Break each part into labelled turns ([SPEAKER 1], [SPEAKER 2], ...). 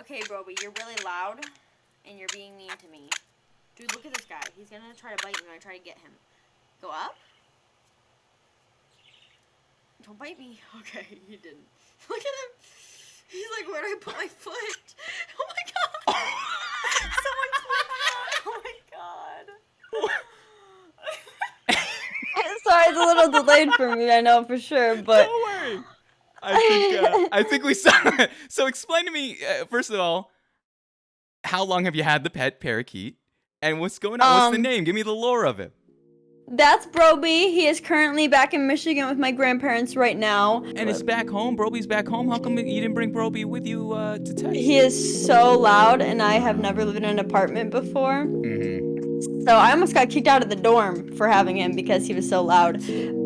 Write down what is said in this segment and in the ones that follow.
[SPEAKER 1] Okay, Broby, you're really loud, and you're being mean to me. Dude, look at this guy. He's gonna try to bite me when I try to get him. Go up. Don't bite me. Okay, he didn't. Look at him. He's like, where do I put my foot? Oh my god. Someone clipped that. Oh my god.
[SPEAKER 2] Sorry, it's a little delayed for me, I know for sure, but...
[SPEAKER 3] Don't worry. I think we saw it. So explain to me, first of all, how long have you had the pet parakeet? And what's going on? What's the name? Give me the lore of it.
[SPEAKER 2] That's Broby. He is currently back in Michigan with my grandparents right now.
[SPEAKER 3] And it's back home? Broby's back home? How come you didn't bring Broby with you to Texas?
[SPEAKER 2] He is so loud, and I have never lived in an apartment before. So I almost got kicked out of the dorm for having him because he was so loud.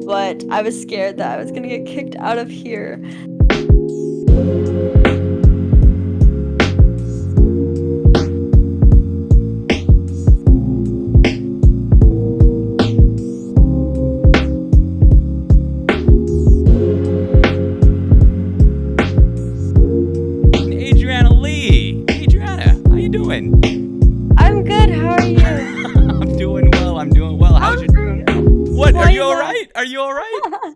[SPEAKER 2] But I was scared that I was going to get kicked out of here.
[SPEAKER 3] AdrianahLee. Adriana, how you doing?
[SPEAKER 2] I'm good. How are you?
[SPEAKER 3] I'm doing well. How's your... What? Are you all right? Are you all right?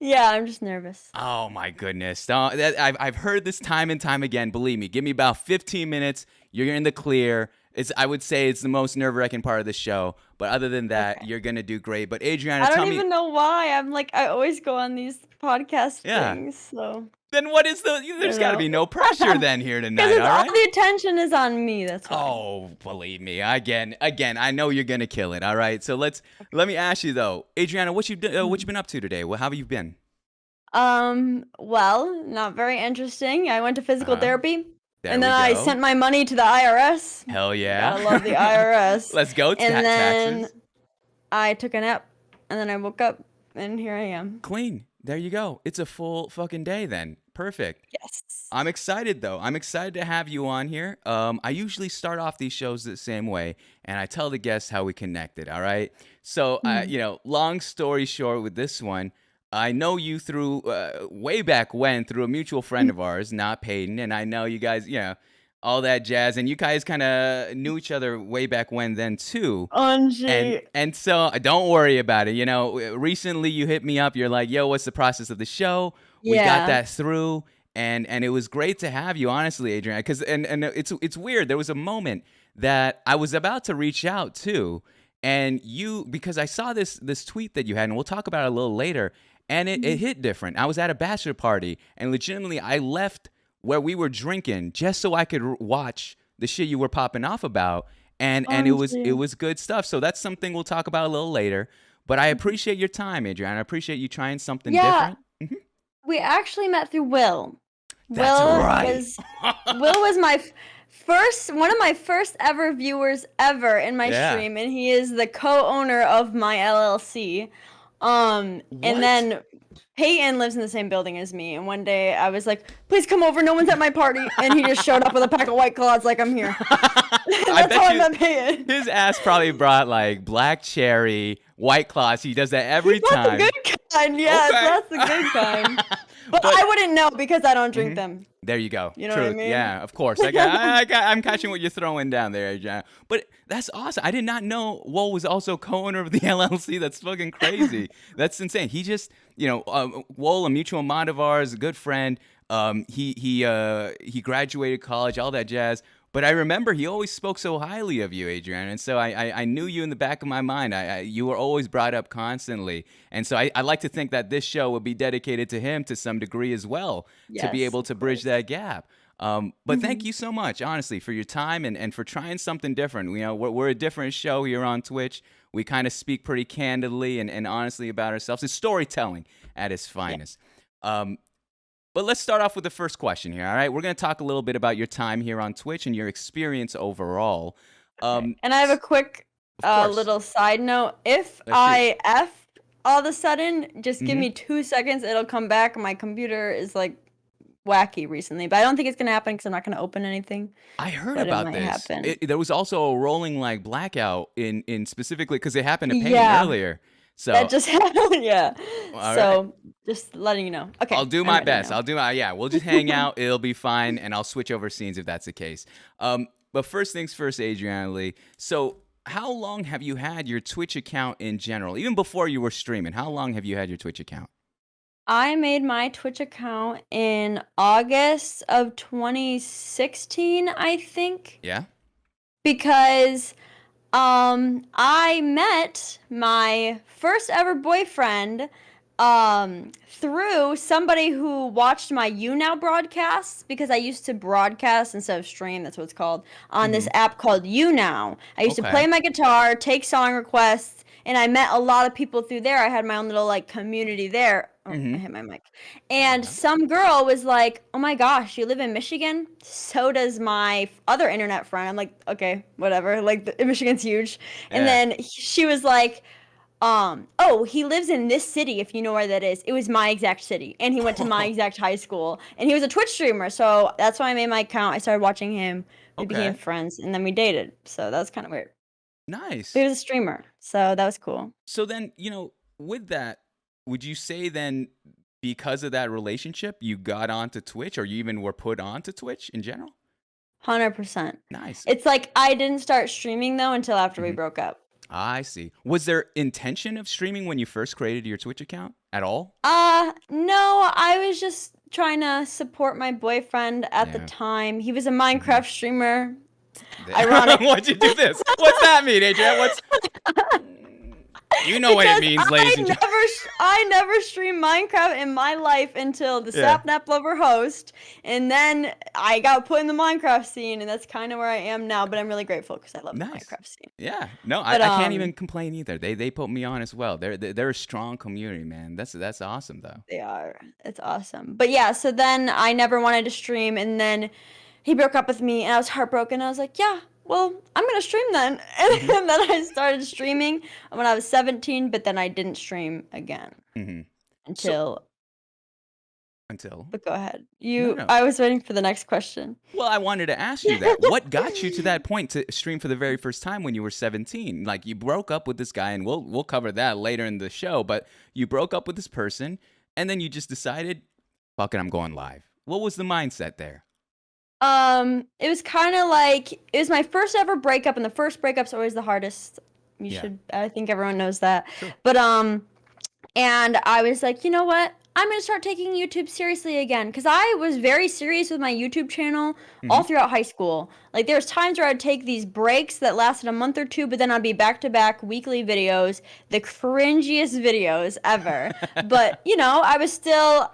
[SPEAKER 2] Yeah, I'm just nervous.
[SPEAKER 3] Oh my goodness! I've heard this time and time again. Believe me, give me about 15 minutes. You're in the clear. I would say it's the most nerve-wracking part of the show. But other than that, You're gonna do great. But Adriana,
[SPEAKER 2] I don't even know why. I always go on these podcast
[SPEAKER 3] Yeah.
[SPEAKER 2] things. So
[SPEAKER 3] Then what is there's got to be no pressure then here tonight,
[SPEAKER 2] because
[SPEAKER 3] all
[SPEAKER 2] all
[SPEAKER 3] right?
[SPEAKER 2] the attention is on me. That's why.
[SPEAKER 3] Oh, believe me. Again, I know you're gonna kill it. All right. So let me ask you though, Adriana, what you been up to today? Well, how have you been?
[SPEAKER 2] Well, not very interesting. I went to physical therapy.
[SPEAKER 3] There
[SPEAKER 2] And then
[SPEAKER 3] we
[SPEAKER 2] I
[SPEAKER 3] go.
[SPEAKER 2] sent my money to the IRS.
[SPEAKER 3] Hell yeah.
[SPEAKER 2] I love the IRS.
[SPEAKER 3] Let's go.
[SPEAKER 2] And then
[SPEAKER 3] Taxes.
[SPEAKER 2] I took a nap, and then I woke up, and here I am.
[SPEAKER 3] Clean. There you go. It's a full fucking day then. Perfect.
[SPEAKER 2] Yes.
[SPEAKER 3] I'm excited though. I'm excited to have you on here. I usually start off these shows the same way, and I tell the guests how we connected. All right. So, long story short, with this one, I know you through way back when through a mutual friend of ours, not Peyton, and I know you guys, all that jazz, and you guys kind of knew each other way back when then too. And so don't worry about it. Recently you hit me up. You're like, "Yo, what's the process of the show?" We got that through, and it was great to have you, honestly, Adrian. Because and it's weird. There was a moment that I was about to reach out to, and because I saw this tweet that you had, and we'll talk about it a little later. And it hit different. I was at a bachelor party, and legitimately, I left where we were drinking just so I could watch the shit you were popping off about, and it was good stuff. So that's something we'll talk about a little later. But I appreciate your time, Adrian. I appreciate you trying something different.
[SPEAKER 2] We actually met through Will.
[SPEAKER 3] That's right.
[SPEAKER 2] Will was one of my first ever viewers ever in my stream, and he is the co-owner of my LLC. And then Peyton lives in the same building as me, and one day I was like, "Please come over, no one's at my party," and he just showed up with a pack of White Claws like, "I'm here." That's how I met Peyton.
[SPEAKER 3] His ass probably brought like black cherry, White Claws. He does that every time.
[SPEAKER 2] That's the good kind, yes, that's the good kind. But I wouldn't know because I don't drink them.
[SPEAKER 3] There you go.
[SPEAKER 2] You know what I mean?
[SPEAKER 3] Yeah, of course. I'm catching what you're throwing down there, Adrian. But that's awesome. I did not know Wool was also co-owner of the LLC. That's fucking crazy. That's insane. He just, Wool, a mutual mind of ours, a good friend. He graduated college, all that jazz. But I remember he always spoke so highly of you, Adrian. And so I knew you in the back of my mind. You were always brought up constantly. And so I like to think that this show would be dedicated to him to some degree as well, to be able to bridge that gap. But thank you so much, honestly, for your time and for trying something different. We're a different show here on Twitch. We kind of speak pretty candidly and honestly about ourselves. It's storytelling at its finest. But let's start off with the first question here, all right? We're going to talk a little bit about your time here on Twitch and your experience overall.
[SPEAKER 2] And I have a quick little side note. If I F all of a sudden, just give me 2 seconds. It'll come back. My computer is like wacky recently, but I don't think it's going to happen because I'm not going to open anything.
[SPEAKER 3] I heard about this. There was also a rolling like blackout in specifically because it happened to Peyton earlier. So
[SPEAKER 2] That just happened. Yeah.
[SPEAKER 3] all right.
[SPEAKER 2] So just letting you know. Okay.
[SPEAKER 3] I'll do
[SPEAKER 2] I'm
[SPEAKER 3] my
[SPEAKER 2] ready
[SPEAKER 3] best.
[SPEAKER 2] now.
[SPEAKER 3] I'll do my yeah. We'll just hang out. It'll be fine, and I'll switch over scenes if that's the case. But first things first, AdrianahLee. So, how long have you had your Twitch account in general? Even before you were streaming, how long have you had your Twitch account?
[SPEAKER 2] I made my Twitch account in August of 2016, I think,
[SPEAKER 3] Yeah.
[SPEAKER 2] because I met my first ever boyfriend through somebody who watched my YouNow broadcasts, because I used to broadcast instead of stream, that's what it's called, on this app called YouNow. I used to
[SPEAKER 3] Okay.
[SPEAKER 2] play my guitar, take song requests, and I met a lot of people through there. I had my own little like community there. Oh, I hit my mic. And some girl was like, "Oh my gosh, you live in Michigan? So does my other internet friend." I'm like, "Okay, whatever. Like, Michigan's huge." And
[SPEAKER 3] Yeah.
[SPEAKER 2] then she was like, "Oh, he lives in this city, if you know where that is." It was my exact city, and he went to my exact high school, and he was a Twitch streamer. So that's why I made my account. I started watching him. We became
[SPEAKER 3] Okay.
[SPEAKER 2] friends, and then we dated. So that was kind of weird.
[SPEAKER 3] Nice.
[SPEAKER 2] But he was a streamer, so that was cool.
[SPEAKER 3] So then, with that, would you say then because of that relationship, you got onto Twitch, or you even were put onto Twitch in general?
[SPEAKER 2] 100%.
[SPEAKER 3] Nice.
[SPEAKER 2] It's like I didn't start streaming though until after we broke up.
[SPEAKER 3] I see. Was there intention of streaming when you first created your Twitch account at all?
[SPEAKER 2] No, I was just trying to support my boyfriend at the
[SPEAKER 3] Yeah.
[SPEAKER 2] time. He was a Minecraft streamer. Ironic.
[SPEAKER 3] Why'd you do this? What's that mean, Adrian? What's you know what it means, ladies and gentlemen.
[SPEAKER 2] I never streamed Minecraft in my life until the
[SPEAKER 3] Yeah.
[SPEAKER 2] Sapnap Lover host, and then I got put in the Minecraft scene, and that's kind of where I am now. But I'm really grateful because I love the
[SPEAKER 3] Nice.
[SPEAKER 2] Minecraft scene.
[SPEAKER 3] Yeah, no,
[SPEAKER 2] But,
[SPEAKER 3] I can't even complain either. They put me on as well. They're a strong community, man. That's awesome though.
[SPEAKER 2] They are. It's awesome. But yeah, so then I never wanted to stream, and then he broke up with me, and I was heartbroken. I was like, yeah, well, I'm gonna stream then. And then I started streaming when I was 17, but then I didn't stream again until.
[SPEAKER 3] Until
[SPEAKER 2] But go ahead.
[SPEAKER 3] No.
[SPEAKER 2] I was waiting for the next question.
[SPEAKER 3] well, I wanted to ask you that. What got you to that point to stream for the very first time when you were 17? Like you broke up with this guy, and we'll cover that later in the show. But you broke up with this person, and then you just decided, "Fuck it, I'm going live." What was the mindset there?
[SPEAKER 2] It was kind of like it was my first ever breakup, and the first breakup's always the hardest.
[SPEAKER 3] Yeah.
[SPEAKER 2] I think everyone knows that. But and I was like, you know what? I'm gonna start taking YouTube seriously again, because I was very serious with my YouTube channel all throughout high school. Like there was times where I'd take these breaks that lasted a month or two, but then I'd be back to back weekly videos, the cringiest videos ever. But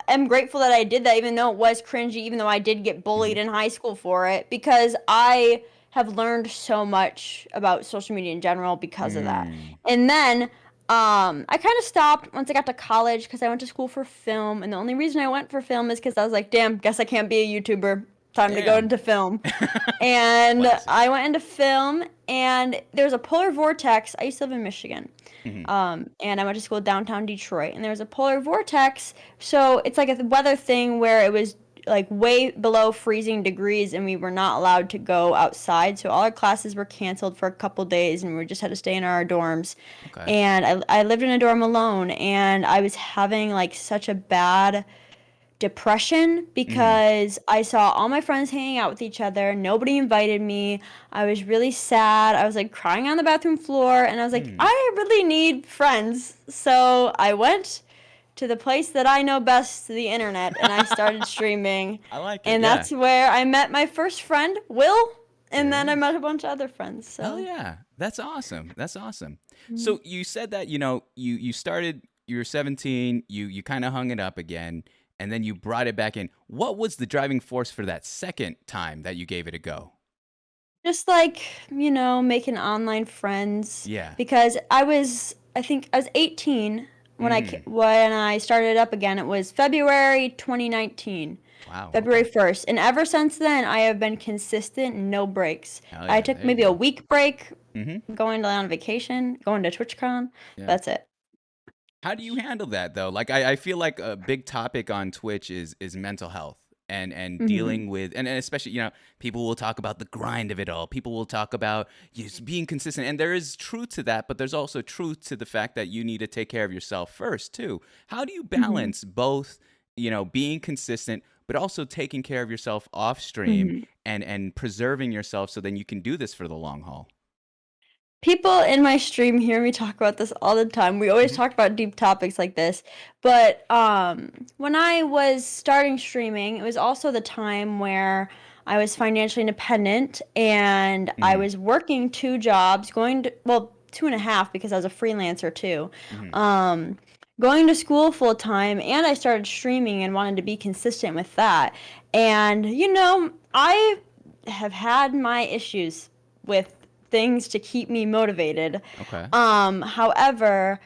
[SPEAKER 2] I'm grateful that I did that, even though it was cringy, even though I did get bullied in high school for it, because I have learned so much about social media in general because of that. And then I kind of stopped once I got to college because I went to school for film, and the only reason I went for film is because I was like, damn, guess I can't be a YouTuber. Time to go
[SPEAKER 3] Damn.
[SPEAKER 2] into film. And
[SPEAKER 3] Classic.
[SPEAKER 2] I went into film, and there was a polar vortex. I used to live in Michigan. And I went to school downtown Detroit, and there was a polar vortex. So it's like a weather thing where it was like way below freezing degrees, and we were not allowed to go outside. So all our classes were canceled for a couple days, and we just had to stay in our dorms.
[SPEAKER 3] Okay.
[SPEAKER 2] And I lived in a dorm alone, and I was having like such a bad depression because I saw all my friends hanging out with each other. Nobody invited me. I was really sad. I was like crying on the bathroom floor, and I was like, I really need friends. So I went to the place that I know best, the internet, and I started streaming.
[SPEAKER 3] I like it.
[SPEAKER 2] And
[SPEAKER 3] yeah.
[SPEAKER 2] that's where I met my first friend, Will, and then I met a bunch of other friends. So
[SPEAKER 3] Oh yeah, that's awesome. That's awesome. So you said that you started. You were 17. You kind of hung it up again, and then you brought it back in. What was the driving force for that second time that you gave it a go?
[SPEAKER 2] just like, making online friends.
[SPEAKER 3] Yeah.
[SPEAKER 2] Because I think I was 18 when I started up again. It was February 2019.
[SPEAKER 3] Wow.
[SPEAKER 2] February 1st. And ever since then, I have been consistent, no breaks.
[SPEAKER 3] Hell yeah,
[SPEAKER 2] I took
[SPEAKER 3] there you
[SPEAKER 2] maybe a
[SPEAKER 3] go.
[SPEAKER 2] week break,
[SPEAKER 3] Mm-hmm.
[SPEAKER 2] going on vacation, going to TwitchCon.
[SPEAKER 3] Yeah.
[SPEAKER 2] That's it.
[SPEAKER 3] How do you handle that though? Like I feel like a big topic on Twitch is mental health. and dealing with, and especially, people will talk about the grind of it all. People will talk about just being consistent. And there is truth to that, but there's also truth to the fact that you need to take care of yourself first too. How do you balance both, being consistent, but also taking care of yourself off stream and preserving yourself so then you can do this for the long haul?
[SPEAKER 2] People in my stream hear me talk about this all the time. We always talk about deep topics like this. But when I was starting streaming, it was also the time where I was financially independent and I was working 2 jobs, 2.5 because I was a freelancer too. Going to school full time, and I started streaming and wanted to be consistent with that. And, I have had my issues with things to keep me motivated.
[SPEAKER 3] Okay.
[SPEAKER 2] However,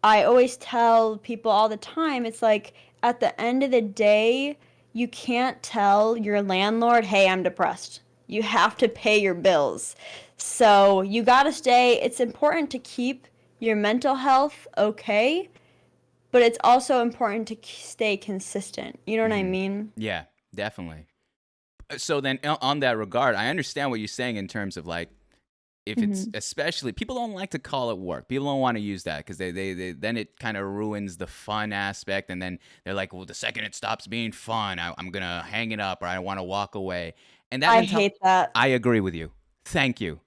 [SPEAKER 2] I always tell people all the time, it's like at the end of the day, you can't tell your landlord, hey, I'm depressed. You have to pay your bills. So you gotta it's important to keep your mental health okay, but it's also important to stay consistent. You know what I mean?
[SPEAKER 3] Yeah, definitely. So then on that regard, I understand what you're saying in terms of like, if it's especially, people don't like to call it work. People don't want to use that because they then it kind of ruins the fun aspect. And then they're like, well, the second it stops being fun, I'm going to hang it up or I want to walk away. And that
[SPEAKER 2] I hate that.
[SPEAKER 3] I agree with you. Thank you.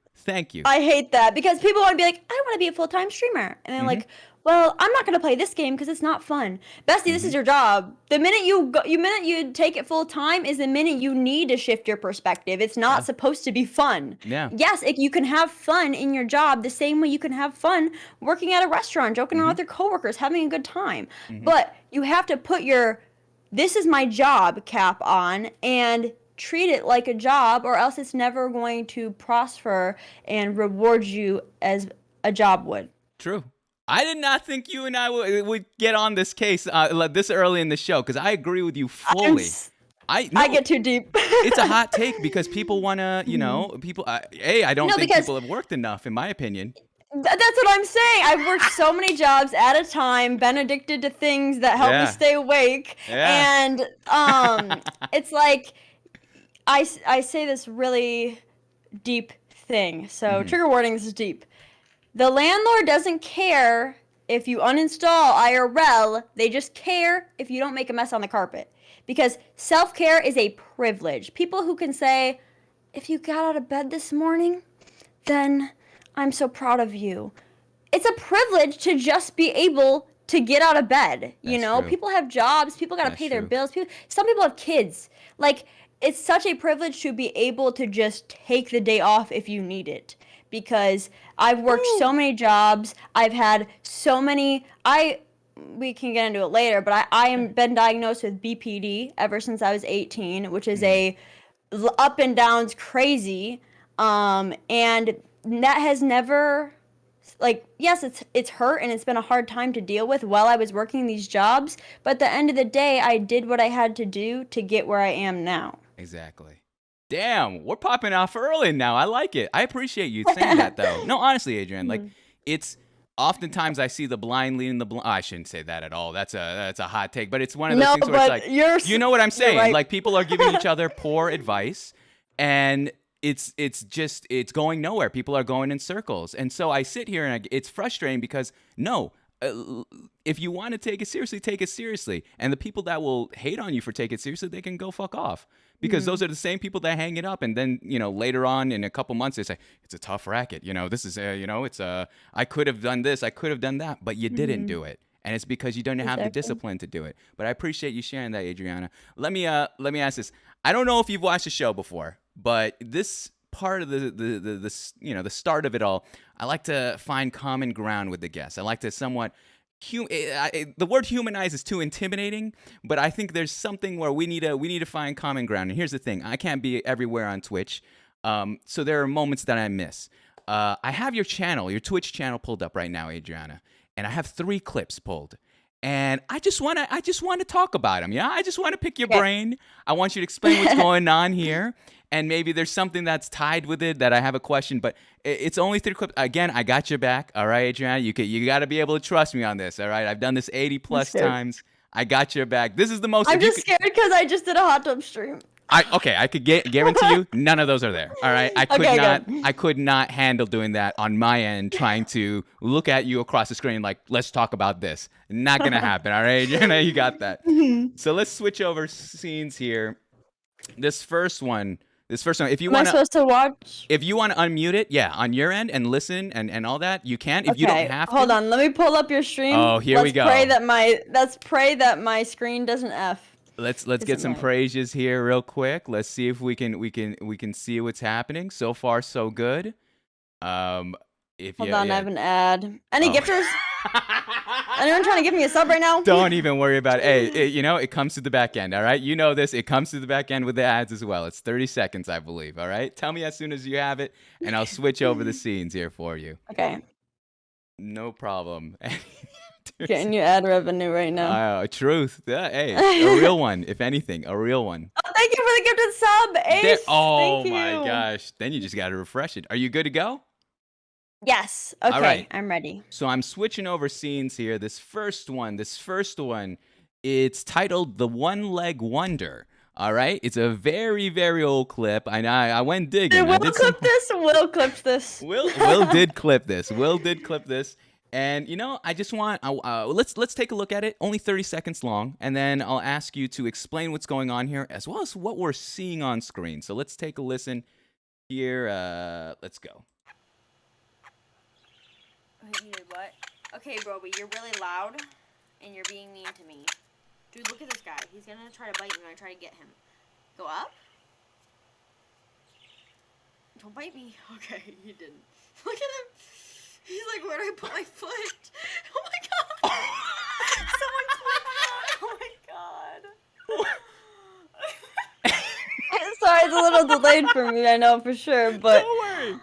[SPEAKER 2] I hate that because people want to be like, I want to be a full-time streamer. And they're like, well, I'm not going to play this game because it's not fun. Bestie, this is your job. The minute you take it full-time is the minute you need to shift your perspective. It's not supposed to be fun.
[SPEAKER 3] Yeah.
[SPEAKER 2] Yes, you can have fun in your job the same way you can have fun working at a restaurant, joking around with your coworkers, having a good time. But you have to put your, this is my job cap on and treat it like a job, or else it's never going to prosper and reward you as a job would.
[SPEAKER 3] True. I did not think you and I would get on this case this early in the show because I agree with you fully. I
[SPEAKER 2] get too deep.
[SPEAKER 3] It's a hot take because people want to, people. I don't think people have worked enough, in my opinion.
[SPEAKER 2] That's what I'm saying. I've worked so many jobs at a time, been addicted to things that help me stay awake, and it's like I say this really deep thing. So trigger warning, this is deep. The landlord doesn't care if you uninstall IRL. They just care if you don't make a mess on the carpet. Because self-care is a privilege. People who can say, if you got out of bed this morning, then I'm so proud of you. It's a privilege to just be able to get out of bed. True. People have jobs. People got to pay their bills. Some people have kids. Like, it's such a privilege to be able to just take the day off if you need it. Because I've worked so many jobs. I've had so many. We can get into it later, but I am been diagnosed with BPD ever since I was 18, which is a up and downs crazy. And that has never, yes, it's hurt and it's been a hard time to deal with while I was working these jobs. But at the end of the day, I did what I had to do to get where I am now.
[SPEAKER 3] Exactly. Damn, we're popping off early now. I like it. I appreciate you saying that, though. No, honestly, Adrian, it's oftentimes I see the blind leading the blind. I shouldn't say that at all. That's a hot take, but it's one of those things where it's like, you know what I'm saying? Right. Like, people are giving each other poor advice, and it's going nowhere. People are going in circles, and so I sit here and it's frustrating because if you want to take it seriously. And the people that will hate on you for taking it seriously, they can go fuck off. Because those are the same people that hang it up. And then, later on in a couple months, they say, it's a tough racket. This is, I could have done this. I could have done that. But you didn't do it. And it's because you don't have the discipline to do it. But I appreciate you sharing that, Adriana. Let me ask this. I don't know if you've watched the show before, but this part of the start of it all, I like to find common ground with the guests. I like to somewhat the word humanize is too intimidating, but I think there's something where we need to find common ground. And here's the thing: I can't be everywhere on Twitch, so there are moments that I miss. I have your Twitch channel pulled up right now, Adriana, and I have 3 clips pulled. And I just want to talk about them. Yeah, I just want to pick your brain. I want you to explain what's going on here, and maybe there's something that's tied with it that I have a question. But it's only 3 clips. Again, I got your back. All right, Adriana, you got to be able to trust me on this. All right, I've done this 80 plus times. I got your back. This is the most.
[SPEAKER 2] I'm
[SPEAKER 3] if you
[SPEAKER 2] just scared because I just did a hot tub stream.
[SPEAKER 3] I could guarantee you none of those are there. All right,
[SPEAKER 2] Okay, good.
[SPEAKER 3] I could not handle doing that on my end. Trying to look at you across the screen like, let's talk about this. Not gonna happen. All right, you got that. So let's switch over scenes here. This first one. If you
[SPEAKER 2] Am I
[SPEAKER 3] want
[SPEAKER 2] supposed to watch?
[SPEAKER 3] if you want to unmute it, yeah, on your end and listen and all that, you can. If you don't have to.
[SPEAKER 2] Hold on. Let me pull up your stream.
[SPEAKER 3] Oh, here we go.
[SPEAKER 2] Let's pray that my screen doesn't F.
[SPEAKER 3] Let's get some praises here real quick. Let's see if we can see what's happening. So far, so good.
[SPEAKER 2] Hold on, I have an ad. Any gifters? Anyone trying to give me a sub right now?
[SPEAKER 3] Don't even worry about it. Hey, it comes to the back end, all right? You know this. It comes to the back end with the ads as well. It's 30 seconds, I believe, all right? Tell me as soon as you have it, and I'll switch over the scenes here for you.
[SPEAKER 2] Okay.
[SPEAKER 3] No problem.
[SPEAKER 2] Getting you ad revenue right now.
[SPEAKER 3] Truth. Hey, a real one, if anything, a real one.
[SPEAKER 2] Oh, thank you for the gifted sub, Ace.
[SPEAKER 3] Oh,
[SPEAKER 2] thank
[SPEAKER 3] my
[SPEAKER 2] you.
[SPEAKER 3] gosh. Then you just got to refresh it. Are you good to go?
[SPEAKER 2] Yes. Okay,
[SPEAKER 3] All right.
[SPEAKER 2] I'm ready.
[SPEAKER 3] So I'm switching over scenes here. This first one, it's titled The One-Leg Wonder. All right? It's a very, very old clip. I went digging.
[SPEAKER 2] Will clipped this. Will clipped this.
[SPEAKER 3] Will did clip this. Will did clip this. And, I just want, let's take a look at it. Only 30 seconds long. And then I'll ask you to explain what's going on here as well as what we're seeing on screen. So let's take a listen here. Let's go.
[SPEAKER 1] You did what? Okay, Broby, you're really loud, and you're being mean to me. Dude, look at this guy. He's gonna try to bite me when I try to get him. Go up? Don't bite me. Okay, he didn't. Look at him. He's like, where do I put my foot? Oh my god. Someone clip that. Oh my god.
[SPEAKER 2] Sorry, it's a little delayed for me, I know for sure, but...
[SPEAKER 3] Don't worry.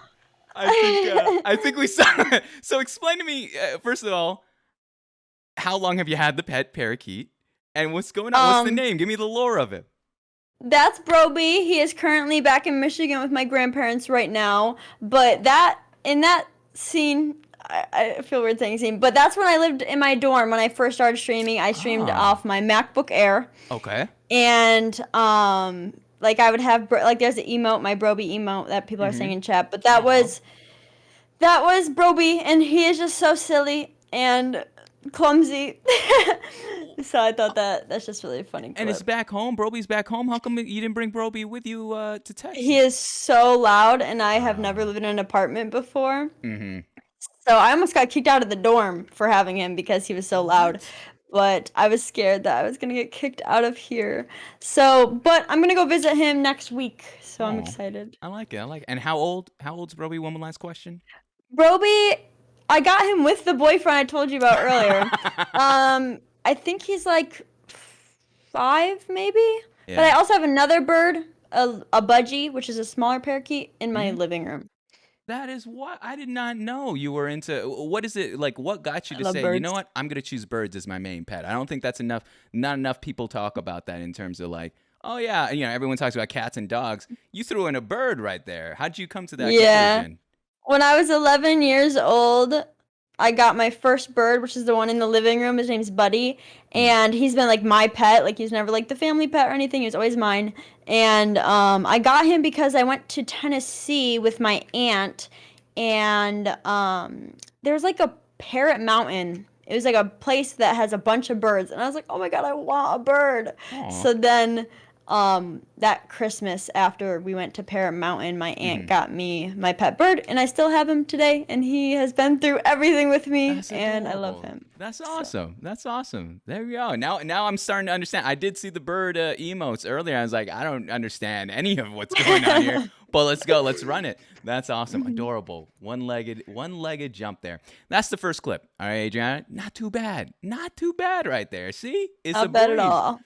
[SPEAKER 3] I think we saw it. So explain to me, first of all, how long have you had the pet parakeet? And what's going on? What's the name? Give me the lore of it.
[SPEAKER 2] That's Broby. He is currently back in Michigan with my grandparents right now. But in that scene, I feel weird saying scene, but that's when I lived in my dorm when I first started streaming. I streamed off my MacBook Air.
[SPEAKER 3] Okay.
[SPEAKER 2] And like I would have there's an emote, my Broby emote that people are saying in chat, but that was Broby, and he is just so silly and clumsy. So I thought that's just really funny.
[SPEAKER 3] And it's back home. Broby's back home. How come you didn't bring Broby with you to Texas?
[SPEAKER 2] He is so loud, and I have never lived in an apartment before.
[SPEAKER 3] Mm-hmm.
[SPEAKER 2] So I almost got kicked out of the dorm for having him because he was so loud. But I was scared that I was going to get kicked out of here. So, but I'm going to go visit him next week. So I'm excited.
[SPEAKER 3] I like it. And how old's Broby? One last question.
[SPEAKER 2] Broby, I got him with the boyfriend I told you about earlier. I think he's like 5 maybe. Yeah. But I also have another bird, a budgie, which is a smaller parakeet, in my living room.
[SPEAKER 3] That is what I did not know you were into. What is it like? What got you to say,
[SPEAKER 2] birds.
[SPEAKER 3] You know what? I'm gonna choose birds as my main pet. I don't think that's enough. Not enough people talk about that in terms of like, oh yeah, everyone talks about cats and dogs. You threw in a bird right there. How'd you come to that conclusion?
[SPEAKER 2] When I was 11 years old, I got my first bird, which is the one in the living room. His name's Buddy, and he's been like my pet. Like he's never like the family pet or anything. He was always mine. And I got him because I went to Tennessee with my aunt, and there's like a Parrot Mountain. It was like a place that has a bunch of birds, and I was like, oh my god, I want a bird. Aww. So then that Christmas after we went to Parrot Mountain, my aunt got me my pet bird, and I still have him today, and he has been through everything with me, and I love him.
[SPEAKER 3] That's awesome. That's awesome. There we go. Now I'm starting to understand. I did see the bird emotes earlier. I was like, I don't understand any of what's going on here. But let's go. Let's run it. That's awesome. Adorable. One-legged jump there. That's the first clip. All right, Adriana. Not too bad. Not too bad right there. See? It's
[SPEAKER 2] not bad at all.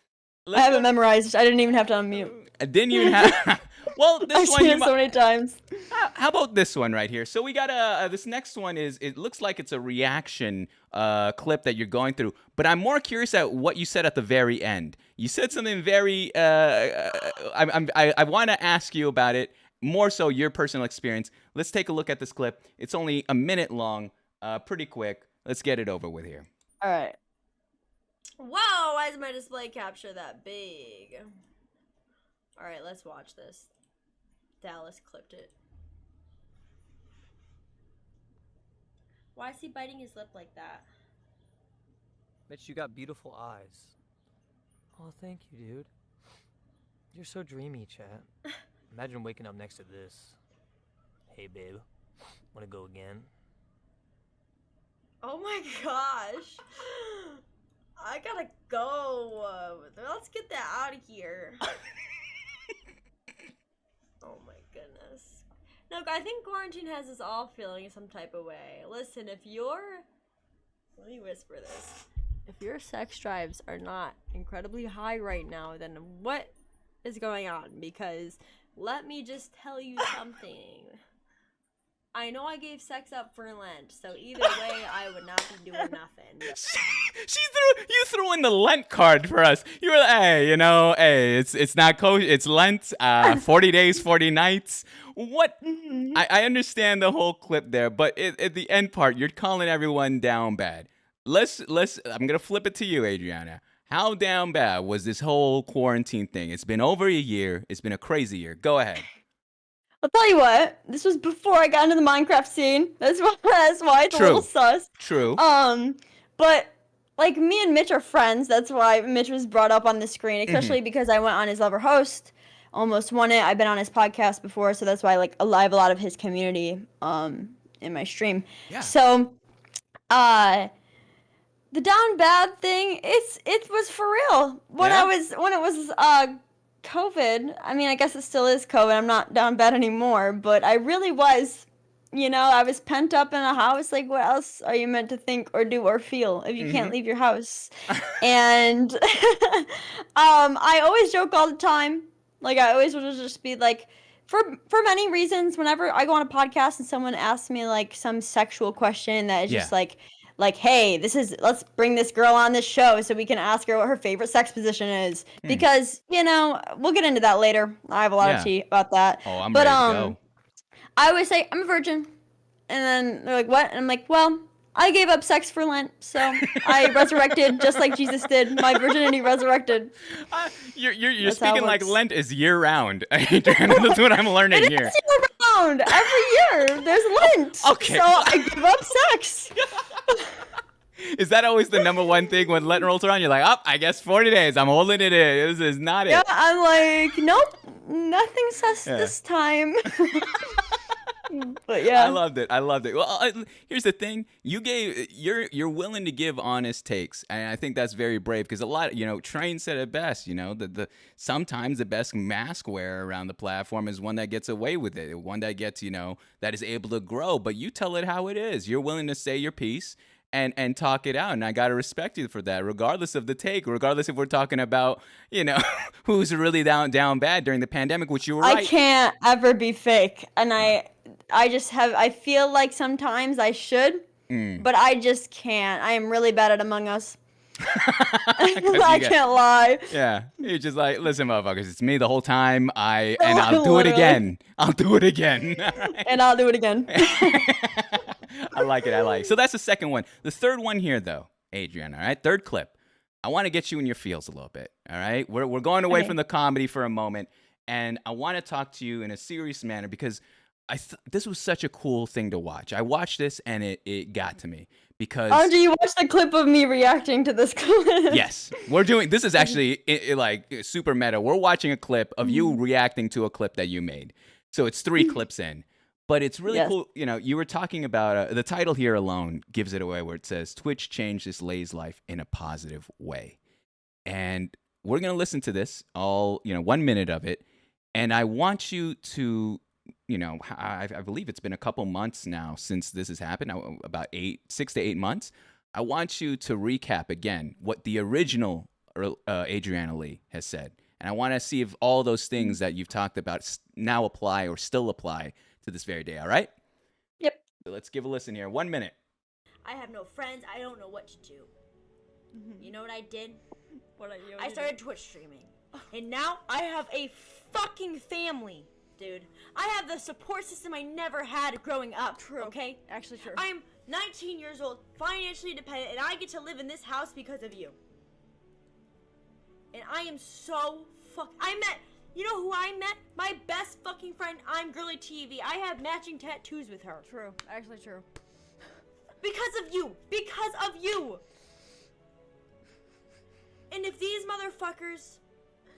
[SPEAKER 2] I have it memorized. I didn't even have to unmute.
[SPEAKER 3] I didn't even have. Well, this
[SPEAKER 2] I've seen it so many times.
[SPEAKER 3] How about this one right here? So we got this next one is. It looks like it's a reaction clip that you're going through. But I'm more curious at what you said at the very end. You said something very. I want to ask you about it. More so your personal experience. Let's take a look at this clip. It's only a minute long. Pretty quick. Let's get it over with here.
[SPEAKER 2] All right.
[SPEAKER 1] Whoa, why is my display capture that big? Alright, let's watch this. Dallas clipped it. Why is he biting his lip like that?
[SPEAKER 4] Mitch, you got beautiful eyes. Oh, thank you, dude. You're so dreamy, chat. Imagine waking up next to this. Hey, babe. Wanna go again?
[SPEAKER 1] Oh my gosh. I gotta go. Let's get that out of here. Oh my goodness. No, I think quarantine has us all feeling some type of way. Listen, if you're... Let me whisper this. If your sex drives are not incredibly high right now, then what is going on? Because let me just tell you something. I know I gave sex up for Lent, so either way, I would not be doing nothing.
[SPEAKER 3] You threw in the Lent card for us. You were like, hey, it's not it's Lent, 40 days, 40 nights. What? I understand the whole clip there, but at the end part, you're calling everyone down bad. I'm gonna flip it to you, Adriana. How down bad was this whole quarantine thing? It's been over a year. It's been a crazy year. Go ahead.
[SPEAKER 2] I'll tell you what. This was before I got into the Minecraft scene. That's why it's a little sus.
[SPEAKER 3] True.
[SPEAKER 2] But like me and Mitch are friends. That's why Mitch was brought up on the screen, especially because I went on his Lover Host, almost won it. I've been on his podcast before, so that's why I have a lot of his community in my stream.
[SPEAKER 3] Yeah.
[SPEAKER 2] So, the down bad thing, it was for real. When it was COVID, I mean, I guess it still is COVID. I'm not down bad anymore, but I really was. I was pent up in a house. Like, what else are you meant to think or do or feel if you can't leave your house? And I always joke all the time. Like, I always will just be like, for many reasons, whenever I go on a podcast and someone asks me like some sexual question that is just like, hey, let's bring this girl on this show so we can ask her what her favorite sex position is. Because, we'll get into that later. I have a lot of tea about that.
[SPEAKER 3] Oh, I'm ready to go.
[SPEAKER 2] I always say, I'm a virgin. And then they're like, what? And I'm like, well, I gave up sex for Lent, so I resurrected just like Jesus did. My virginity resurrected.
[SPEAKER 3] You're speaking like Lent is year-round. That's what I'm learning here.
[SPEAKER 2] It is year-round. Every year, there's Lent. Okay. So I give up sex.
[SPEAKER 3] Is that always the number one thing when Lent rolls around? You're like, I guess 40 days. I'm holding it in. This is not it.
[SPEAKER 2] Yeah, I'm like, nope, nothing sus this time. But yeah,
[SPEAKER 3] I loved it. Well, here's the thing: you're willing to give honest takes, and I think that's very brave because a lot, Train said it best. Sometimes the best mask wearer around the platform is one that gets away with it, one that gets, that is able to grow. But you tell it how it is. You're willing to say your piece and talk it out, and I gotta respect you for that, regardless of the take, regardless if we're talking about, who's really down bad during the pandemic, which you were right.
[SPEAKER 2] I can't ever be fake, and I feel like sometimes I should, but I just can't. I am really bad at Among Us. I can't lie.
[SPEAKER 3] Yeah, you're just like, listen, motherfuckers, it's me the whole time. I'll do it again. I'll do it again.
[SPEAKER 2] And I'll do it again.
[SPEAKER 3] I like it. So that's the second one. The third one here, though, Adrian. All right, third clip. I want to get you in your feels a little bit. All right, we're going away from the comedy for a moment, and I want to talk to you in a serious manner because this was such a cool thing to watch. I watched this and it got to me because.
[SPEAKER 2] Oh, do you watch the clip of me reacting to this clip?
[SPEAKER 3] Yes, we're doing. This is actually like super meta. We're watching a clip of you reacting to a clip that you made. So it's 3 clips in, but it's really cool. You were talking about the title here alone gives it away, where it says Twitch changed this Lay's life in a positive way, and we're gonna listen to this all 1 minute of it, and I want you to. I believe it's been a couple months now since this has happened, about 6 to 8 months. I want you to recap again what the original AdrianahLee has said. And I want to see if all those things that you've talked about now apply or still apply to this very day, all right?
[SPEAKER 2] Yep.
[SPEAKER 3] So let's give a listen here. 1 minute.
[SPEAKER 1] I have no friends. I don't know what to do. You know what I did? I started Twitch streaming. And now I have a fucking family. Dude, I have the support system I never had growing up. True. Okay?
[SPEAKER 2] Actually true.
[SPEAKER 1] I'm 19 years old, financially independent, and I get to live in this house because of you. And I am so you know who I met? My best fucking friend, I'm Girly TV. I have matching tattoos with her.
[SPEAKER 2] True. Actually true.
[SPEAKER 1] Because of you. Because of you. And if these motherfuckers,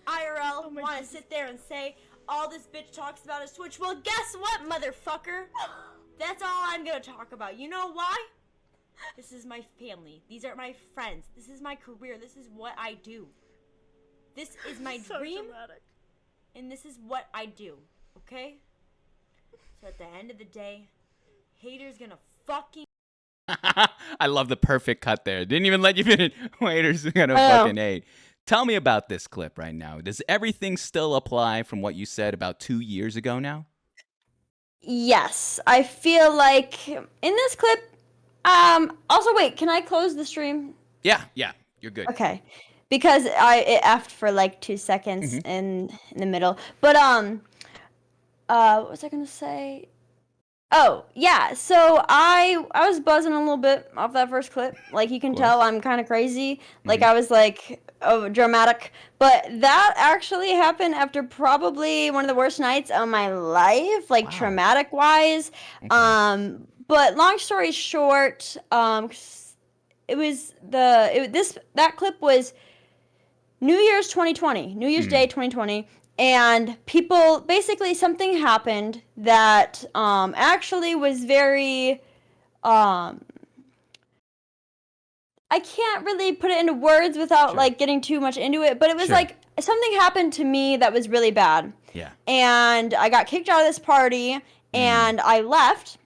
[SPEAKER 1] IRL, want to sit there and say, all this bitch talks about is Twitch, well, guess what, motherfucker? That's all I'm going to talk about. You know why? This is my family. These are my friends. This is my career. This is what I do. This is my dream. Dramatic. And this is what I do. Okay? So at the end of the day, haters gonna fucking...
[SPEAKER 3] I love the perfect cut there. Didn't even let you finish. Haters gonna fucking hate. Tell me about this clip right now. Does everything still apply from what you said about 2 years ago now?
[SPEAKER 2] Yes. I feel like in this clip, also wait, can I close the stream?
[SPEAKER 3] Yeah, you're good.
[SPEAKER 2] Okay. Because it effed for like 2 seconds in the middle. But what was I gonna say? Oh, yeah. So I was buzzing a little bit off that first clip. Like you can tell I'm kind of crazy. Like I was like, oh, dramatic. But that actually happened after probably one of the worst nights of my life, like traumatic wise. Okay. But long story short, it was that clip was New Year's 2020, New Year's Day 2020. And people, basically something happened that actually was very, I can't really put it into words without like getting too much into it, but it was like something happened to me that was really bad.
[SPEAKER 3] Yeah.
[SPEAKER 2] And I got kicked out of this party and I left,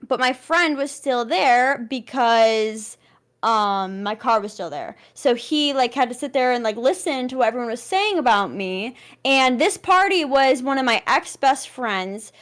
[SPEAKER 2] but my friend was still there because my car was still there. So he like had to sit there and like listen to what everyone was saying about me. And this party was one of my ex-best friends.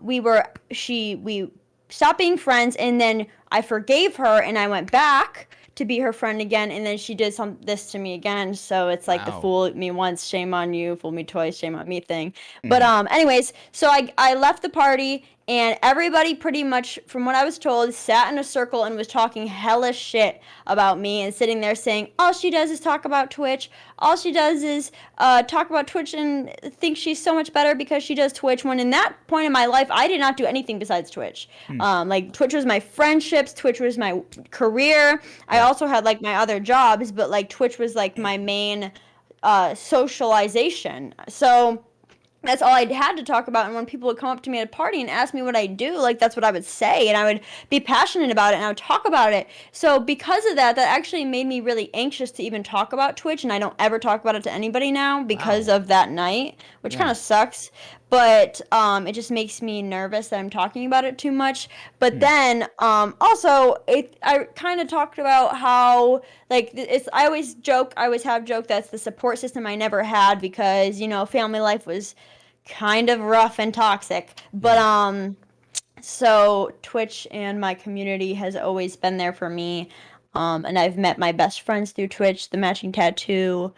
[SPEAKER 2] We stopped being friends, and then I forgave her and I went back to be her friend again, and then she did this to me again. So it's like the fool me once, shame on you, fool me twice, shame on me thing. But anyways, so I left the party, and everybody pretty much, from what I was told, sat in a circle and was talking hellish shit about me and sitting there saying, all she does is talk about Twitch. All she does is talk about Twitch and think she's so much better because she does Twitch. When in that point in my life, I did not do anything besides Twitch. Like Twitch was my friendships. Twitch was my career. I also had like my other jobs, but like Twitch was like my main socialization. So that's all I had to talk about. And when people would come up to me at a party and ask me what I do, like that's what I would say, and I would be passionate about it and I would talk about it. So because of that, that actually made me really anxious to even talk about Twitch, and I don't ever talk about it to anybody now because of that night, which kind of sucks. But it just makes me nervous that I'm talking about it too much. But then also I kind of talked about how like I always have joked that's the support system I never had because, you know, family life was kind of rough and toxic. But so Twitch and my community has always been there for me. And I've met my best friends through Twitch, the matching tattoo,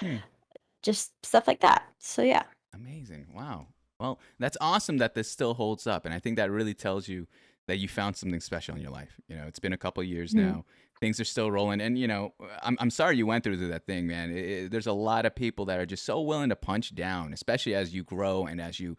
[SPEAKER 2] just stuff like that. So yeah.
[SPEAKER 3] Amazing. Wow. Well, that's awesome that this still holds up. And I think that really tells you that you found something special in your life. You know, it's been a couple of years now. Things are still rolling. And, you know, I'm sorry you went through that thing, man. There's a lot of people that are just so willing to punch down, especially as you grow and as you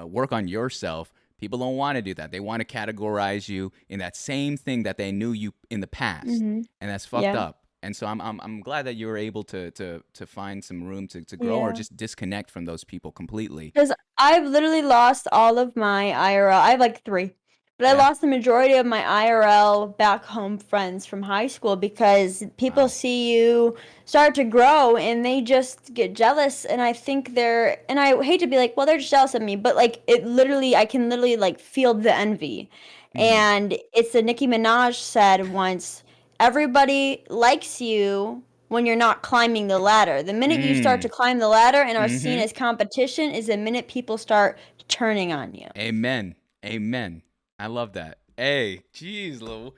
[SPEAKER 3] work on yourself. People don't want to do that. They want to categorize you in that same thing that they knew you in the past. And that's fucked up. And so I'm glad that you were able to find some room to grow or just disconnect from those people completely.
[SPEAKER 2] Because I've literally lost all of my IRL. I have like 3. But I lost the majority of my IRL back home friends from high school because people see you start to grow and they just get jealous. And I think and I hate to be like, well, they're just jealous of me. But like I can literally like feel the envy. And it's the Nicki Minaj said once, everybody likes you when you're not climbing the ladder. The minute you start to climb the ladder and are seen as competition is the minute people start turning on you.
[SPEAKER 3] Amen. I love that. Hey, geez, Lou.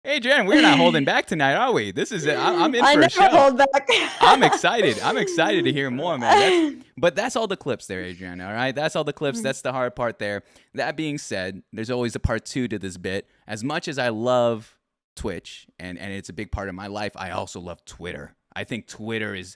[SPEAKER 3] Hey, Adrian, we're not holding back tonight, are we? This is it. I'm in for a show.
[SPEAKER 2] Hold back.
[SPEAKER 3] I'm excited. I'm excited to hear more, man. But that's all the clips there, Adrian, all right? That's all the clips. That's the hard part there. That being said, there's always a part 2 to this bit. As much as I love Twitch, and it's a big part of my life, I also love Twitter. I think Twitter is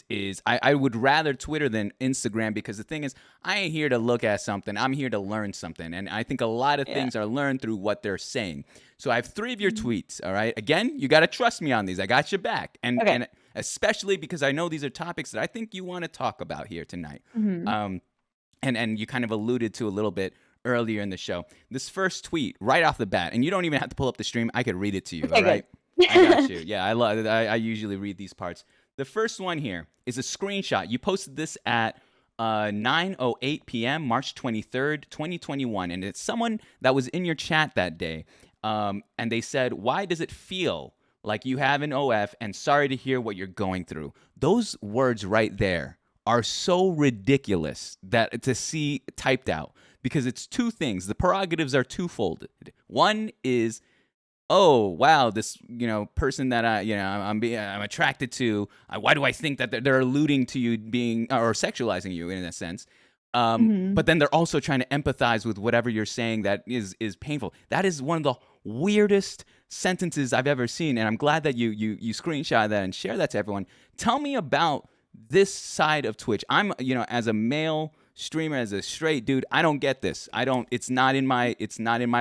[SPEAKER 3] is I would rather Twitter than Instagram, because the thing is, I ain't here to look at something. I'm here to learn something. And I think a lot of things are learned through what they're saying. So I have 3 of your tweets, all right? Again, you got to trust me on these. I got your back. And especially because I know these are topics that I think you want to talk about here tonight. And you kind of alluded to a little bit earlier in the show. This first tweet, right off the bat, and you don't even have to pull up the stream. I could read it to you, all right? I got you. Yeah, I usually read these parts. The first one here is a screenshot. You posted this at 9:08 p.m., March 23rd, 2021, and it's someone that was in your chat that day. And they said, "Why does it feel like you have an OF, and sorry to hear what you're going through?" Those words right there are so ridiculous that to see typed out, because it's 2 things. The prerogatives are twofold. One is, oh wow, this person that I'm attracted to. Why do I think that they're alluding to you being or sexualizing you in a sense? But then they're also trying to empathize with whatever you're saying that is painful. That is one of the weirdest sentences I've ever seen, and I'm glad that you screenshot that and share that to everyone. Tell me about this side of Twitch. I'm as a male streamer, as a straight dude, I don't get this. It's not in my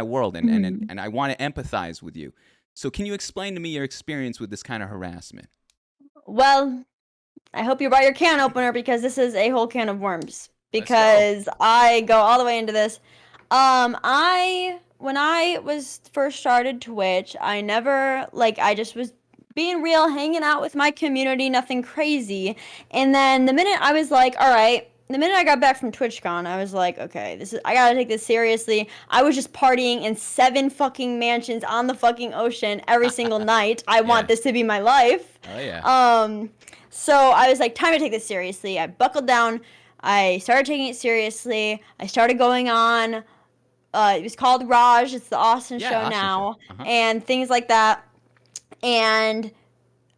[SPEAKER 3] world, and I want to empathize with you. So can you explain to me your experience with this kind of harassment?
[SPEAKER 2] Well, I hope you brought your can opener, because this is a whole can of worms, because I go all the way into this. When I was first started Twitch, I never, I just was being real, hanging out with my community, nothing crazy. And then the minute I was like, all right, the minute I got back from TwitchCon, I was like, okay, I gotta take this seriously. I was just partying in 7 fucking mansions on the fucking ocean every single night. I want this to be my life.
[SPEAKER 3] Oh yeah.
[SPEAKER 2] So I was like, time to take this seriously. I buckled down. I started taking it seriously. I started going on. It was called Raj. It's the Austin show
[SPEAKER 3] Austin
[SPEAKER 2] now,
[SPEAKER 3] show.
[SPEAKER 2] and things like that. And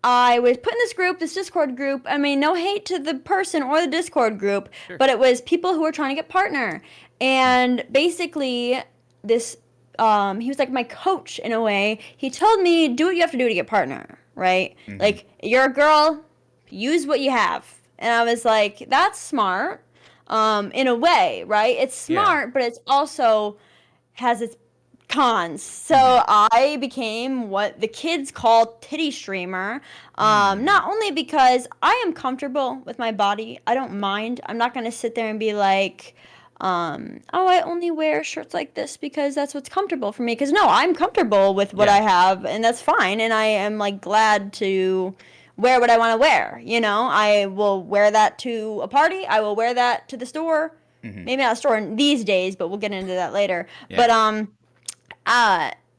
[SPEAKER 2] I was put in this Discord group. I mean, no hate to the person or the Discord group, but it was people who were trying to get partner. And basically, this, he was like my coach in a way. He told me, do what you have to do to get partner, right? Like, you're a girl, use what you have. And I was like, that's smart, in a way, right? It's smart, but it's also has its cons. So I became what the kids call titty streamer, not only because I am comfortable with my body. I don't mind. I'm not going to sit there and be like, oh, I only wear shirts like this because that's what's comfortable for me. Because no, I'm comfortable with what I have, and that's fine. And I am glad to wear what I want to wear. I will wear that to a party. I will wear that to the store. Maybe not a store these days, but we'll get into that later. But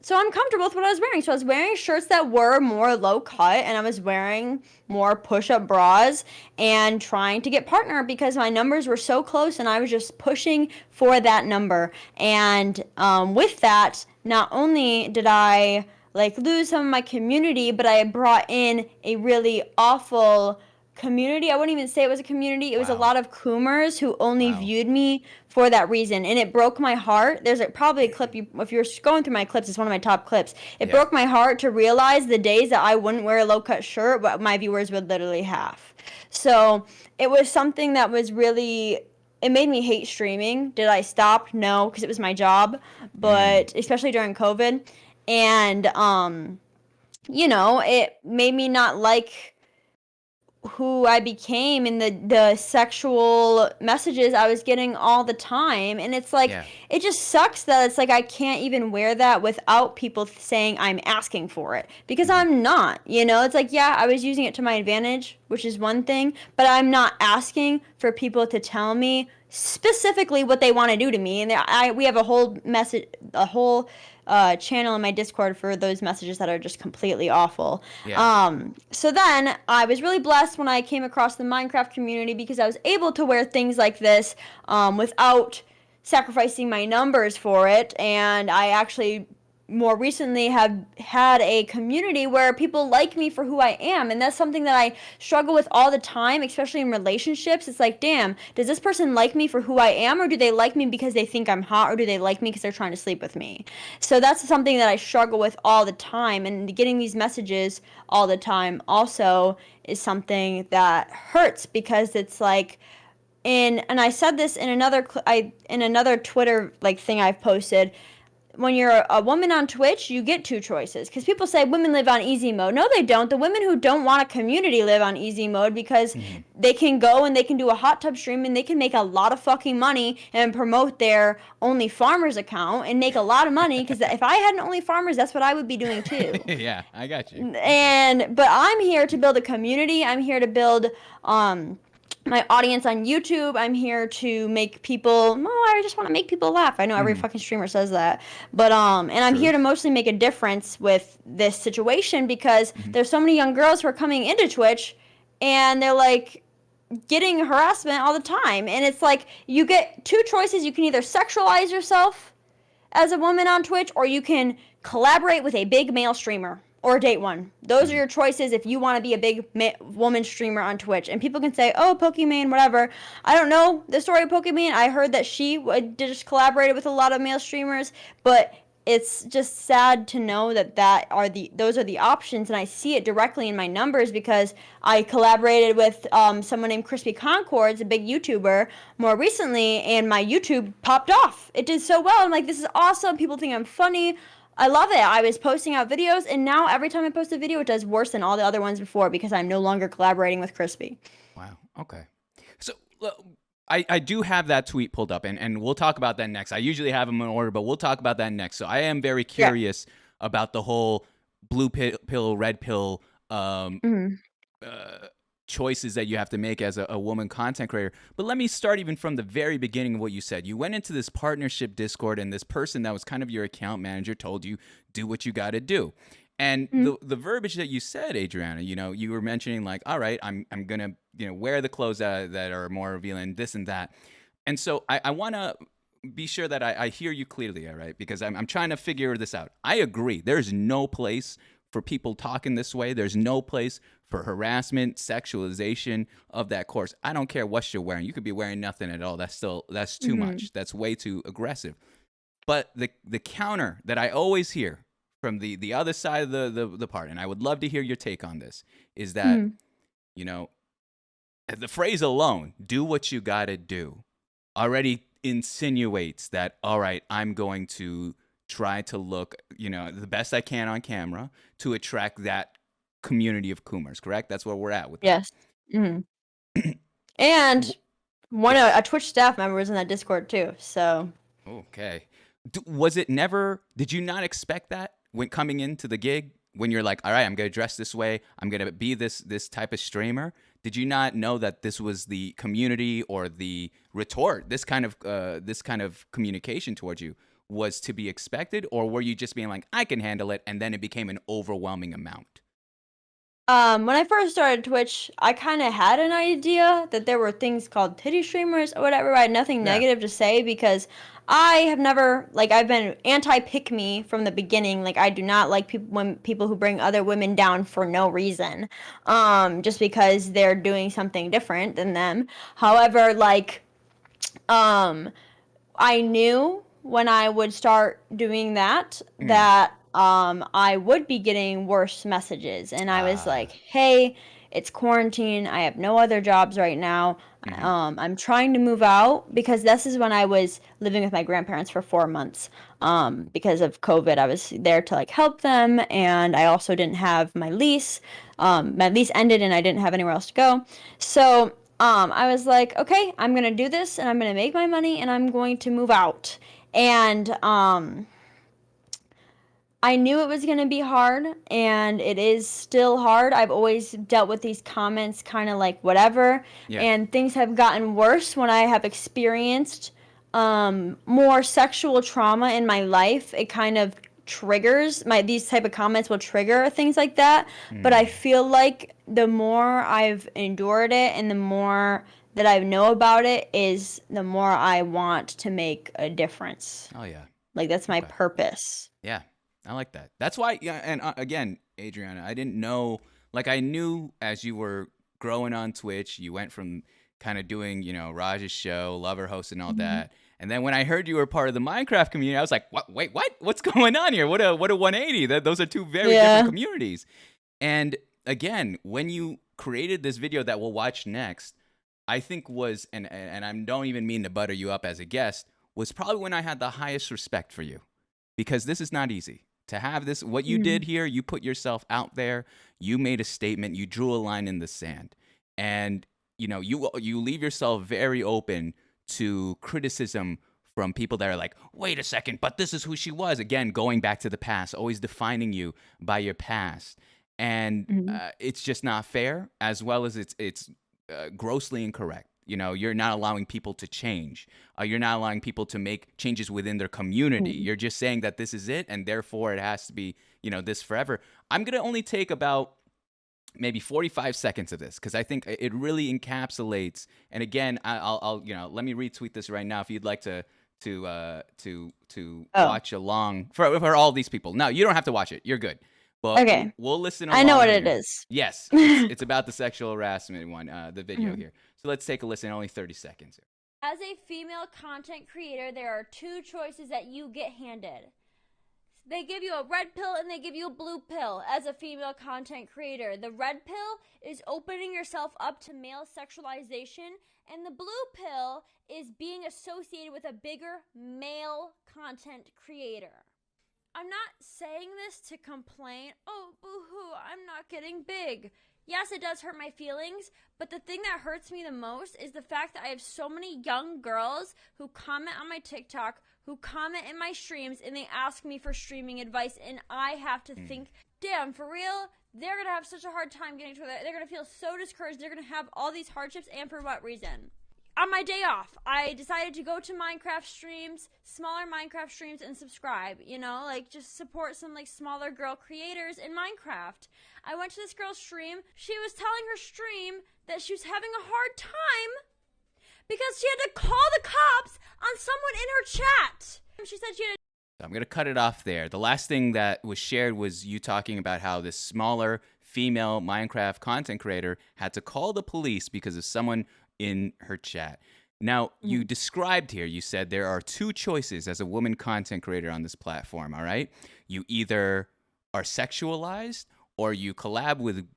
[SPEAKER 2] so I'm comfortable with what I was wearing. So I was wearing shirts that were more low cut, and I was wearing more push-up bras and trying to get partner because my numbers were so close, and I was just pushing for that number. And with that, not only did I lose some of my community, but I brought in a really awful community. I wouldn't even say it was a community. It was a lot of Coomers who only viewed me for that reason, and it broke my heart. There's probably a clip, if you're going through my clips, it's one of my top clips. It broke my heart to realize the days that I wouldn't wear a low-cut shirt, but my viewers would literally half. So it was something that was really, it made me hate streaming. Did I stop? No, because it was my job, but especially during COVID. And, it made me not like who I became in the sexual messages I was getting all the time. And it's it just sucks that it's I can't even wear that without people saying I'm asking for it, because I'm not, it's I was using it to my advantage, which is one thing, but I'm not asking for people to tell me specifically what they want to do to me. And we have a whole channel in my Discord for those messages that are just completely awful. So then I was really blessed when I came across the Minecraft community, because I was able to wear things like this without sacrificing my numbers for it. And I actually more recently have had a community where people like me for who I am, and that's something that I struggle with all the time, especially in relationships. It's like, damn, does this person like me for who I am, or do they like me because they think I'm hot, or do they like me because they're trying to sleep with me? So that's something that I struggle with all the time, and getting these messages all the time also is something that hurts, because it's like, and I said this in another Twitter like thing I've posted. When you're a woman on Twitch, you get two choices, because people say women live on easy mode. No, they don't. The women who don't want a community live on easy mode, because they can go and they can do a hot tub stream and they can make a lot of fucking money and promote their Only Farmers account and make a lot of money, because if I had an Only Farmers, that's what I would be doing too.
[SPEAKER 3] Yeah, I got you.
[SPEAKER 2] But I'm here to build a community. I'm here to build my audience on YouTube. I'm here to make people, I just want to make people laugh. I know every fucking streamer says that. But and I'm here to mostly make a difference with this situation, because there's so many young girls who are coming into Twitch and they're like getting harassment all the time. And it's like, you get two choices. You can either sexualize yourself as a woman on Twitch, or you can collaborate with a big male streamer or date one. Those are your choices if you want to be a big woman streamer on Twitch. And people can say, oh, Pokimane, whatever. I don't know the story of Pokimane. I heard that she just collaborated with a lot of male streamers, but it's just sad to know that those are the options, and I see it directly in my numbers, because I collaborated with someone named Crispy Concords, a big YouTuber, more recently, and my YouTube popped off. It did so well. I'm like, this is awesome. People think I'm funny. I love it. I was posting out videos, and now every time I post a video, it does worse than all the other ones before, because I'm no longer collaborating with Crispy.
[SPEAKER 3] Wow. Okay. So I do have that tweet pulled up, and we'll talk about that next. I usually have them in order, but we'll talk about that next. So I am very curious about the whole blue pill, red pill choices that you have to make as a woman content creator. But let me start even from the very beginning of what you said. You went into this partnership Discord, and this person that was kind of your account manager told you, do what you got to do. And the verbiage that you said, Adriana, you were mentioning like, all right, I'm going to, wear the clothes that are more revealing, this and that. And so I want to be sure that I hear you clearly, all right? Because I'm trying to figure this out. I agree. There's no place for people talking this way. There's no place for harassment, sexualization of that course. I don't care what you're wearing. You could be wearing nothing at all. That's too much. That's way too aggressive. But the counter that I always hear from the other side of the part, and I would love to hear your take on this, is that, the phrase alone, do what you gotta do, already insinuates that, all right, I'm going to try to look, the best I can on camera to attract that community of Coomers, correct? That's where we're at with
[SPEAKER 2] yes. And a Twitch staff member was in that Discord too, so.
[SPEAKER 3] Okay. Did you not expect that when coming into the gig, when you're like, all right, I'm going to dress this way, I'm going to be this type of streamer? Did you not know that this was the community or the retort, this kind of communication towards you was to be expected? Or were you just being like, I can handle it, and then it became an overwhelming amount?
[SPEAKER 2] When I first started Twitch, I kind of had an idea that there were things called titty streamers or whatever. I had nothing negative to say, because I have never, I've been anti-pick-me from the beginning. Like, I do not like people who bring other women down for no reason, just because they're doing something different than them. However, I knew when I would start doing that, I would be getting worse messages. And I was like, hey, it's quarantine. I have no other jobs right now. I'm trying to move out, because this is when I was living with my grandparents for 4 months. Because of COVID, I was there to help them. And I also didn't have my lease. My lease ended and I didn't have anywhere else to go. So I was like, okay, I'm going to do this, and I'm going to make my money, and I'm going to move out. And I knew it was going to be hard, and it is still hard. I've always dealt with these comments kind of like whatever, and things have gotten worse when I have experienced more sexual trauma in my life. It kind of triggers these type of comments will trigger things like that. But I feel like the more I've endured it and the more that I know about it, is the more I want to make a difference.
[SPEAKER 3] Oh yeah.
[SPEAKER 2] That's my purpose.
[SPEAKER 3] Yeah. I like that. That's why, yeah, and again, Adriana, I didn't know, like I knew as you were growing on Twitch, you went from kind of doing, Raj's show, Lover host and all that. And then when I heard you were part of the Minecraft community, I was like, what? Wait, what? What's going on here? What a 180. Those are two very different communities. And again, when you created this video that we'll watch next, I think was, and I don't even mean to butter you up as a guest, was probably when I had the highest respect for you. Because this is not easy. To have this, what you did here, you put yourself out there, you made a statement, you drew a line in the sand. And, you leave yourself very open to criticism from people that are like, wait a second, but this is who she was. Again, going back to the past, always defining you by your past. And it's just not fair, as well as it's grossly incorrect. You're not allowing people to change. You're not allowing people to make changes within their community. You're just saying that this is it, and therefore it has to be, this forever. I'm going to only take about maybe 45 seconds of this because I think it really encapsulates. And again, I'll let me retweet this right now if you'd like to watch along for all these people. No, you don't have to watch it. You're good. But
[SPEAKER 2] okay.
[SPEAKER 3] We'll listen.
[SPEAKER 2] I know what
[SPEAKER 3] here.
[SPEAKER 2] it is.
[SPEAKER 3] Yes, it's about the sexual harassment one, the video here. So let's take a listen. Only 30 seconds here.
[SPEAKER 5] As a female content creator, there are two choices that you get handed. They give you a red pill and they give you a blue pill as a female content creator. The red pill is opening yourself up to male sexualization, and the blue pill is being associated with a bigger male content creator. I'm not saying this to complain, oh, boo-hoo, I'm not getting big. Yes, it does hurt my feelings, but the thing that hurts me the most is the fact that I have so many young girls who comment on my TikTok, who comment in my streams, and they ask me for streaming advice, and I have to think, damn, for real? They're going to have such a hard time getting to it. They're going to feel so discouraged. They're going to have all these hardships, and for what reason? On my day off, I decided to go to Minecraft streams, smaller Minecraft streams, and subscribe, just support some, smaller girl creators in Minecraft. I went to this girl's stream. She was telling her stream that she was having a hard time because she had to call the cops on someone in her chat. She said she had
[SPEAKER 3] I'm going to cut it off there. The last thing that was shared was you talking about how this smaller female Minecraft content creator had to call the police because of someone in her chat. Now, you described here, you said there are two choices as a woman content creator on this platform, all right? You either are sexualized or you collab with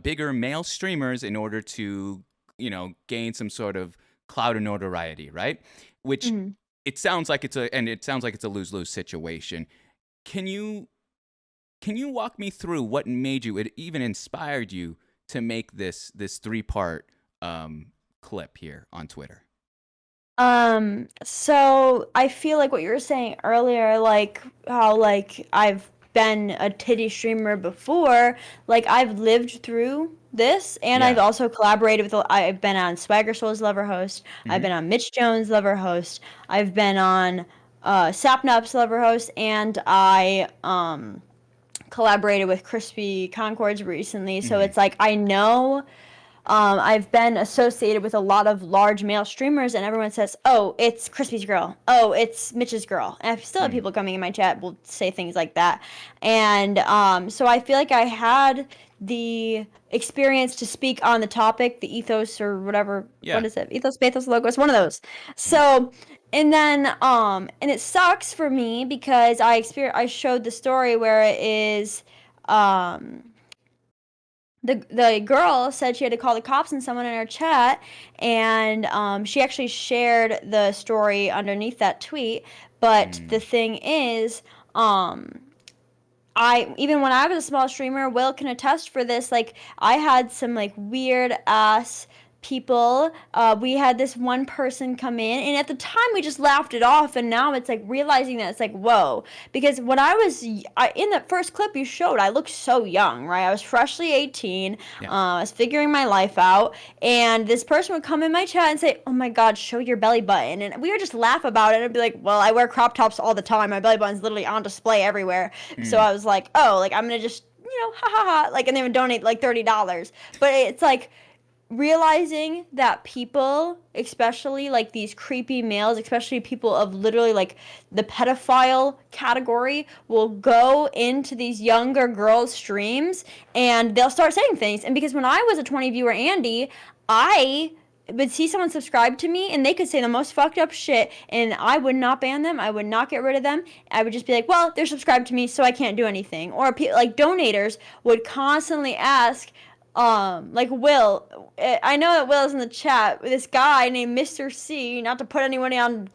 [SPEAKER 3] bigger male streamers in order to, gain some sort of clout and notoriety, right? Which it sounds like it's a lose-lose situation. Can you walk me through what made you, it even inspired you to make this three-part clip here on Twitter?
[SPEAKER 2] So I feel like what you were saying earlier, how I've been a titty streamer before, I've lived through this, and I've also collaborated with, I've been on Swagger Soul's Lover Host, I've been on Mitch Jones' Lover Host, I've been on Sapnup's Lover Host, and I collaborated with Crispy Concords recently, so it's I know I've been associated with a lot of large male streamers, and everyone says, oh, it's Crispy's girl. Oh, it's Mitch's girl. And I still have people coming in my chat will say things like that. And so I feel like I had the experience to speak on the topic, the ethos or whatever. Yeah. What is it? Ethos, pathos, logos, one of those. So, and then, and it sucks for me because I showed the story where it is, the girl said she had to call the cops on someone in her chat, and she actually shared the story underneath that tweet. But the thing is, even when I was a small streamer, Will can attest for this, I had some weird ass people. We had this one person come in, and at the time we just laughed it off, and now it's realizing that it's whoa, because when I was in that first clip you showed, I looked so young, right? I was freshly 18. I was figuring my life out, and this person would come in my chat and say, oh my god, show your belly button, and we would just laugh about it and be like, well, I wear crop tops all the time, my belly button's literally on display everywhere. So I was like, oh, I'm gonna just ha ha ha, and they would donate $30, but it's realizing that people, especially like these creepy males, especially people of literally like the pedophile category, will go into these younger girls' streams and they'll start saying things. And because when I was a 20 viewer Andy, I would see someone subscribe to me and they could say the most fucked up shit and I would not ban them. I would not get rid of them. I would just be like, well, they're subscribed to me, so I can't do anything. Or like donators would constantly ask, like Will, I know that Will is in the chat, this guy named Mr. C, not to put anyone on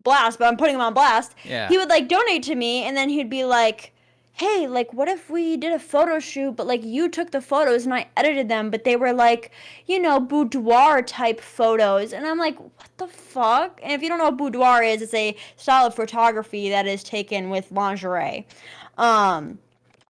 [SPEAKER 2] blast, but I'm putting him on blast.
[SPEAKER 3] Yeah.
[SPEAKER 2] He would like donate to me and then he'd be like, hey, like what if we did a photo shoot, but like you took the photos and I edited them, but they were like, you know, boudoir type photos. And I'm like, what the fuck? And if you don't know what boudoir is, it's a style of photography that is taken with lingerie.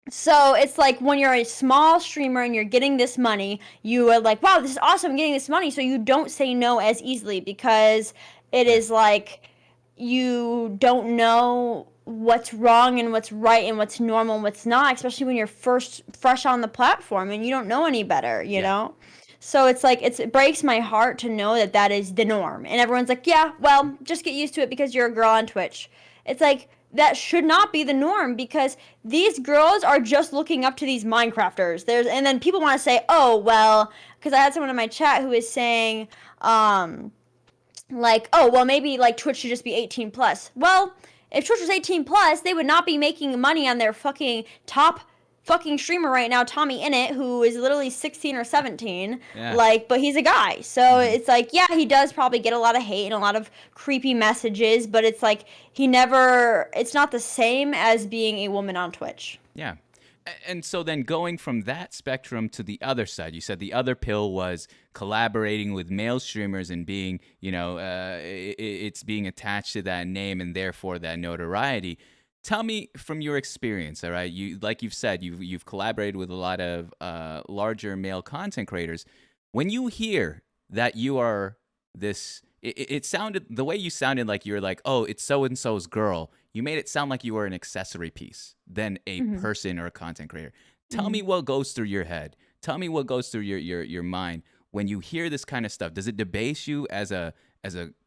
[SPEAKER 2] So it's like when you're a small streamer and you're getting this money, you are like, wow, this is awesome, I'm getting this money. So you don't say no as easily because it is like you don't know what's wrong and what's right and what's normal and what's not, especially when you're fresh on the platform and you don't know any better, you know? So it's like, it breaks my heart to know that that is the norm. And everyone's like, yeah, well, just get used to it because you're a girl on Twitch. It's like, that should not be the norm because these girls are just looking up to these Minecrafters. And then people want to say, oh, well, because I had someone in my chat who is saying, like, oh, well, maybe like Twitch should just be 18 plus. Well, if Twitch was 18 plus, they would not be making money on their fucking top fucking streamer right now, Tommy Innit, who is literally 16 or 17, like, but he's a guy. So it's like, yeah, he does probably get a lot of hate and a lot of creepy messages, but it's like it's not the same as being a woman on Twitch.
[SPEAKER 3] Yeah. And so then going from that spectrum to the other side, you said the other pill was collaborating with male streamers and being, you know, it's being attached to that name and therefore that notoriety. Tell me from your experience, all right? You, like you've said, you've collaborated with a lot of larger male content creators. When you hear that you are this, it sounded, the way you sounded like you're like, oh, it's so-and-so's girl. You made it sound like you were an accessory piece than a person or a content creator. Tell me what goes through your head. Tell me what goes through your mind when you hear this kind of stuff. Does it debase you as a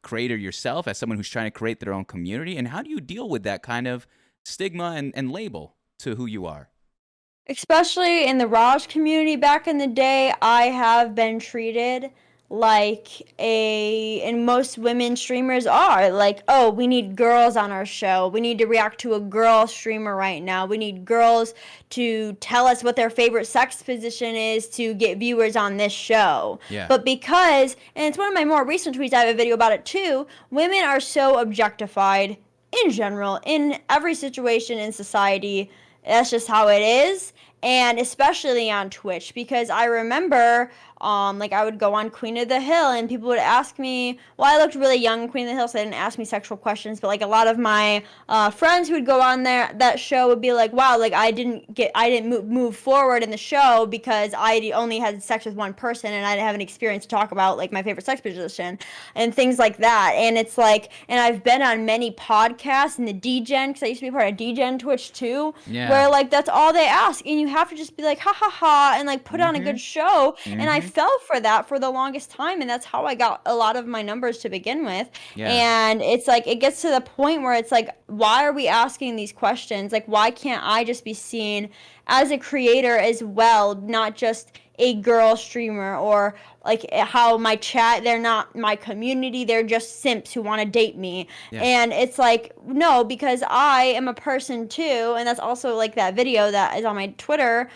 [SPEAKER 3] creator yourself, as someone who's trying to create their own community? And how do you deal with that kind of stigma and label to who you are?
[SPEAKER 2] Especially in the Raj community back in the day, I have been treated like and most women streamers are like, oh, we need girls on our show. We need to react to a girl streamer right now. We need girls to tell us what their favorite sex position is to get viewers on this show.
[SPEAKER 3] Yeah.
[SPEAKER 2] But because, and it's one of my more recent tweets, I have a video about it too, women are so objectified in general, in every situation in society. That's just how it is. And especially on Twitch, because I remember, like I would go on Queen of the Hill and people would ask me, well, I looked really young in Queen of the Hill, so they didn't ask me sexual questions, but like a lot of my friends who would go on that show would be like, wow, like I didn't move forward in the show because I only had sex with one person and I didn't have an experience to talk about like my favorite sex position and things like that. And it's like, and I've been on many podcasts in the DGen, because I used to be part of DGen Twitch too, where like that's all they ask, and you have to just be like, ha ha ha, and like put on a good show. And I fell for that for the longest time, and that's how I got a lot of my numbers to begin with. And it's like, it gets to the point where it's like, why are we asking these questions? Like, why can't I just be seen as a creator as well, not just a girl streamer? Or like how my chat, they're not my community, they're just simps who want to date me. And it's like, no, because I am a person too. And that's also like that video that is on my Twitter,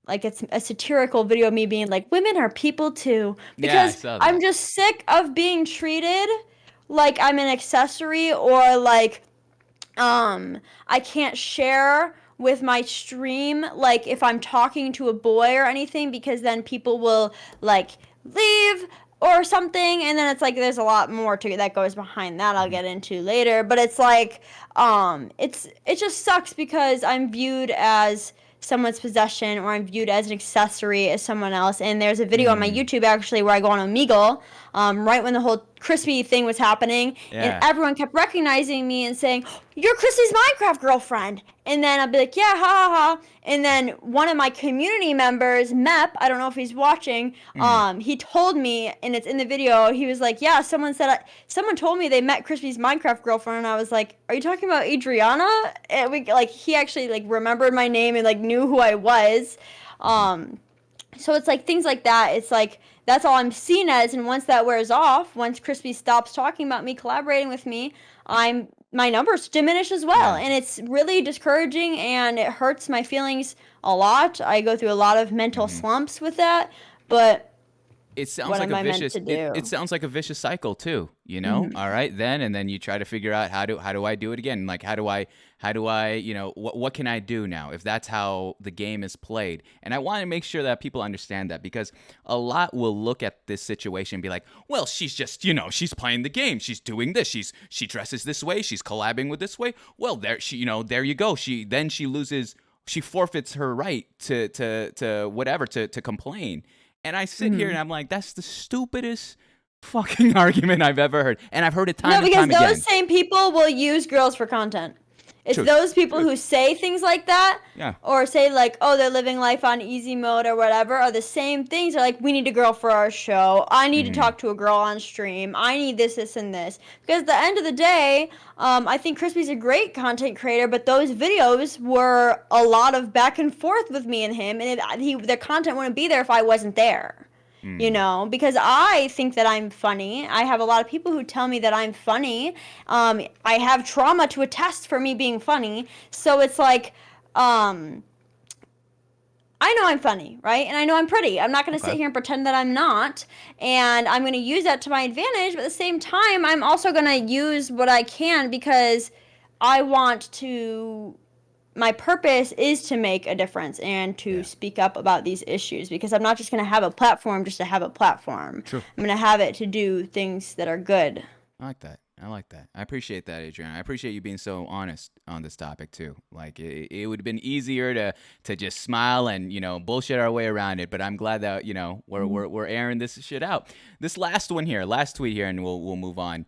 [SPEAKER 2] like it's a satirical video of me being like, women are people too, because I'm just sick of being treated like I'm an accessory, or like I can't share with my stream, like if I'm talking to a boy or anything, because then people will like leave or something. And then it's like, there's a lot more to that goes behind that I'll get into later. But it's like, it just sucks because I'm viewed as someone's possession, or I'm viewed as an accessory as someone else. And there's a video on my YouTube actually where I go on Omegle, right when the whole crispy thing was happening,
[SPEAKER 3] Yeah.
[SPEAKER 2] and everyone kept recognizing me and saying, "You're Crispy's Minecraft girlfriend." And then I'd be like, "Yeah, ha ha ha." And then one of my community members, Mep, I don't know if he's watching, he told me, and it's in the video, he was like, "Yeah, someone told me they met Crispy's Minecraft girlfriend." And I was like, "Are you talking about Adriana?" And he actually like remembered my name and like knew who I was. So it's like things like that. It's like that's all I'm seen as, and once that wears off, once Crispy stops talking about me, collaborating with me, my numbers diminish as well, and it's really discouraging, and it hurts my feelings a lot. I go through a lot of mental slumps with that, but
[SPEAKER 3] it sounds
[SPEAKER 2] what
[SPEAKER 3] like
[SPEAKER 2] am
[SPEAKER 3] a
[SPEAKER 2] I meant
[SPEAKER 3] vicious
[SPEAKER 2] to do?
[SPEAKER 3] it sounds like a vicious cycle too, you know. All right, and then you try to figure out how do I do it again, like how do I you know, what can I do now if that's how the game is played. And I want to make sure that people understand that, because a lot will look at this situation and be like, well, she's just, you know, she's playing the game, she's doing this, she dresses this way, she's collabing with this way, well, there you go, she forfeits her right to whatever, to complain. And I sit here and I'm like, that's the stupidest fucking argument I've ever heard. And I've heard it time and time again.
[SPEAKER 2] No, because those same people will use girls for content. It's
[SPEAKER 3] True.
[SPEAKER 2] those people who say things like that,
[SPEAKER 3] Yeah.
[SPEAKER 2] or say like, oh, they're living life on easy mode or whatever, are the same things. They're like, we need a girl for our show. I need to talk to a girl on stream. I need this, and this. Because at the end of the day, I think Crispy's a great content creator, but those videos were a lot of back and forth with me and him, and the content wouldn't be there if I wasn't there. You know, because I think that I'm funny. I have a lot of people who tell me that I'm funny. I have trauma to attest for me being funny. So it's like, I know I'm funny, right? And I know I'm pretty. I'm not going to sit here and pretend that I'm not. And I'm going to use that to my advantage. But at the same time, I'm also going to use what I can, because I want to... My purpose is to make a difference and to speak up about these issues, because I'm not just going to have a platform just to have a platform.
[SPEAKER 3] True.
[SPEAKER 2] I'm going to have it to do things that are good.
[SPEAKER 3] I like that. I appreciate that, Adrian. I appreciate you being so honest on this topic too. Like it would have been easier to just smile and, you know, bullshit our way around it. But I'm glad that, you know, we're airing this shit out. This last tweet here, and we'll move on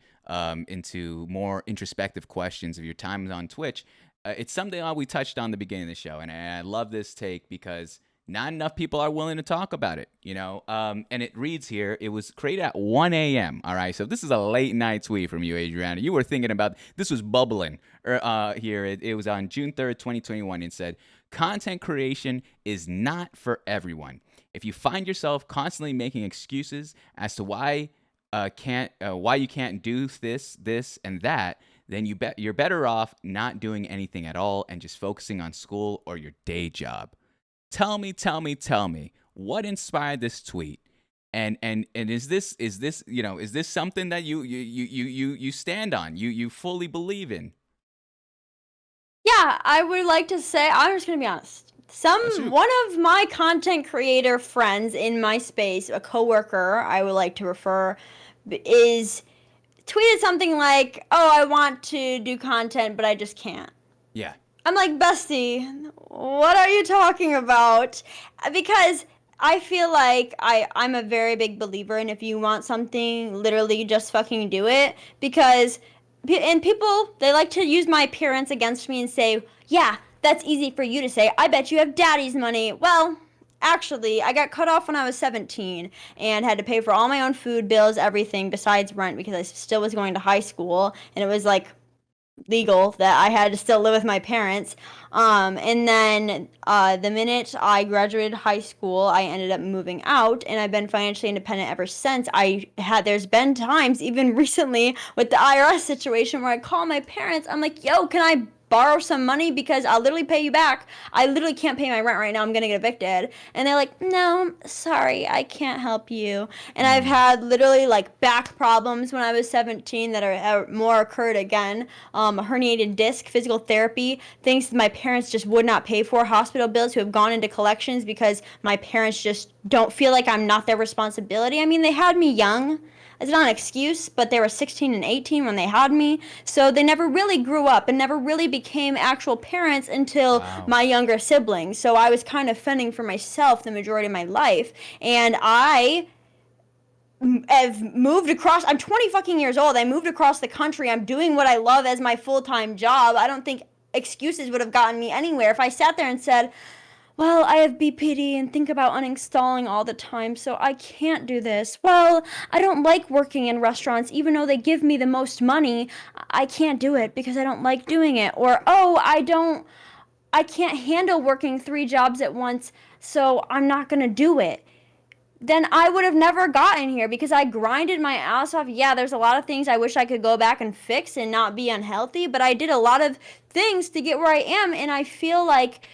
[SPEAKER 3] into more introspective questions of your time on Twitch. It's something that we touched on the beginning of the show, and I love this take because not enough people are willing to talk about it, you know? And it reads here, it was created at 1 a.m., all right? So this is a late night tweet from you, Adriana. You were thinking about, this was bubbling here. It was on June 3rd, 2021. It said, content creation is not for everyone. If you find yourself constantly making excuses as to why you can't do this, and that, then you're better off not doing anything at all and just focusing on school or your day job. Tell me, what inspired this tweet? And is this something that you stand on? You fully believe in?
[SPEAKER 2] Yeah, I would like to say, I'm just gonna be honest. One of my content creator friends in my space, a coworker, I would like to refer, is tweeted something like, "Oh, I want to do content, but I just can't."
[SPEAKER 3] Yeah.
[SPEAKER 2] I'm like, bestie, what are you talking about? Because I feel like I'm a very big believer in, if you want something, literally just fucking do it. Because, and people, they like to use my appearance against me and say, yeah, that's easy for you to say. I bet you have daddy's money. Well, actually, I got cut off when I was 17 and had to pay for all my own food bills, everything besides rent, because I still was going to high school, and it was like legal that I had to still live with my parents. And then the minute I graduated high school, I ended up moving out, and I've been financially independent ever since. There's been times, even recently with the IRS situation, where I call my parents, I'm like, yo, can I borrow some money, because I'll literally pay you back. I literally can't pay my rent right now. I'm going to get evicted. And they're like, no, sorry, I can't help you. And I've had literally like back problems when I was 17 that are more occurred again. A herniated disc, physical therapy, things my parents just would not pay for, hospital bills who have gone into collections because my parents just don't feel like I'm not their responsibility. I mean, they had me young. It's not an excuse, but they were 16 and 18 when they had me. So they never really grew up and never really became actual parents until my younger siblings. So I was kind of fending for myself the majority of my life. And I have moved across. I'm 20 fucking years old. I moved across the country. I'm doing what I love as my full-time job. I don't think excuses would have gotten me anywhere. If I sat there and said, well, I have BPD and think about uninstalling all the time, so I can't do this. Well, I don't like working in restaurants, even though they give me the most money. I can't do it because I don't like doing it. Or, oh, I can't handle working 3 jobs at once, so I'm not going to do it. Then I would have never gotten here because I grinded my ass off. Yeah, there's a lot of things I wish I could go back and fix and not be unhealthy, but I did a lot of things to get where I am, and I feel like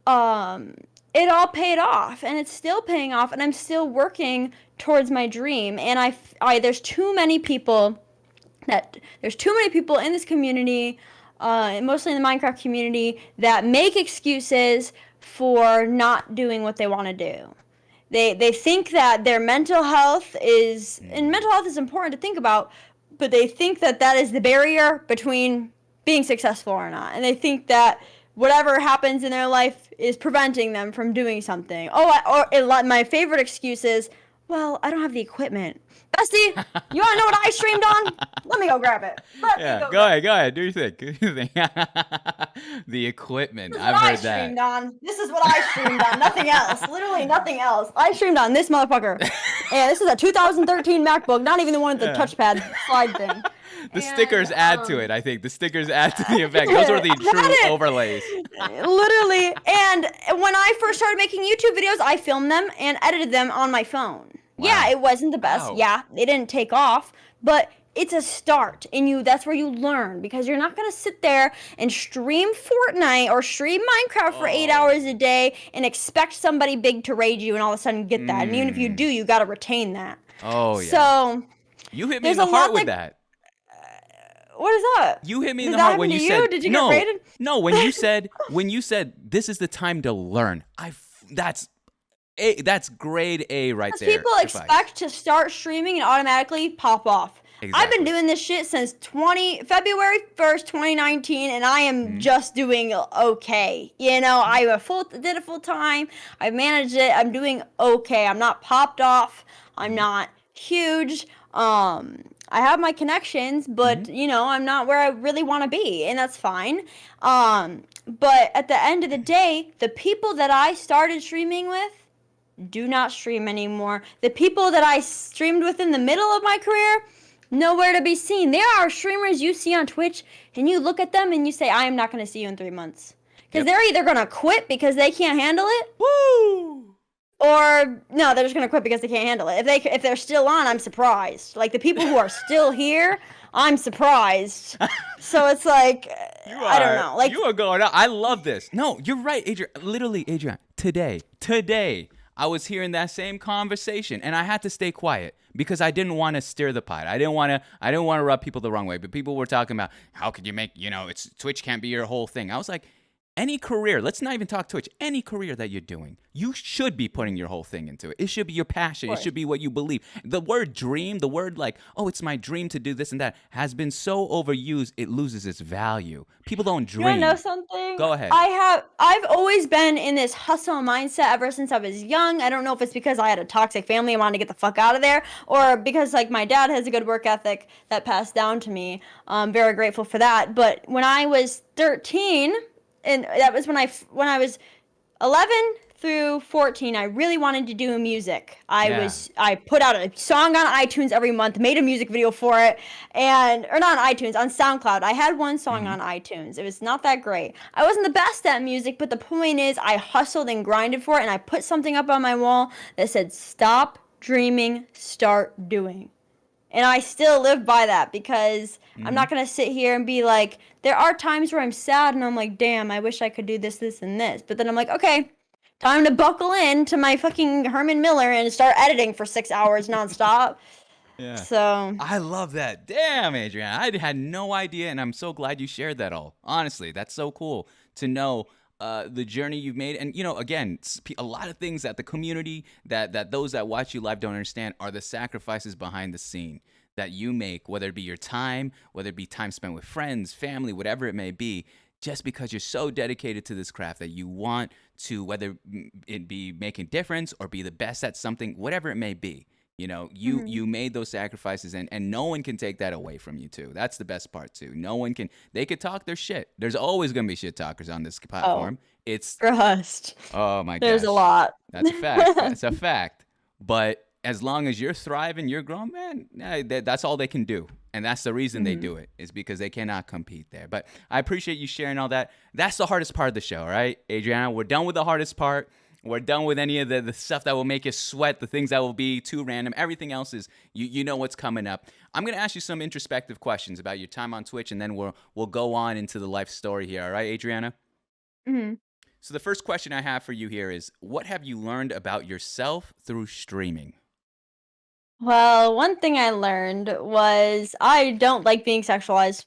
[SPEAKER 2] it all paid off, and it's still paying off, and I'm still working towards my dream. And there's too many people in this community, mostly in the Minecraft community, that make excuses for not doing what they want to do. They think that their mental health is, and mental health is important to think about, but they think that that is the barrier between being successful or not, and they think that whatever happens in their life is preventing them from doing something. My favorite excuse is, well, I don't have the equipment. Bestie, you want to know what I streamed on? Let me go grab it.
[SPEAKER 3] Go ahead. Do your thing. The equipment. I've heard that.
[SPEAKER 2] This is what I streamed on. Nothing else. Literally nothing else. I streamed on this motherfucker. And this is a 2013 MacBook, not even the one with the touchpad slide thing.
[SPEAKER 3] The stickers add to it, I think. The stickers add to the effect. Those are the true overlays.
[SPEAKER 2] Literally. And when I first started making YouTube videos, I filmed them and edited them on my phone. Wow. Yeah, it wasn't the best. Wow. Yeah, it didn't take off, but it's a start, and that's where you learn, because you're not going to sit there and stream Fortnite or stream Minecraft for 8 hours a day and expect somebody big to raid you and all of a sudden get that. And even if you do, you got to retain that.
[SPEAKER 3] Oh, yeah.
[SPEAKER 2] So
[SPEAKER 3] you hit me in the heart with that.
[SPEAKER 2] What is that?
[SPEAKER 3] You hit me in the heart when you said,
[SPEAKER 2] Did you get raided?
[SPEAKER 3] No, when you said this is the time to learn. That's grade A right there.
[SPEAKER 2] People expect to start streaming and automatically pop off. Exactly. I've been doing this shit since February 1st, 2019, and I am just doing okay. You know, I did it full time. I managed it. I'm doing okay. I'm not popped off. I'm not huge. I have my connections, but you know, I'm not where I really want to be, and that's fine. But at the end of the day, the people that I started streaming with do not stream anymore. The people that I streamed with in the middle of my career, nowhere to be seen. There are streamers you see on Twitch, and you look at them and you say, I am not going to see you in 3 months. Because they're either going to quit because they can't handle it. Woo! Or, no, they're just going to quit because they can't handle it. If they're still on, I'm surprised. Like, the people who are still here, I'm surprised. So it's like, I don't know. Like,
[SPEAKER 3] you are going out. I love this. No, you're right, Adrian. Literally, Adrian, today, I was hearing that same conversation, and I had to stay quiet because I didn't want to stir the pot. I didn't want to rub people the wrong way. But people were talking about, how could you make, Twitch can't be your whole thing. I was like, any career, let's not even talk Twitch, any career that you're doing, you should be putting your whole thing into it. It should be your passion. It should be what you believe. The word dream, the word like, oh, it's my dream to do this and that, has been so overused, it loses its value. People don't dream.
[SPEAKER 2] You want to know something?
[SPEAKER 3] Go ahead.
[SPEAKER 2] I've always been in this hustle mindset ever since I was young. I don't know if it's because I had a toxic family and wanted to get the fuck out of there, or because like my dad has a good work ethic that passed down to me. I'm very grateful for that. But when I was 13, and that was when I was 11 through 14, I really wanted to do music. I put out a song on iTunes every month, made a music video for it, or not on iTunes, on SoundCloud. I had one song on iTunes. It was not that great. I wasn't the best at music, but the point is I hustled and grinded for it, and I put something up on my wall that said, stop dreaming, start doing. And I still live by that because I'm not going to sit here and be like, there are times where I'm sad and I'm like, damn, I wish I could do this, this, and this. But then I'm like, okay, time to buckle in to my fucking Herman Miller and start editing for 6 hours nonstop.
[SPEAKER 3] Yeah.
[SPEAKER 2] So
[SPEAKER 3] I love that. Damn, Adrian. I had no idea, and I'm so glad you shared that all. Honestly, that's so cool to know the journey you've made. And, again, a lot of things that the community, that those that watch you live don't understand are the sacrifices behind the scene that you make, whether it be your time, whether it be time spent with friends, family, whatever it may be, just because you're so dedicated to this craft that you want to, whether it be make a difference or be the best at something, whatever it may be. You made those sacrifices, and no one can take that away from you too. That's the best part too. No one can. They could talk their shit. There's always gonna be shit talkers on this platform. It's
[SPEAKER 2] Trust.
[SPEAKER 3] oh my
[SPEAKER 2] There's
[SPEAKER 3] gosh,
[SPEAKER 2] a lot.
[SPEAKER 3] that's a fact. That's a fact. But as long as you're thriving, you're growing, man. That's all they can do, and that's the reason they do it, is because they cannot compete there. But I appreciate you sharing all that. That's the hardest part of the show, all right, Adriana? We're done with the hardest part. We're done with any of the stuff that will make you sweat, the things that will be too random. Everything else is, you know what's coming up. I'm going to ask you some introspective questions about your time on Twitch, and then we'll go on into the life story here. All right, Adriana?
[SPEAKER 2] Mm-hmm.
[SPEAKER 3] So the first question I have for you here is, what have you learned about yourself through streaming?
[SPEAKER 2] Well, one thing I learned was I don't like being sexualized.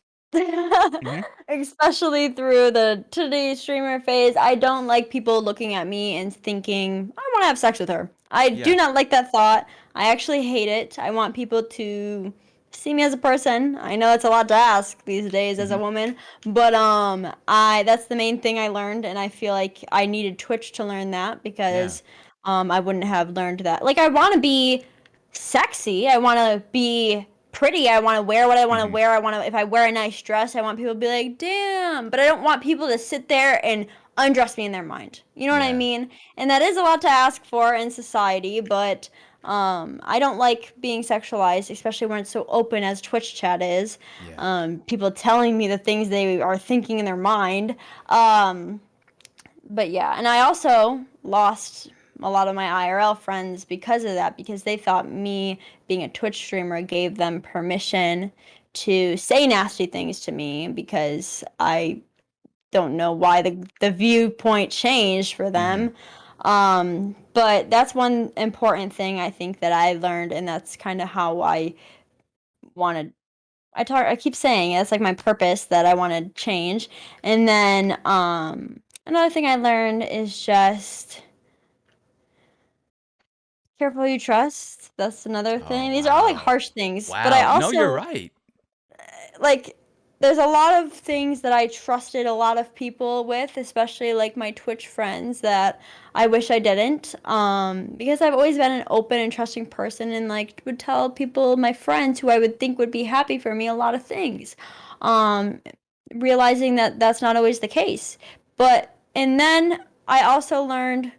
[SPEAKER 2] Especially through the today's streamer phase. I don't like people looking at me and thinking, I want to have sex with her. I do not like that thought. I actually hate it. I want people to see me as a person. I know it's a lot to ask these days as a woman, but that's the main thing I learned, and I feel like I needed Twitch to learn that, because I wouldn't have learned that. Like, I want to be sexy. I want to be pretty. I want to wear what I want to wear. If I wear a nice dress, I want people to be like, damn. But I don't want people to sit there and undress me in their mind. You know what I mean? And that is a lot to ask for in society, but I don't like being sexualized, especially when it's so open as Twitch chat is. People telling me the things they are thinking in their mind. But yeah, and I also lost a lot of my IRL friends because of that, because they thought me being a Twitch streamer gave them permission to say nasty things to me, because I don't know why the viewpoint changed for them. But that's one important thing I think that I learned, and that's kind of how I wanted. I keep saying it's like my purpose that I want to change. And then another thing I learned is just careful who you trust. That's another thing. These are all like harsh things, but I also
[SPEAKER 3] No, you're right.
[SPEAKER 2] Like, there's a lot of things that I trusted a lot of people with, especially like my Twitch friends, that I wish I didn't, because I've always been an open and trusting person, and like would tell people, my friends who I would think would be happy for me, a lot of things, realizing that that's not always the case. And then I also learned,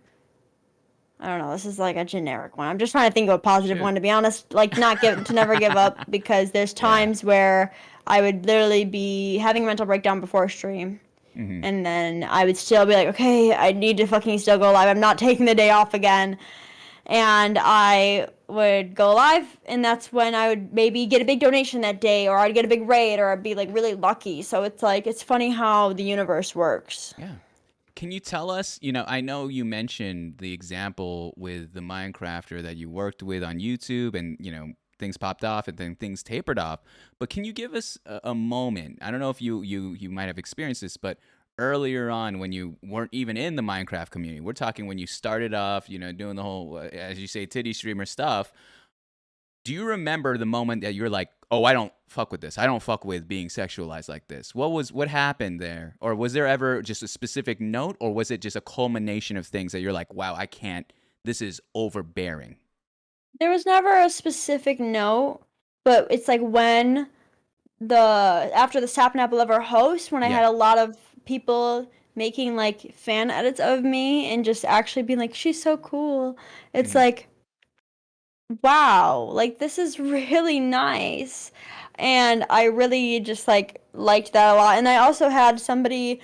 [SPEAKER 2] I don't know, this is like a generic one. I'm just trying to think of a positive one, to be honest. Like, to never give up, because there's times where I would literally be having a mental breakdown before a stream. And then I would still be like, okay, I need to fucking still go live. I'm not taking the day off again. And I would go live, and that's when I would maybe get a big donation that day, or I'd get a big raid, or I'd be like really lucky. So it's like, it's funny how the universe works.
[SPEAKER 3] Yeah. Can you tell us, I know you mentioned the example with the Minecrafter that you worked with on YouTube, and, things popped off and then things tapered off. But can you give us a moment? I don't know if you might have experienced this, but earlier on, when you weren't even in the Minecraft community, we're talking when you started off, doing the whole, as you say, titty streamer stuff. Do you remember the moment that you're like, oh, I don't fuck with this. I don't fuck with being sexualized like this. What happened there? Or was there ever just a specific note, or was it just a culmination of things that you're like, wow, I can't, this is overbearing?
[SPEAKER 2] There was never a specific note, but it's like when after the Sapnap Lover host, when I had a lot of people making like fan edits of me and just actually being like, she's so cool. It's like, wow, like this is really nice. And I really just like liked that a lot. And I also had somebody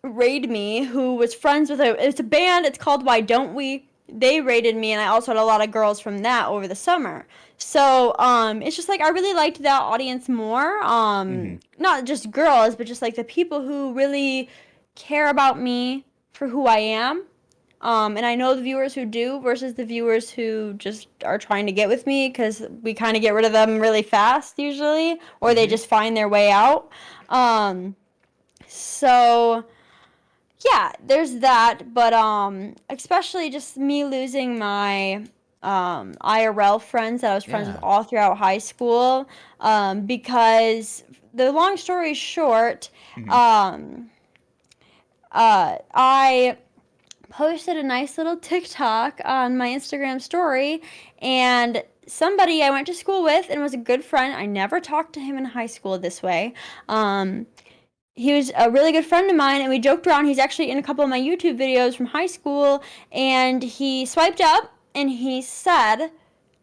[SPEAKER 2] raid me who was friends with it's a band, it's called Why Don't We? They raided me, and I also had a lot of girls from that over the summer. So it's just like I really liked that audience more. Not just girls, but just like the people who really care about me for who I am. And I know the viewers who do versus the viewers who just are trying to get with me, because we kind of get rid of them really fast usually, or they just find their way out. So yeah, there's that, but especially just me losing my IRL friends that I was friends with all throughout high school, because the long story short, I posted a nice little TikTok on my Instagram story, and somebody I went to school with and was a good friend. I never talked to him in high school this way. He was a really good friend of mine, and we joked around. He's actually in a couple of my YouTube videos from high school, and he swiped up and he said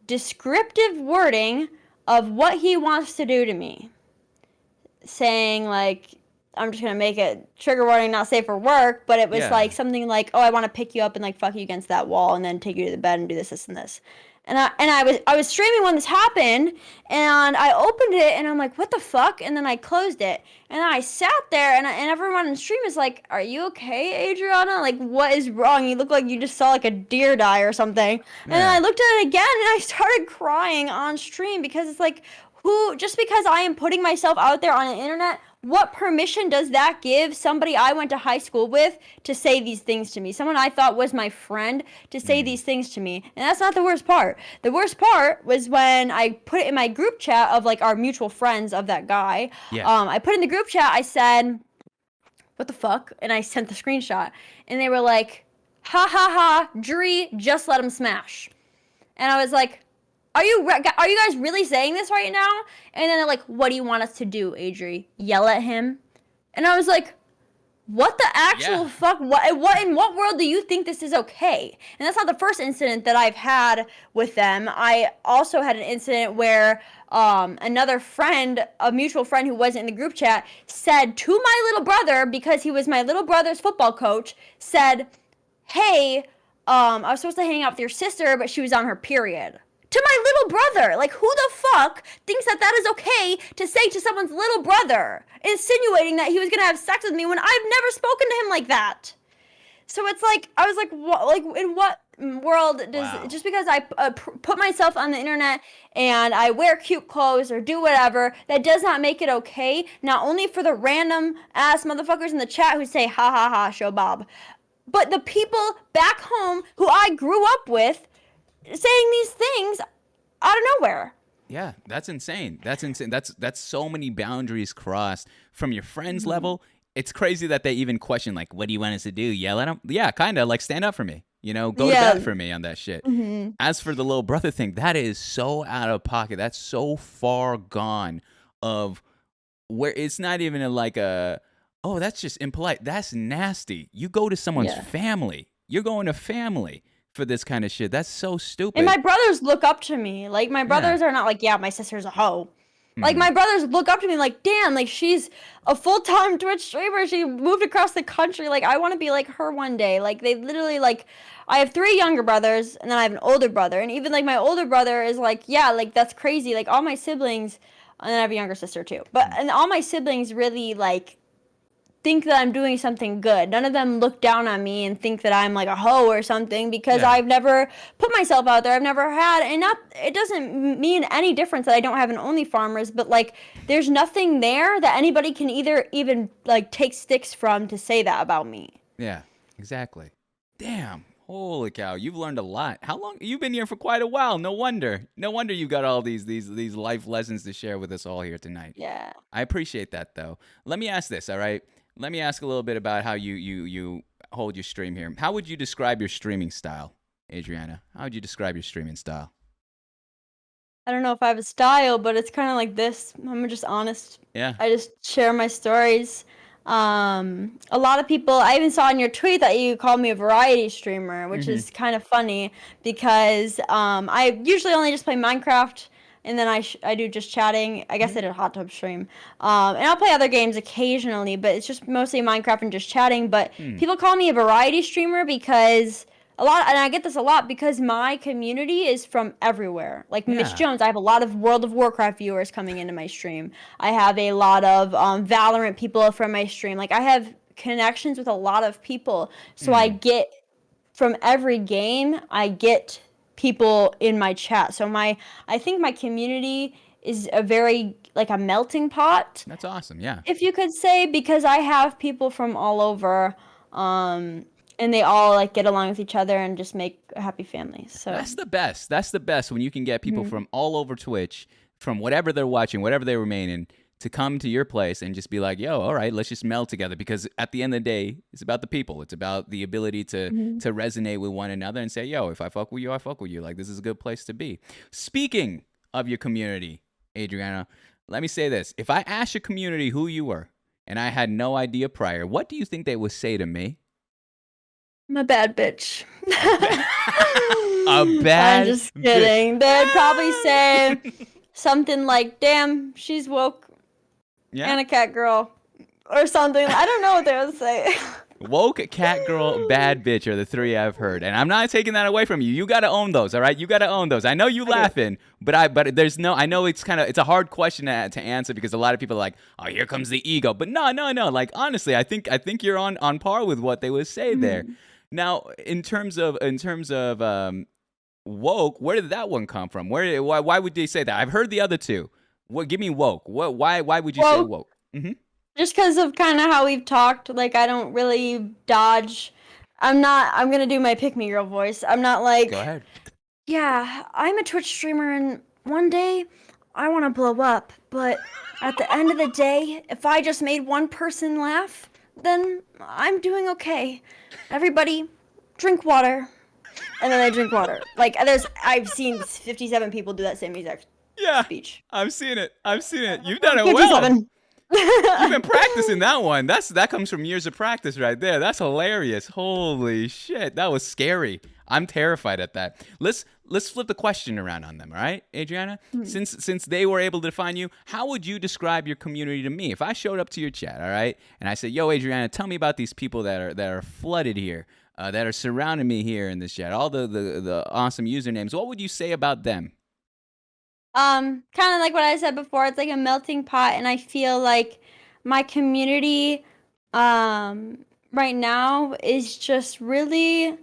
[SPEAKER 2] descriptive wording of what he wants to do to me, saying like, I'm just gonna make it trigger warning, not safe for work, but it was like something like, oh, I want to pick you up and like fuck you against that wall and then take you to the bed and do this and this. And I was streaming when this happened, and I opened it and I'm like, what the fuck? And then I closed it, and then I sat there, and everyone in the stream is like, are you okay, Adriana? Like, what is wrong? You look like you just saw like a deer die or something. And then I looked at it again, and I started crying on stream, because it's like, just because I am putting myself out there on the internet, what permission does that give somebody I went to high school with to say these things to me? Someone I thought was my friend to say these things to me. And that's not the worst part. The worst part was when I put it in my group chat of like our mutual friends of that guy.
[SPEAKER 3] Yeah.
[SPEAKER 2] I put in the group chat, I said, what the fuck? And I sent the screenshot. And they were like, ha ha ha, Dree, just let him smash. And I was like, are you guys really saying this right now? And then they're like, what do you want us to do, Adri? Yell at him? And I was like, what the actual fuck? What in what world do you think this is okay? And that's not the first incident that I've had with them. I also had an incident where another friend, a mutual friend who wasn't in the group chat, said to my little brother, because he was my little brother's football coach, said, hey, I was supposed to hang out with your sister, but she was on her period. To my little brother. Like, who the fuck thinks that that is okay to say to someone's little brother, insinuating that he was gonna have sex with me when I've never spoken to him like that? So it's like, I was like, what, like, in what world does, just because I put myself on the internet and I wear cute clothes or do whatever, that does not make it okay, not only for the random ass motherfuckers in the chat who say, ha ha ha, show Bob, but the people back home who I grew up with, saying these things out of nowhere.
[SPEAKER 3] Yeah, that's insane. That's insane. That's so many boundaries crossed from your friends level. It's crazy that they even question, like, what do you want us to do? Yell at them? Yeah, kind of, like, stand up for me. You know, go to bat for me on that shit. As for the little brother thing, that is so out of pocket. That's so far gone of where it's not even oh, that's just impolite. That's nasty. You go to someone's family. You're going to family for this kind of shit. That's so stupid.
[SPEAKER 2] And my brothers look up to me. Like, my brothers are not like, yeah, my sister's a hoe. Like, my brothers look up to me like, damn, like, she's a full-time Twitch streamer. She moved across the country. Like, I want to be like her one day. Like, they literally, like, I have 3 younger brothers, and then I have an older brother. And even, like, my older brother is like, yeah, like, that's crazy. Like, all my siblings, and then I have a younger sister, too. And all my siblings really, like, think that I'm doing something good. None of them look down on me and think that I'm like a hoe or something, because I've never put myself out there. I've never had, and it doesn't mean any difference that I don't have an OnlyFarmers, but like, there's nothing there that anybody can even like take sticks from to say that about me.
[SPEAKER 3] Yeah, exactly. Damn. Holy cow, you've learned a lot. How long? You've been here for quite a while. No wonder you got all these life lessons to share with us all here tonight.
[SPEAKER 2] Yeah.
[SPEAKER 3] I appreciate that, though. Let me ask this, all right? Let me ask a little bit about how you hold your stream here. How would you describe your streaming style, Adriana? How would you describe your streaming style?
[SPEAKER 2] I don't know if I have a style, but it's kind of like this. I'm just honest.
[SPEAKER 3] Yeah.
[SPEAKER 2] I just share my stories. A lot of people, I even saw in your tweet that you called me a variety streamer, which is kind of funny, because I usually only just play Minecraft, and then I do just chatting. I guess I did a hot tub stream. And I'll play other games occasionally, but it's just mostly Minecraft and just chatting. But people call me a variety streamer because and I get this a lot, because my community is from everywhere. Like Mitch Jones, I have a lot of World of Warcraft viewers coming into my stream. I have a lot of Valorant people from my stream. Like, I have connections with a lot of people. So I get, from every game, I get people in my chat. So I think my community is a very, like, a melting pot.
[SPEAKER 3] That's awesome, yeah.
[SPEAKER 2] If you could say, because I have people from all over, and they all like get along with each other and just make a happy family. So
[SPEAKER 3] that's the best. That's the best, when you can get people from all over Twitch, from whatever they're watching, whatever they remain in, to come to your place and just be like, yo, all right, let's just meld together. Because at the end of the day, it's about the people. It's about the ability to resonate with one another and say, yo, if I fuck with you, I fuck with you. Like, this is a good place to be. Speaking of your community, Adriana, let me say this. If I asked your community who you were and I had no idea prior, what do you think they would say to me?
[SPEAKER 2] I'm a bad bitch.
[SPEAKER 3] A bad
[SPEAKER 2] I'm just kidding. They'd probably say something like, damn, she's woke and a cat girl. Or something. I don't know what they would say.
[SPEAKER 3] Woke, cat girl, bad bitch are the three I've heard. And I'm not taking that away from you. You got to own those, all right? You got to own those. I know you laughing, but there's no, I know it's a hard question to answer because a lot of people are like, oh, here comes the ego. But no. Like, honestly, I think you're on par with what they would say there. Now, in terms of woke, where did that one come from? Why would they say that? I've heard the other two. Give me woke. Why would you say woke? Mm-hmm.
[SPEAKER 2] Just because of kind of how we've talked, like, I don't really dodge. I'm going to do my pick-me girl voice. I'm not like,
[SPEAKER 3] go ahead.
[SPEAKER 2] Yeah, I'm a Twitch streamer, and one day I want to blow up. But at the end of the day, if I just made one person laugh, then I'm doing okay. Everybody, drink water. And then they drink water. Like, I've seen 57 people do that same exact speech.
[SPEAKER 3] I've seen it. You've done it 57. Well. You've been practicing that one. That comes from years of practice right there. That's hilarious. Holy shit. That was scary. I'm terrified at that. Let's flip the question around on them, all right, Adriana? Since they were able to define you, how would you describe your community to me? If I showed up to your chat, all right, and I said, yo, Adriana, tell me about these people that are flooded here, that are surrounding me here in this chat, all the awesome usernames, what would you say about them?
[SPEAKER 2] Kind of like what I said before, it's like a melting pot, and I feel like my community right now is just really,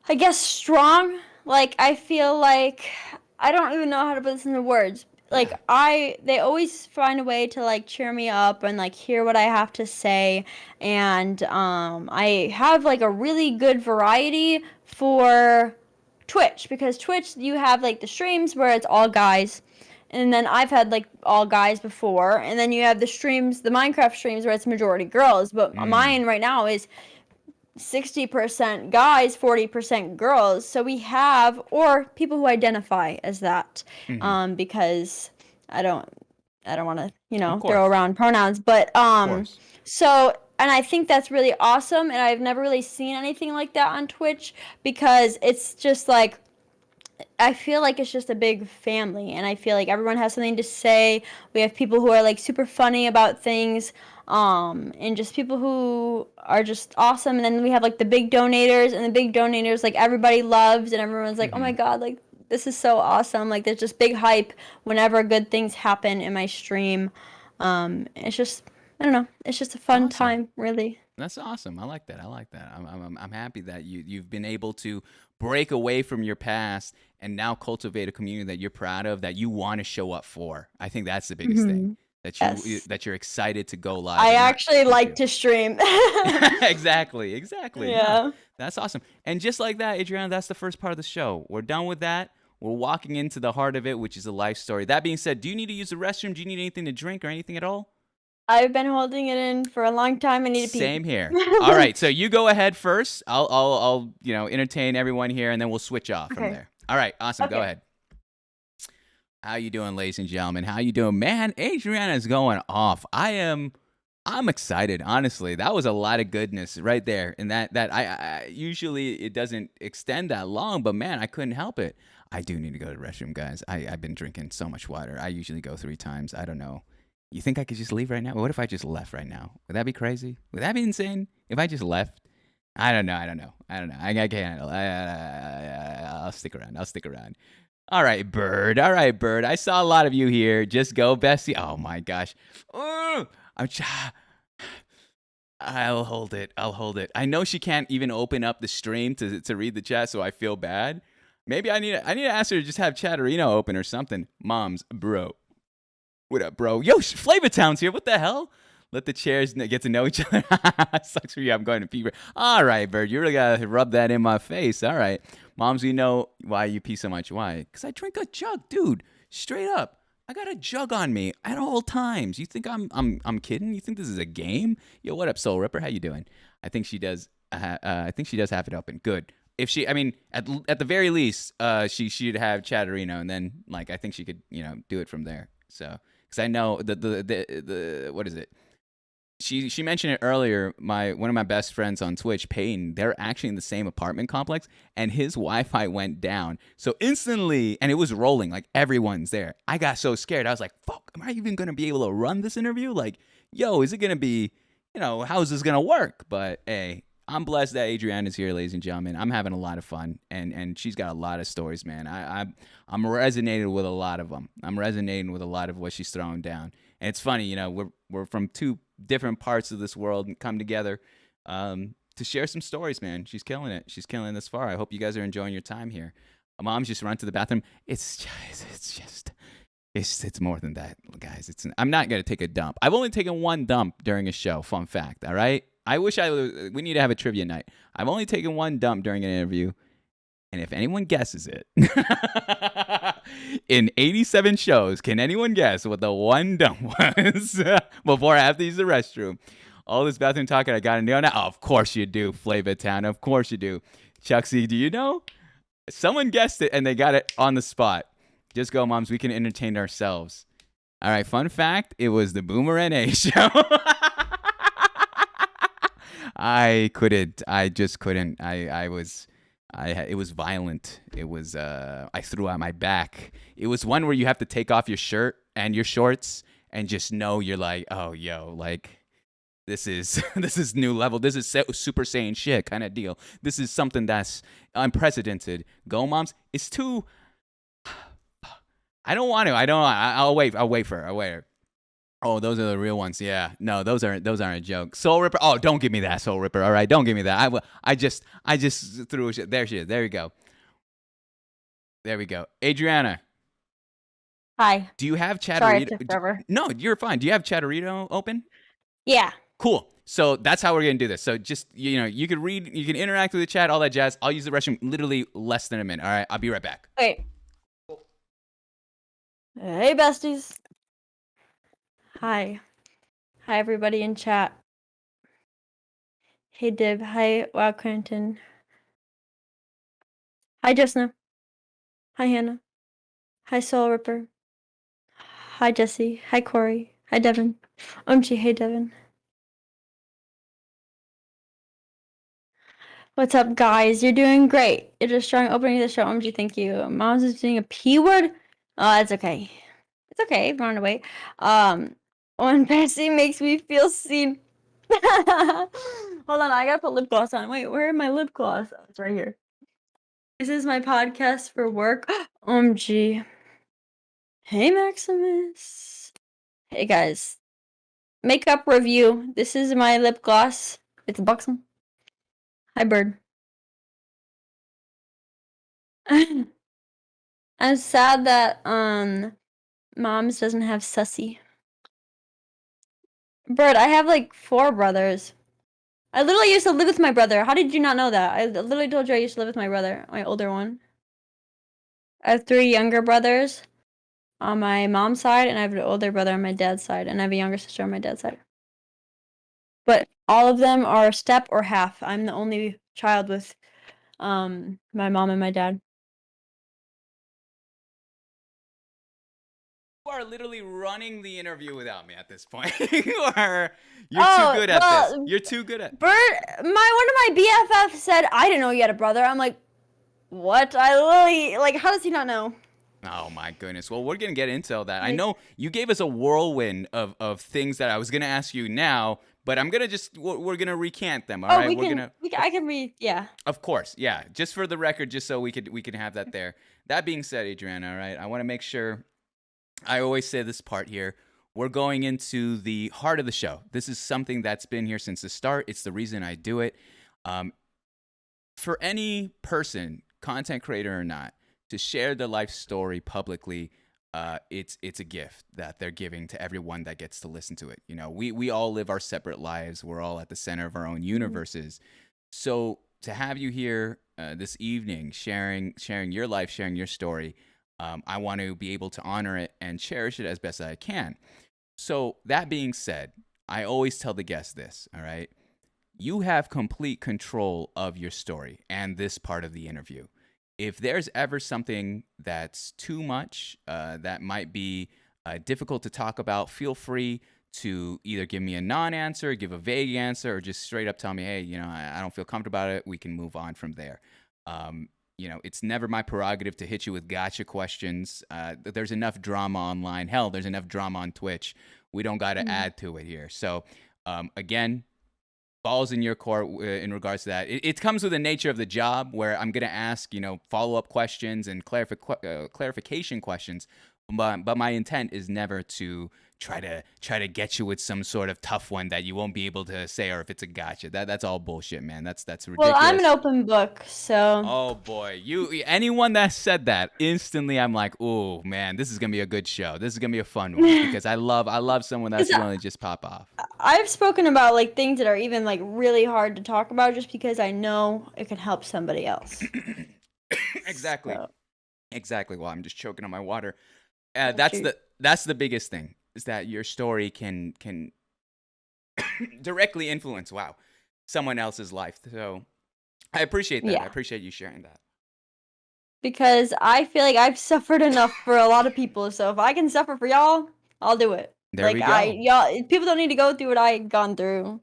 [SPEAKER 2] I guess, strong. Like, I feel like, I don't even know how to put this into words. Like, they always find a way to, like, cheer me up and, like, hear what I have to say, and I have, like, a really good variety for Twitch, because Twitch, you have, like, the streams where it's all guys, and then I've had, like, all guys before, and then you have the Minecraft streams where it's majority girls, but mine right now is 60% guys, 40% girls, so we have, or people who identify as that, because I don't want to, throw around pronouns, but, so, and I think that's really awesome, and I've never really seen anything like that on Twitch, because it's just like, I feel like it's just a big family, and I feel like everyone has something to say. We have people who are, like, super funny about things, and just people who are just awesome, and then we have, like, the big donators, and the big donators, like, everybody loves, and everyone's like, oh my god, like, this is so awesome. Like, there's just big hype whenever good things happen in my stream. It's just, I don't know. It's just a fun time, really.
[SPEAKER 3] That's awesome. I like that. I'm happy that you've been able to break away from your past and now cultivate a community that you're proud of, that you want to show up for. I think that's the biggest thing. That you're excited to go live.
[SPEAKER 2] I actually like to stream.
[SPEAKER 3] Exactly.
[SPEAKER 2] Yeah.
[SPEAKER 3] That's awesome. And just like that, Adriana, that's the first part of the show. We're done with that. We're walking into the heart of it, which is a life story. That being said, do you need to use the restroom? Do you need anything to drink or anything at all?
[SPEAKER 2] I've been holding it in for a long time. I need to pee.
[SPEAKER 3] Same here. All right, so you go ahead first. I'll entertain everyone here, and then we'll switch off from there. All right, awesome. Go ahead. How you doing, ladies and gentlemen? How you doing, man? Adriana is going off. I'm excited, honestly. That was a lot of goodness right there, and that I usually it doesn't extend that long, but man, I couldn't help it. I do need to go to the restroom, guys. I've been drinking so much water. I usually go 3 times. I don't know. You think I could just leave right now? What if I just left right now? Would that be crazy? Would that be insane? If I just left? I don't know. I can't handle it. I'll stick around. All right, Bird. I saw a lot of you here. Just go, Bessie. Oh, my gosh. I'll hold it. I know she can't even open up the stream to read the chat, so I feel bad. Maybe I need to ask her to just have Chatterino open or something. Moms, bro. What up, bro? Yo, Flavor Town's here. What the hell? Let the chairs get to know each other. Sucks for you. I'm going to pee. All right, Bird. You really got to rub that in my face. All right. Moms, we know why you pee so much. Why? Because I drink a jug, dude. Straight up. I got a jug on me at all times. You think I'm kidding? You think this is a game? Yo, what up, Soul Ripper? How you doing? I think she does. I think she does have it open. Good. If she, I mean, at the very least, she should have Chatterino, and then like I think she could, do it from there. So, because I know the what is it? She mentioned it earlier. One of my best friends on Twitch, Peyton, they're actually in the same apartment complex, and his Wi-Fi went down. So instantly, and it was rolling, like everyone's there. I got so scared. I was like, "Fuck, am I even gonna be able to run this interview? Like, yo, is it gonna be, how's this gonna work?" But hey, I'm blessed that Adrian is here, ladies and gentlemen. I'm having a lot of fun, and she's got a lot of stories, man. I'm resonating with a lot of them. I'm resonating with a lot of what she's throwing down. And it's funny, we're from two different parts of this world and come together to share some stories, man. She's killing it. She's killing it this far. I hope you guys are enjoying your time here. Mom's just run to the bathroom. It's more than that, guys. I'm not gonna take a dump. I've only taken one dump during a show. Fun fact. All right. We need to have a trivia night. I've only taken one dump during an interview. And if anyone guesses it, in 87 shows, can anyone guess what the one dump was before I have to use the restroom? All this bathroom talking, I got to know now. Oh, of course you do, Flavor Town. Of course you do. Chucksy, do you know? Someone guessed it, and they got it on the spot. Just go, moms. We can entertain ourselves. All right, fun fact. It was the Boomer NA show. I couldn't. I just couldn't. It was violent. It was, I threw out my back. It was one where you have to take off your shirt and your shorts and just know you're like, oh, yo, like, this is new level. This is Super Saiyan shit kind of deal. This is something that's unprecedented. Go, moms. It's too, I don't want to. I'll wait for her. Oh, those are the real ones. Yeah. No, those aren't a joke. Soul Ripper. Oh, don't give me that, Soul Ripper. All right, don't give me that. I just threw it. There she is. There you go. There we go. Adriana.
[SPEAKER 2] Hi.
[SPEAKER 3] Do you have Chatterito?
[SPEAKER 2] Sorry, it took forever.
[SPEAKER 3] No, you're fine. Do you have Chatterito open?
[SPEAKER 2] Yeah.
[SPEAKER 3] Cool. So that's how we're gonna do this. So just you can read, you can interact with the chat, all that jazz. I'll use the restroom literally less than a minute. All right, I'll be right back.
[SPEAKER 2] Wait. Hey, besties. Hi. Hi, everybody in chat. Hey, Dib. Hi, Wow Cranton. Hi, Jessna. Hi, Hannah. Hi, Soul Ripper. Hi, Jesse. Hi, Corey. Hi, Devin. OMG, hey, Devin. What's up, guys? You're doing great. You're just strong opening the show. OMG, thank you. Mom's is doing a P word? Oh, it's okay. It's okay. Run away. When Bessie makes me feel seen. Hold on, I gotta put lip gloss on. Wait, where are my lip gloss? Oh, it's right here. This is my podcast for work. OMG. Hey, Maximus. Hey, guys. Makeup review. This is my lip gloss. It's buxom. Hi, Bird. I'm sad that Mom's doesn't have Sussy. Bird, I have like 4 brothers. I literally used to live with my brother. How did you not know that? I literally told you I used to live with my brother, my older one. I have 3 younger brothers on my mom's side, and I have an older brother on my dad's side, and I have a younger sister on my dad's side. But all of them are step or half. I'm the only child with my mom and my dad.
[SPEAKER 3] You are literally running the interview without me at this point. You're too good at this. You're too good at.
[SPEAKER 2] One of my BFFs said I didn't know you had a brother. I'm like, what? I literally like. How does he not know?
[SPEAKER 3] Oh my goodness. Well, we're gonna get into all that. I know you gave us a whirlwind of things that I was gonna ask you now, but we're gonna recant them. All right.
[SPEAKER 2] I can read. Yeah.
[SPEAKER 3] Of course. Yeah. Just for the record, just so we can have that there. That being said, Adrian, all right, I want to make sure. I always say this part here. We're going into the heart of the show. This is something that's been here since the start. It's the reason I do it. For any person, content creator or not, to share their life story publicly, it's a gift that they're giving to everyone that gets to listen to it. We all live our separate lives. We're all at the center of our own universes. So to have you here this evening, sharing your life, sharing your story, I want to be able to honor it and cherish it as best I can. So that being said, I always tell the guests this, all right? You have complete control of your story and this part of the interview. If there's ever something that's too much, that might be difficult to talk about, feel free to either give me a non-answer, give a vague answer, or just straight up tell me, hey, I don't feel comfortable about it. We can move on from there. It's never my prerogative to hit you with gotcha questions. There's enough drama online. Hell, there's enough drama on Twitch. We don't got to add to it here. So, again, balls in your court in regards to that. It comes with the nature of the job where I'm going to ask, follow-up questions and clarification questions. But my intent is never to try to get you with some sort of tough one that you won't be able to say, or if it's a gotcha. That's all bullshit, man. That's ridiculous.
[SPEAKER 2] Well, I'm an open book, so.
[SPEAKER 3] Oh boy, anyone that said that instantly, I'm like, oh man, this is gonna be a good show. This is gonna be a fun one because I love someone that's willing to just pop off.
[SPEAKER 2] I've spoken about like things that are even like really hard to talk about just because I know it can help somebody else.
[SPEAKER 3] Exactly.
[SPEAKER 2] So.
[SPEAKER 3] Exactly. Well, I'm just choking on my water. That's the biggest thing, is that your story can directly influence someone else's life. So I appreciate that.
[SPEAKER 2] Yeah.
[SPEAKER 3] I appreciate you sharing that.
[SPEAKER 2] Because I feel like I've suffered enough for a lot of people, so if I can suffer for y'all, I'll do it.
[SPEAKER 3] There we go.
[SPEAKER 2] People don't need to go through what I've gone through.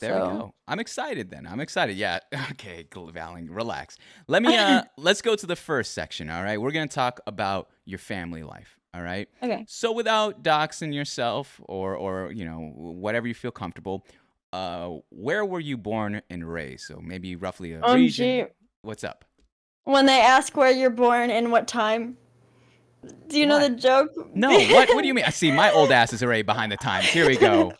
[SPEAKER 3] There we go. I'm excited then. I'm excited. Yeah. Okay, Valen, relax. Let's go to the first section, all right? We're going to talk about your family life, all right?
[SPEAKER 2] Okay.
[SPEAKER 3] So without doxing yourself or whatever you feel comfortable, where were you born and raised? So maybe roughly a region.
[SPEAKER 2] Gee.
[SPEAKER 3] What's up?
[SPEAKER 2] When they ask where you're born and what time, do you know the joke?
[SPEAKER 3] No, what do you mean? I see my old ass is already behind the times. Here we go.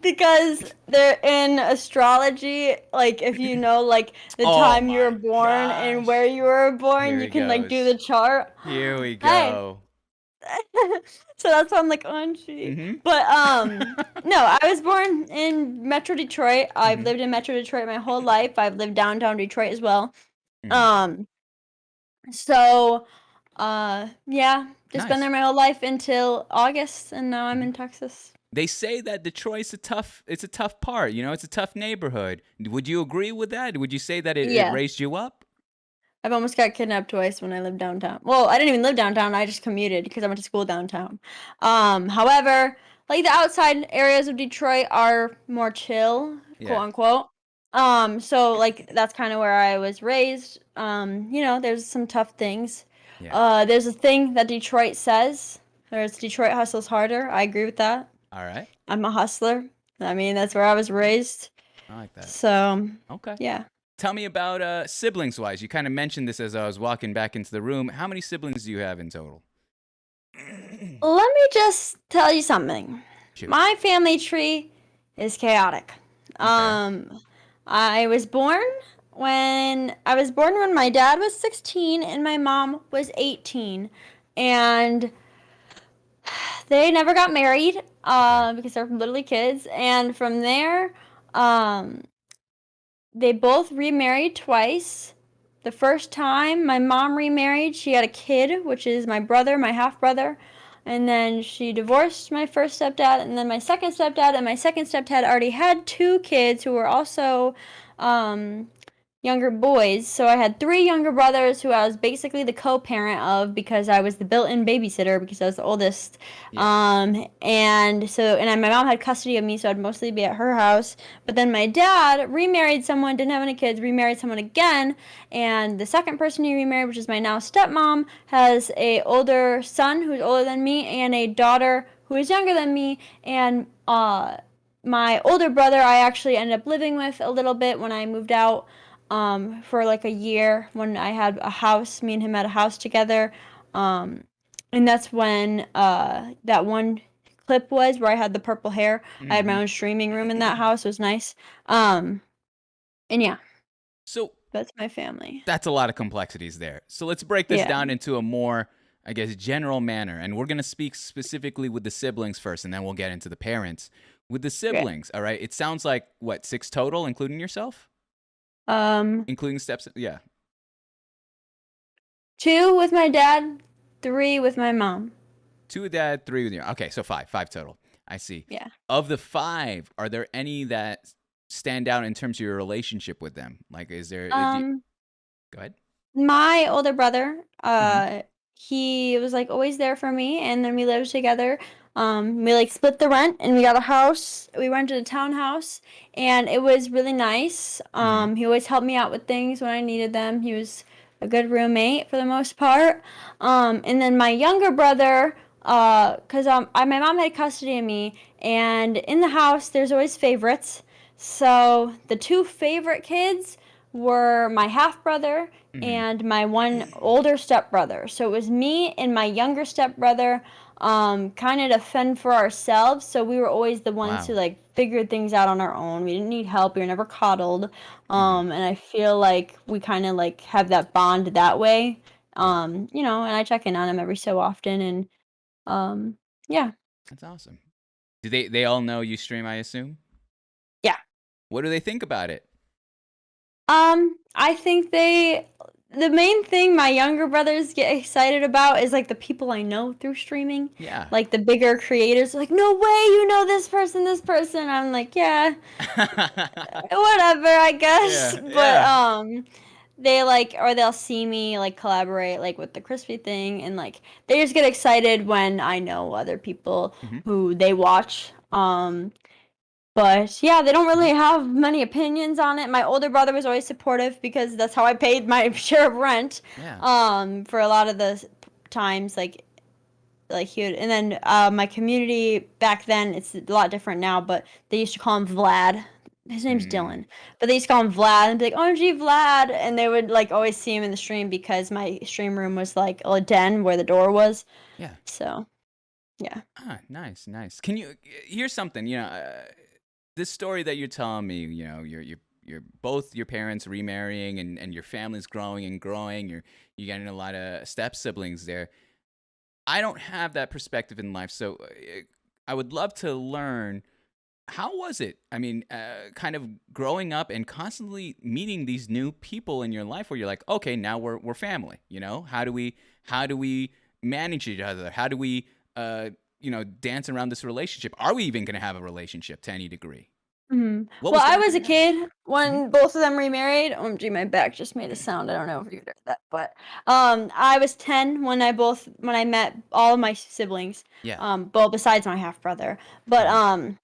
[SPEAKER 2] Because they're in astrology, like if you know like the time you were born and where you were born,
[SPEAKER 3] Here
[SPEAKER 2] you
[SPEAKER 3] he
[SPEAKER 2] can like do
[SPEAKER 3] goes.
[SPEAKER 2] the chart.
[SPEAKER 3] Here we go.
[SPEAKER 2] So that's why I'm like, oh, gee.
[SPEAKER 3] Mhm.
[SPEAKER 2] But no, I was born in Metro Detroit. I've lived in Metro Detroit my whole life. I've lived downtown Detroit as well. So yeah, just been
[SPEAKER 3] Nice.
[SPEAKER 2] there my whole life until August, and now I'm in Texas.
[SPEAKER 3] They say that Detroit's it's a tough part, it's a tough neighborhood. Would you agree with that? Would you say that it
[SPEAKER 2] Yeah.
[SPEAKER 3] raised you up?
[SPEAKER 2] I've almost got kidnapped twice when I lived downtown. Well, I didn't even live downtown. I just commuted because I went to school downtown. However, like the outside areas of Detroit are more chill, quote unquote. So like that's kind of where I was raised. There's some tough things.
[SPEAKER 3] Yeah.
[SPEAKER 2] There's a thing that Detroit says. There's Detroit hustles harder. I agree with that.
[SPEAKER 3] All right.
[SPEAKER 2] I'm a hustler. I mean, that's where I was raised.
[SPEAKER 3] I like that.
[SPEAKER 2] So,
[SPEAKER 3] Okay.
[SPEAKER 2] yeah.
[SPEAKER 3] Tell me about siblings-wise. You kind of mentioned this as I was walking back into the room. How many siblings do you have in total?
[SPEAKER 2] Let me just tell you something.
[SPEAKER 3] Shoot.
[SPEAKER 2] My family tree is chaotic.
[SPEAKER 3] Okay.
[SPEAKER 2] I was born when my dad was 16 and my mom was 18, and they never got married because they're literally kids. And from there, they both remarried twice. The first time my mom remarried, she had a kid, which is my brother, my half brother. And then she divorced my first stepdad, and then my second stepdad. And my second stepdad already had 2 kids who were also younger boys. So I had 3 younger brothers who I was basically the co-parent of because I was the built-in babysitter because I was the oldest.
[SPEAKER 3] Yeah.
[SPEAKER 2] And my mom had custody of me, so I'd mostly be at her house. But then my dad remarried someone, didn't have any kids, remarried someone again. And the second person he remarried, which is my now stepmom, has a older son who's older than me and a daughter who is younger than me. And my older brother I actually ended up living with a little bit when I moved out. For like a year when I had a house, me and him had a house together. And that's when that one clip was where I had the purple hair. I had my own streaming room in that house. It was nice. And yeah.
[SPEAKER 3] So
[SPEAKER 2] that's my family.
[SPEAKER 3] that's a lot of complexities there. So let's break this down into a more, I guess, general manner. And we're going to speak specifically with the siblings first, and then we'll get into the parents. With the siblings, all right? It sounds like, 6 total, including yourself? Including steps, yeah.
[SPEAKER 2] 2 with my dad, 3 with my mom.
[SPEAKER 3] 2 with dad, 3 with you. Okay, so 5 total. I see.
[SPEAKER 2] Yeah.
[SPEAKER 3] Of the 5, are there any that stand out in terms of your relationship with them? Like, is there? Go ahead.
[SPEAKER 2] My older brother,
[SPEAKER 3] Mm-hmm.
[SPEAKER 2] he was like always there for me, and then we lived together. We like split the rent, and we got a house. We rented a townhouse, and it was really nice.
[SPEAKER 3] Mm-hmm.
[SPEAKER 2] He always helped me out with things when I needed them. He was a good roommate for the most part. And then my younger brother, cause my mom had custody of me, and in the house there's always favorites. So the 2 favorite kids were my half brother
[SPEAKER 3] Mm-hmm.
[SPEAKER 2] and my one older stepbrother. So it was me and my younger stepbrother, kind of to fend for ourselves. So we were always the ones who
[SPEAKER 3] Wow.
[SPEAKER 2] like figured things out on our own. We didn't need help. We were never coddled.
[SPEAKER 3] Mm-hmm.
[SPEAKER 2] And I feel like we kind of like have that bond that way.
[SPEAKER 3] Yeah,
[SPEAKER 2] You know, and I check in on him every so often, and yeah,
[SPEAKER 3] that's awesome. Do they all know you stream, I assume?
[SPEAKER 2] yeah.
[SPEAKER 3] What do they think about it?
[SPEAKER 2] I think the main thing my younger brothers get excited about is like the people I know through streaming.
[SPEAKER 3] Yeah.
[SPEAKER 2] Like the bigger creators, like, no way, you know this person, this person. I'm like, yeah, whatever, I guess.
[SPEAKER 3] Yeah,
[SPEAKER 2] But
[SPEAKER 3] yeah.
[SPEAKER 2] they like, or they'll see me like collaborate like with the crispy thing, and like they just get excited when I know other people
[SPEAKER 3] Mm-hmm.
[SPEAKER 2] who they watch. But yeah, they don't really have many opinions on it. My older brother was always supportive because that's how I paid my share of rent.
[SPEAKER 3] Yeah.
[SPEAKER 2] For a lot of the times, like he would, and then my community back then, it's a lot different now, but they used to call him Vlad. His name's Dylan, but they used to call him Vlad and be like, "OMG, Vlad," and they would like always see him in the stream because my stream room was like a den where the door was.
[SPEAKER 3] Yeah.
[SPEAKER 2] So, yeah.
[SPEAKER 3] Ah, nice, nice. Can you here's something, this story that you're telling me, you're both your parents remarrying and your family's growing and growing. You're getting a lot of step siblings there. I don't have that perspective in life, so I would love to learn how was it? I mean, kind of growing up and constantly meeting these new people in your life where you're like, okay, now we're family. How do we manage each other? How do we dance around this relationship? Are we even going to have a relationship to any degree?
[SPEAKER 2] Mm-hmm.
[SPEAKER 3] What
[SPEAKER 2] Well,
[SPEAKER 3] was
[SPEAKER 2] I
[SPEAKER 3] going
[SPEAKER 2] was
[SPEAKER 3] through
[SPEAKER 2] a
[SPEAKER 3] your head?
[SPEAKER 2] kid when both of them remarried. OMG, my back just made a sound. I don't know if you heard that, but I was 10 when I met all of my siblings.
[SPEAKER 3] Yeah.
[SPEAKER 2] Well, besides my half brother, but
[SPEAKER 3] Mhm.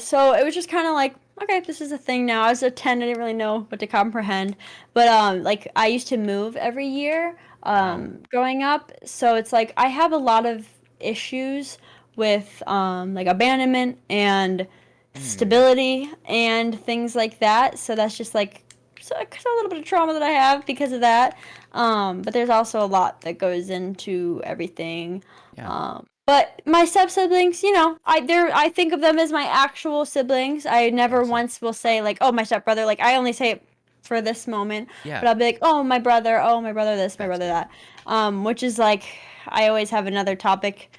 [SPEAKER 2] so it was just kind of like, okay, this is a thing now. I was a 10, I didn't really know what to comprehend, but like I used to move every year
[SPEAKER 3] Wow.
[SPEAKER 2] growing up, so it's like I have a lot of issues with like abandonment and
[SPEAKER 3] Mm.
[SPEAKER 2] stability and things like that. So that's just like a little bit of trauma that I have because of that. But there's also a lot that goes into everything.
[SPEAKER 3] Yeah.
[SPEAKER 2] But my step siblings, I think of them as my actual siblings. I never
[SPEAKER 3] Awesome.
[SPEAKER 2] once will say like, oh, my stepbrother. Like I only say it for this moment,
[SPEAKER 3] Yeah.
[SPEAKER 2] but I'll be like, oh, my brother, this, my
[SPEAKER 3] That's
[SPEAKER 2] brother,
[SPEAKER 3] good.
[SPEAKER 2] that. Which is like, I always have another topic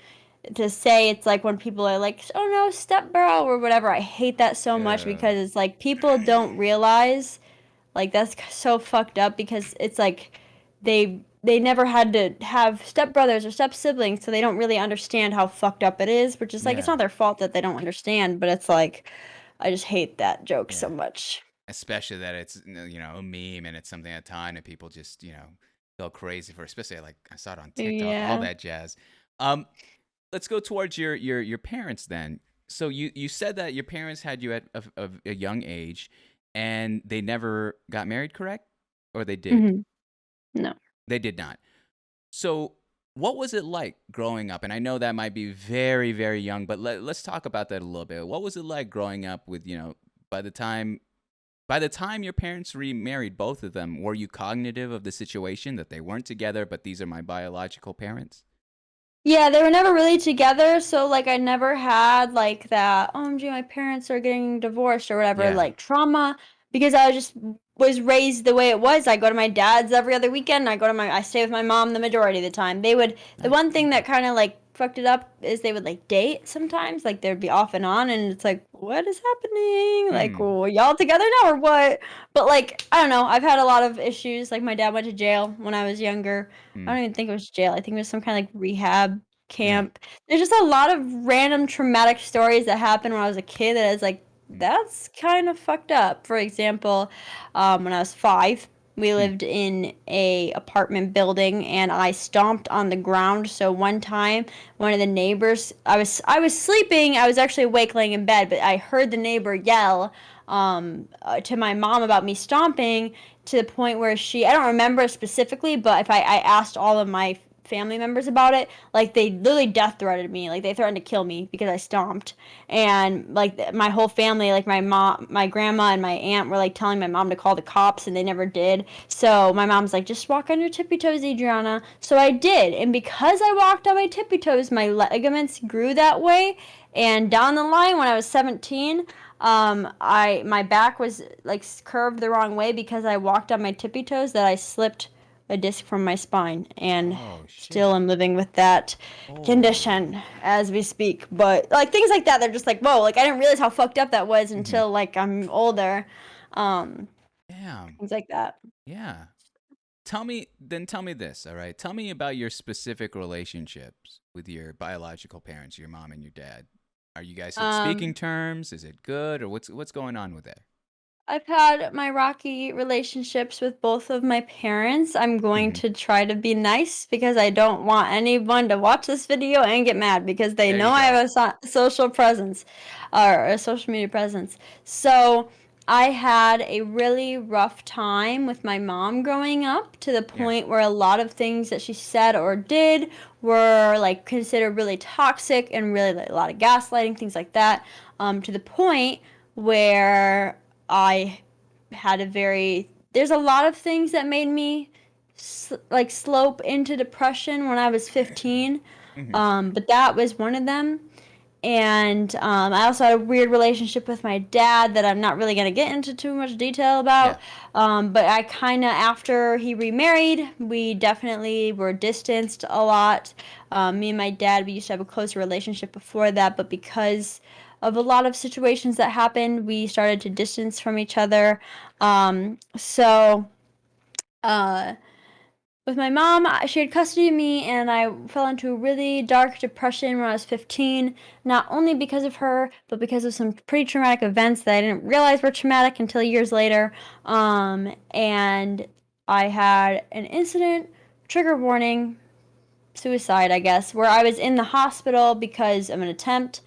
[SPEAKER 2] to say. It's like when people are like, oh no, step bro or whatever. I hate that so much
[SPEAKER 3] Uh,
[SPEAKER 2] because it's like people don't realize, like that's so fucked up because it's like they never had to have stepbrothers or step siblings, so they don't really understand how fucked up it is, which is like it's
[SPEAKER 3] yeah.
[SPEAKER 2] not their fault that they don't understand, but it's like I just hate that joke so
[SPEAKER 3] Yeah.
[SPEAKER 2] much.
[SPEAKER 3] Especially that it's a meme and it's something at a time and people just go crazy for. Especially like I saw it on TikTok, all
[SPEAKER 2] Yeah.
[SPEAKER 3] that jazz. Let's go towards your parents then. So you said that your parents had you at a young age, and they never got married, correct? Or they did?
[SPEAKER 2] Hmm. No.
[SPEAKER 3] They did not. So what was it like growing up? And I know that might be very, very young, but let's talk about that a little bit. What was it like growing up with, by the time your parents remarried, both of them, were you cognitive of the situation that they weren't together, but these are my biological parents?
[SPEAKER 2] Yeah, they were never really together, so like I never had like that, OMG, my parents are getting divorced or whatever,
[SPEAKER 3] Yeah.
[SPEAKER 2] like trauma, because I was raised the way it was. I go to my dad's every other weekend, I stay with my mom the majority of the time. The
[SPEAKER 3] Nice.
[SPEAKER 2] one thing that kind of like fucked it up is they would like date sometimes, like they'd be off and on, and it's like, what is happening? Like, well, y'all together now or what? But like, I don't know. I've had a lot of issues. Like my dad went to jail when I was younger. I don't even think it was jail. I think it was some kind of like rehab camp. There's just a lot of random traumatic stories that happened when I was a kid that is like, that's kind of fucked up. For example, when I was 5, we lived in a apartment building, and I stomped on the ground. So one time, one of the neighbors, I was sleeping. I was actually awake, laying in bed, but I heard the neighbor yell to my mom about me stomping, to the point where I don't remember specifically, but if I asked all of my family members about it, like they literally death threatened me, like they threatened to kill me because I stomped. And like my whole family, like my mom, my grandma, and my aunt were like telling my mom to call the cops, and they never did. So my mom's like, just walk on your tippy toes, Adriana. So I did, and because I walked on my tippy toes, my ligaments grew that way. And down the line, when I was 17, my back was like curved the wrong way because I walked on my tippy toes, that I slipped a disc from my spine, and still am living with that condition as we speak. But like things like that, they're just like, whoa, like I didn't realize how fucked up that was until like I'm older.
[SPEAKER 3] Damn.
[SPEAKER 2] Things like that.
[SPEAKER 3] Yeah. Tell me this, all right? Tell me about your specific relationships with your biological parents, your mom and your dad. Are you guys on speaking terms? Is it good, or what's going on with that?
[SPEAKER 2] I've had my rocky relationships with both of my parents. I'm going to try to be nice because I don't want anyone to watch this video and get mad because they know I have a social presence, or a social media presence. So I had a really rough time with my mom growing up, to the point where a lot of things that she said or did were like considered really toxic, and really like a lot of gaslighting, things like that, to the point where I had there's a lot of things that made me slope into depression when I was 15. But that was one of them. And I also had a weird relationship with my dad that I'm not really going to get into too much detail about. But I kind of, after he remarried, we definitely were distanced a lot. Me and my dad, we used to have a closer relationship before that, but because of a lot of situations that happened, we started to distance from each other. With my mom, she had custody of me, and I fell into a really dark depression when I was 15, not only because of her, but because of some pretty traumatic events that I didn't realize were traumatic until years later. And I had an incident, trigger warning, suicide, I guess, where I was in the hospital because of an attempt.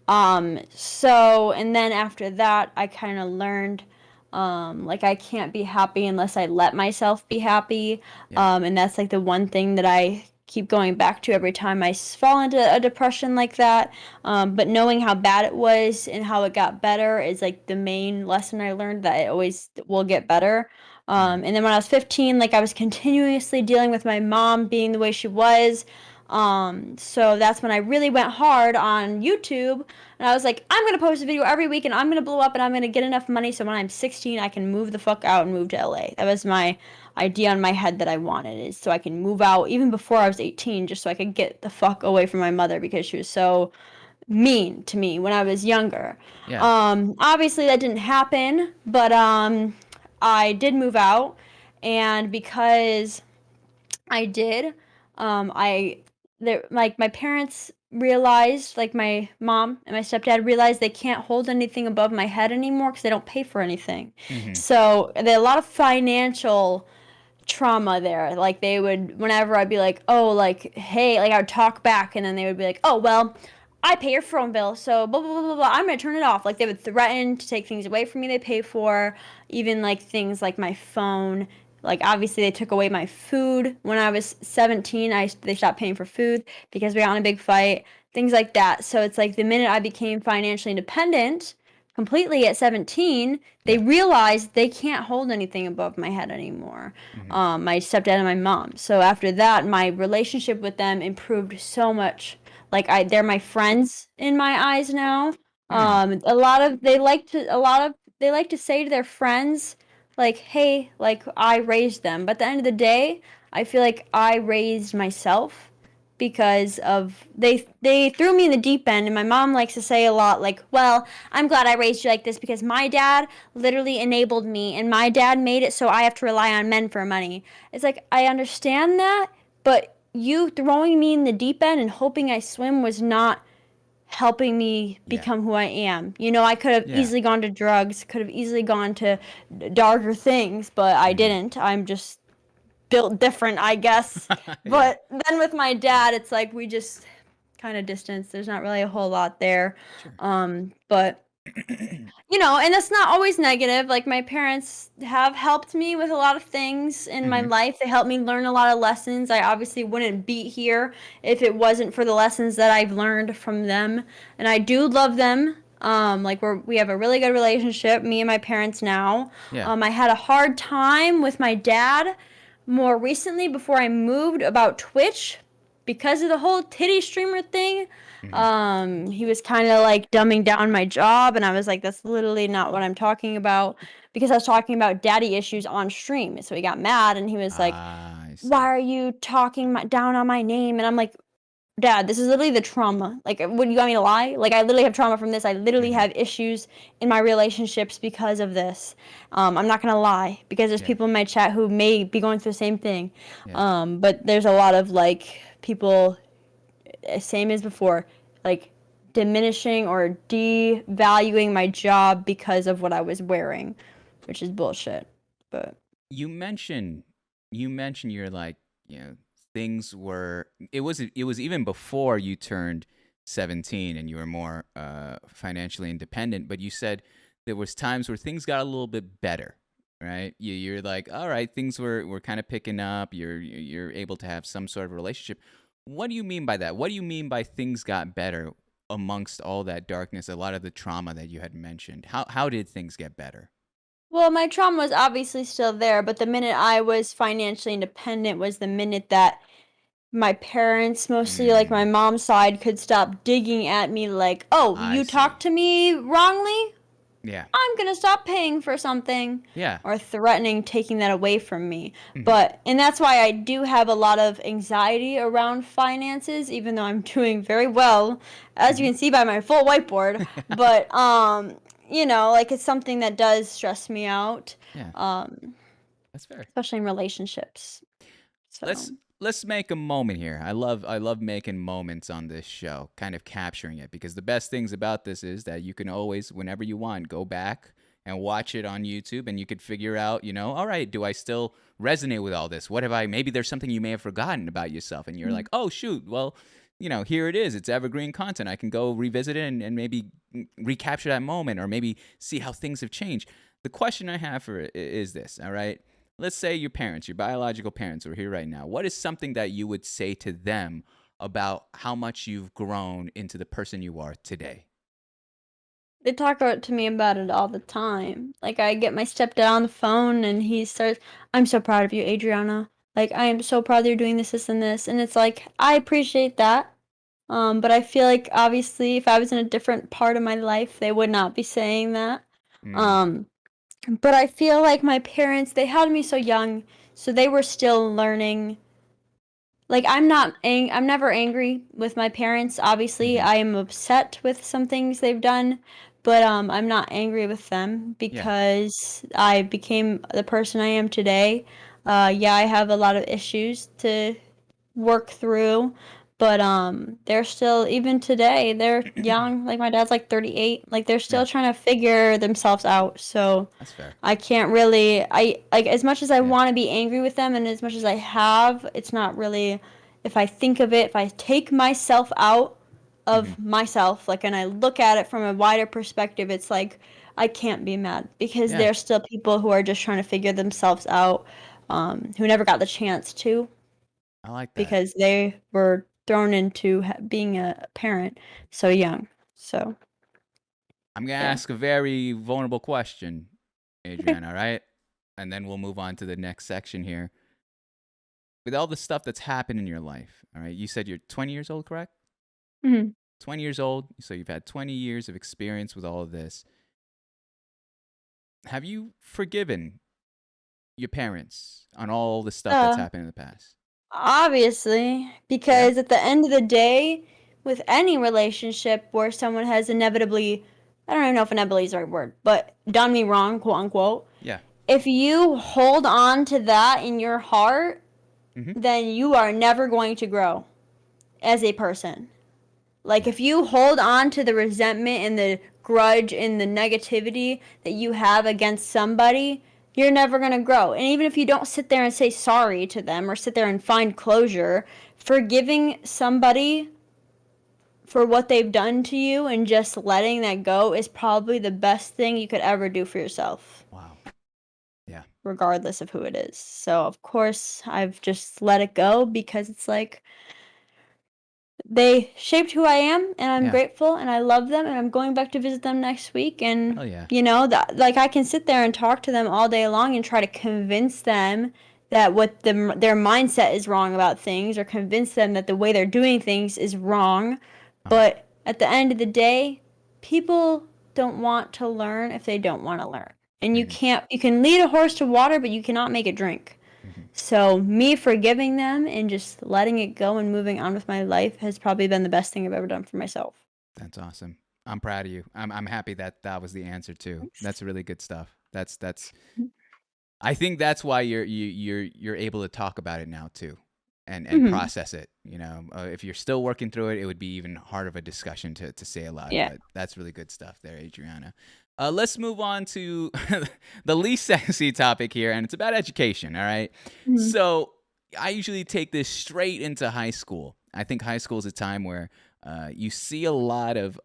[SPEAKER 2] And then after that, I kind of learned, like I can't be happy unless I let myself be happy. And that's like the one thing that I keep going back to every time I fall into a depression like that. But knowing how bad it was and how it got better is like the main lesson I learned, that it always will get better. And then when I was 15, like I was continuously dealing with my mom being the way she was. So that's when I really went hard on YouTube, and I was like, I'm going to post a video every week, and I'm going to blow up, and I'm going to get enough money so when I'm 16, I can move the fuck out and move to LA. That was my idea in my head that I wanted, is so I can move out even before I was 18, just so I could get the fuck away from my mother because she was so mean to me when I was younger. Obviously that didn't happen, but I did move out, and because I did, like my parents realized, like my mom and my stepdad realized, they can't hold anything above my head anymore because they don't pay for anything. So there are a lot of financial trauma there. Like they would, whenever I'd be like, oh, like, hey, like I would talk back, and then they would be like, oh, well, I pay your phone bill, so blah, blah, blah, blah, blah, I'm going to turn it off. Like they would threaten to take things away from me they pay for, even like things like my phone. Like obviously they took away my food when I was 17. They stopped paying for food because we got in a big fight, things like that. So it's like the minute I became financially independent completely at 17, they realized they can't hold anything above my head anymore. My stepdad and my mom. So after that, my relationship with them improved so much. Like they're my friends in my eyes now. They like to say to their friends, like, hey, like I raised them. But at the end of the day, I feel like I raised myself, because of they threw me in the deep end, and my mom likes to say a lot like, well, I'm glad I raised you like this because my dad literally enabled me, and my dad made it so I have to rely on men for money. It's like, I understand that, but you throwing me in the deep end and hoping I swim was not helping me become who I am. You know, I could have easily gone to drugs, could have easily gone to darker things, but I didn't. I'm just built different, I guess. But then with my dad, it's like we just kind of distance. There's not really a whole lot there. But you know, and that's not always negative. Like, my parents have helped me with a lot of things in my life. They helped me learn a lot of lessons. I obviously wouldn't be here if it wasn't for the lessons that I've learned from them. And I do love them. Like, we have a really good relationship, me and my parents now. I had a hard time with my dad more recently before I moved about Twitch because of the whole titty streamer thing. He was kind of like dumbing down my job, and I was like, that's literally not what I'm talking about, because I was talking about daddy issues on stream. So he got mad, and he was like, why are you talking down on my name? And I'm like, Dad, this is literally the trauma. Like, what, you want me to lie? Like, I literally have trauma from this. I literally have issues in my relationships because of this. I'm not gonna lie, because there's people in my chat who may be going through the same thing. But there's a lot of like people, same as before, like diminishing or devaluing my job because of what I was wearing, which is bullshit. But
[SPEAKER 3] you mentioned you're like, things were, it was even before you turned 17 and you were more financially independent, but you said there was times where things got a little bit better, right? You're like, all right, things were kind of picking up, you're able to have some sort of relationship. What do you mean by that? What do you mean by things got better amongst all that darkness, a lot of the trauma that you had mentioned? How did things get better?
[SPEAKER 2] well, my trauma was obviously still there, but the minute I was financially independent was the minute that my parents, mostly like my mom's side, could stop digging at me like, oh, you talked to me wrongly?
[SPEAKER 3] Yeah.
[SPEAKER 2] I'm gonna stop paying for something.
[SPEAKER 3] Yeah.
[SPEAKER 2] Or threatening taking that away from me. And that's why I do have a lot of anxiety around finances, even though I'm doing very well, as you can see by my full whiteboard. But you know, like, it's something that does stress me out.
[SPEAKER 3] That's fair.
[SPEAKER 2] Especially in relationships. So
[SPEAKER 3] Let's make a moment here. I love making moments on this show, kind of capturing it, because the best things about this is that you can always, whenever you want, go back and watch it on YouTube, and you could figure out, all right, do I still resonate with all this? What have maybe there's something you may have forgotten about yourself, and you're like, oh shoot, well, here it is. It's evergreen content. I can go revisit it and maybe recapture that moment, or maybe see how things have changed. The question I have for it is this, all right? Let's say your parents, your biological parents, are here right now. What is something that you would say to them about how much you've grown into the person you are today?
[SPEAKER 2] they talk to me about it all the time. Like, I get my stepdad on the phone, and he starts, I'm so proud of you, Adriana. Like, I am so proud that you're doing this, and this. And it's like, I appreciate that. But I feel like, obviously, if I was in a different part of my life, they would not be saying that. But I feel like my parents, they had me so young, so they were still learning. Like, I'm never angry with my parents, obviously. I am upset with some things they've done, but I'm not angry with them because I became the person I am today. I have a lot of issues to work through, but they're still, even today, they're young. Like, my dad's like 38. Like, they're still trying to figure themselves out. So
[SPEAKER 3] That's fair.
[SPEAKER 2] I can't really, like, as much as I want to be angry with them, and as much as I have, it's not really, if I think of it, if I take myself out of myself, like, and I look at it from a wider perspective, it's like, I can't be mad, because there's still people who are just trying to figure themselves out, who never got the chance to.
[SPEAKER 3] I like that.
[SPEAKER 2] Because they were thrown into being a parent so young. So
[SPEAKER 3] I'm going to ask a very vulnerable question, Adrian, all right? And then we'll move on to the next section here. With all the stuff that's happened in your life, all right? You said you're 20 years old, correct? 20 years old, so you've had 20 years of experience with all of this. Have you forgiven your parents on all the stuff that's happened in the past?
[SPEAKER 2] Obviously, because at the end of the day, with any relationship where someone has inevitably, I don't even know if inevitably is the right word, but done me wrong, quote unquote,
[SPEAKER 3] Yeah.
[SPEAKER 2] if you hold on to that in your heart,
[SPEAKER 3] Mm-hmm.
[SPEAKER 2] then you are never going to grow as a person. Like,
[SPEAKER 3] Yeah.
[SPEAKER 2] if you hold on to the resentment and the grudge and the negativity that you have against somebody, you're never going to grow. And even if you don't sit there and say sorry to them or sit there and find closure, forgiving somebody for what they've done to you and just letting that go is probably the best thing you could ever do for yourself,
[SPEAKER 3] Wow. Yeah.
[SPEAKER 2] regardless of who it is. So, of course, I've just let it go because it's like, they shaped who I am, and I'm
[SPEAKER 3] Yeah.
[SPEAKER 2] grateful, and I love them, and I'm going back to visit them next week. And
[SPEAKER 3] Hell yeah.
[SPEAKER 2] like, I can sit there and talk to them all day long and try to convince them that their mindset is wrong about things, or convince them that the way they're doing things is wrong. But at the end of the day, people don't want to learn if they don't want to learn. And you can lead a horse to water, but you cannot make it drink. So me forgiving them and just letting it go and moving on with my life has probably been the best thing I've ever done for myself.
[SPEAKER 3] That's awesome. I'm proud of you. I'm happy that that was the answer too. That's really good stuff. That's I think that's why you're able to talk about it now too, and process it. You know, if you're still working through it, it would be even harder of a discussion to say aloud.
[SPEAKER 2] Yeah.
[SPEAKER 3] But that's really good stuff there, Adriana. Let's move on to the least sexy topic here, and it's about education. All right. So I usually take this straight into high school. I think high school is a time where you see a lot of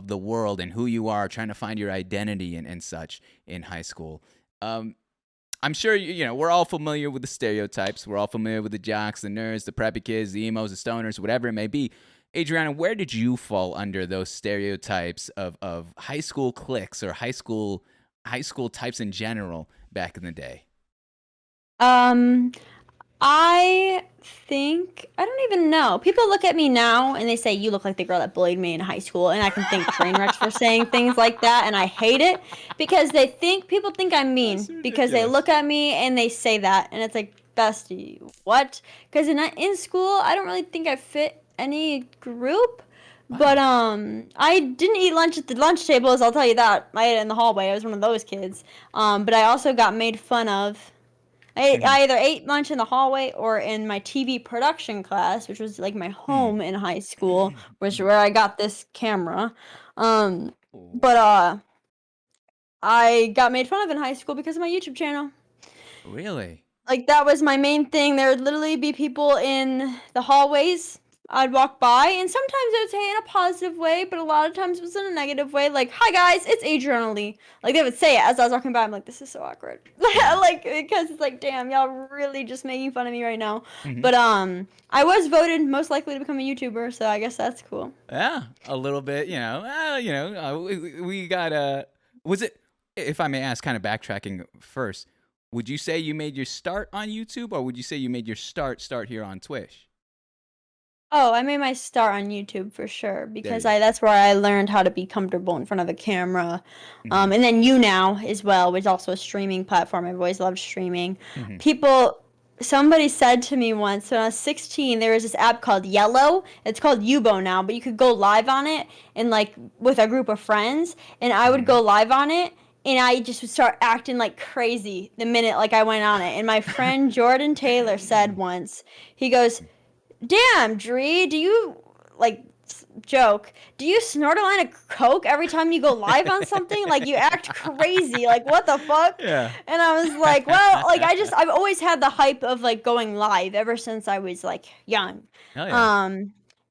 [SPEAKER 3] the world and who you are, trying to find your identity and such in high school. I'm sure you know we're all familiar with the stereotypes. We're all familiar with the jocks, the nerds, the preppy kids, the emos, the stoners, whatever it may be. Adriana, where did you fall under those stereotypes of high school cliques or high school types in general back in the day?
[SPEAKER 2] I think I don't even know. People look at me now and they say you look like the girl that bullied me in high school, and I can think train wrecks for saying things like that, and I hate it because people think I'm mean because they look at me and they say that, and it's like, bestie, what? Because in school I don't really think I fit any group. But I didn't eat lunch at the lunch tables, I'll tell you that. I ate it in the hallway. I was one of those kids. But I also got made fun of. I either ate lunch in the hallway or in my TV production class, which was like my home in high school, which is where I got this camera. But I got made fun of in high school because of my YouTube channel.
[SPEAKER 3] Really?
[SPEAKER 2] Like, that was my main thing. There would literally be people in the hallways I'd walk by, and sometimes they would say it in a positive way, but a lot of times it was in a negative way. Like, "Hi guys, it's AdrianahLee." Like, they would say it as I was walking by. I'm like, this is so awkward. Like, because it's like, damn, y'all really just making fun of me right now. But I was voted most likely to become a YouTuber, so I guess that's cool.
[SPEAKER 3] Yeah, a little bit. We got was it? If I may ask, kind of backtracking first, would you say you made your start on YouTube, or would you say you made your start here on Twitch?
[SPEAKER 2] Oh, I made my start on YouTube for sure because
[SPEAKER 3] you go.
[SPEAKER 2] that's where I learned how to be comfortable in front of a camera. And then YouNow as well, which is also a streaming platform. I've always loved streaming. Somebody said to me once when I was 16, there was this app called Yellow. It's called Yubo now, but you could go live on it and like with a group of friends, and I would go live on it. And I just would start acting like crazy the minute like I went on it. And my friend Jordan Taylor said once, he goes, "Damn, Dree, do you, like, joke, do you snort a line of coke every time you go live on something? Like, you act crazy. Like, what the fuck?"
[SPEAKER 3] Yeah.
[SPEAKER 2] And I was like, well, like, I've always had the hype of, like, going live ever since I was, like, young.
[SPEAKER 3] Hell yeah.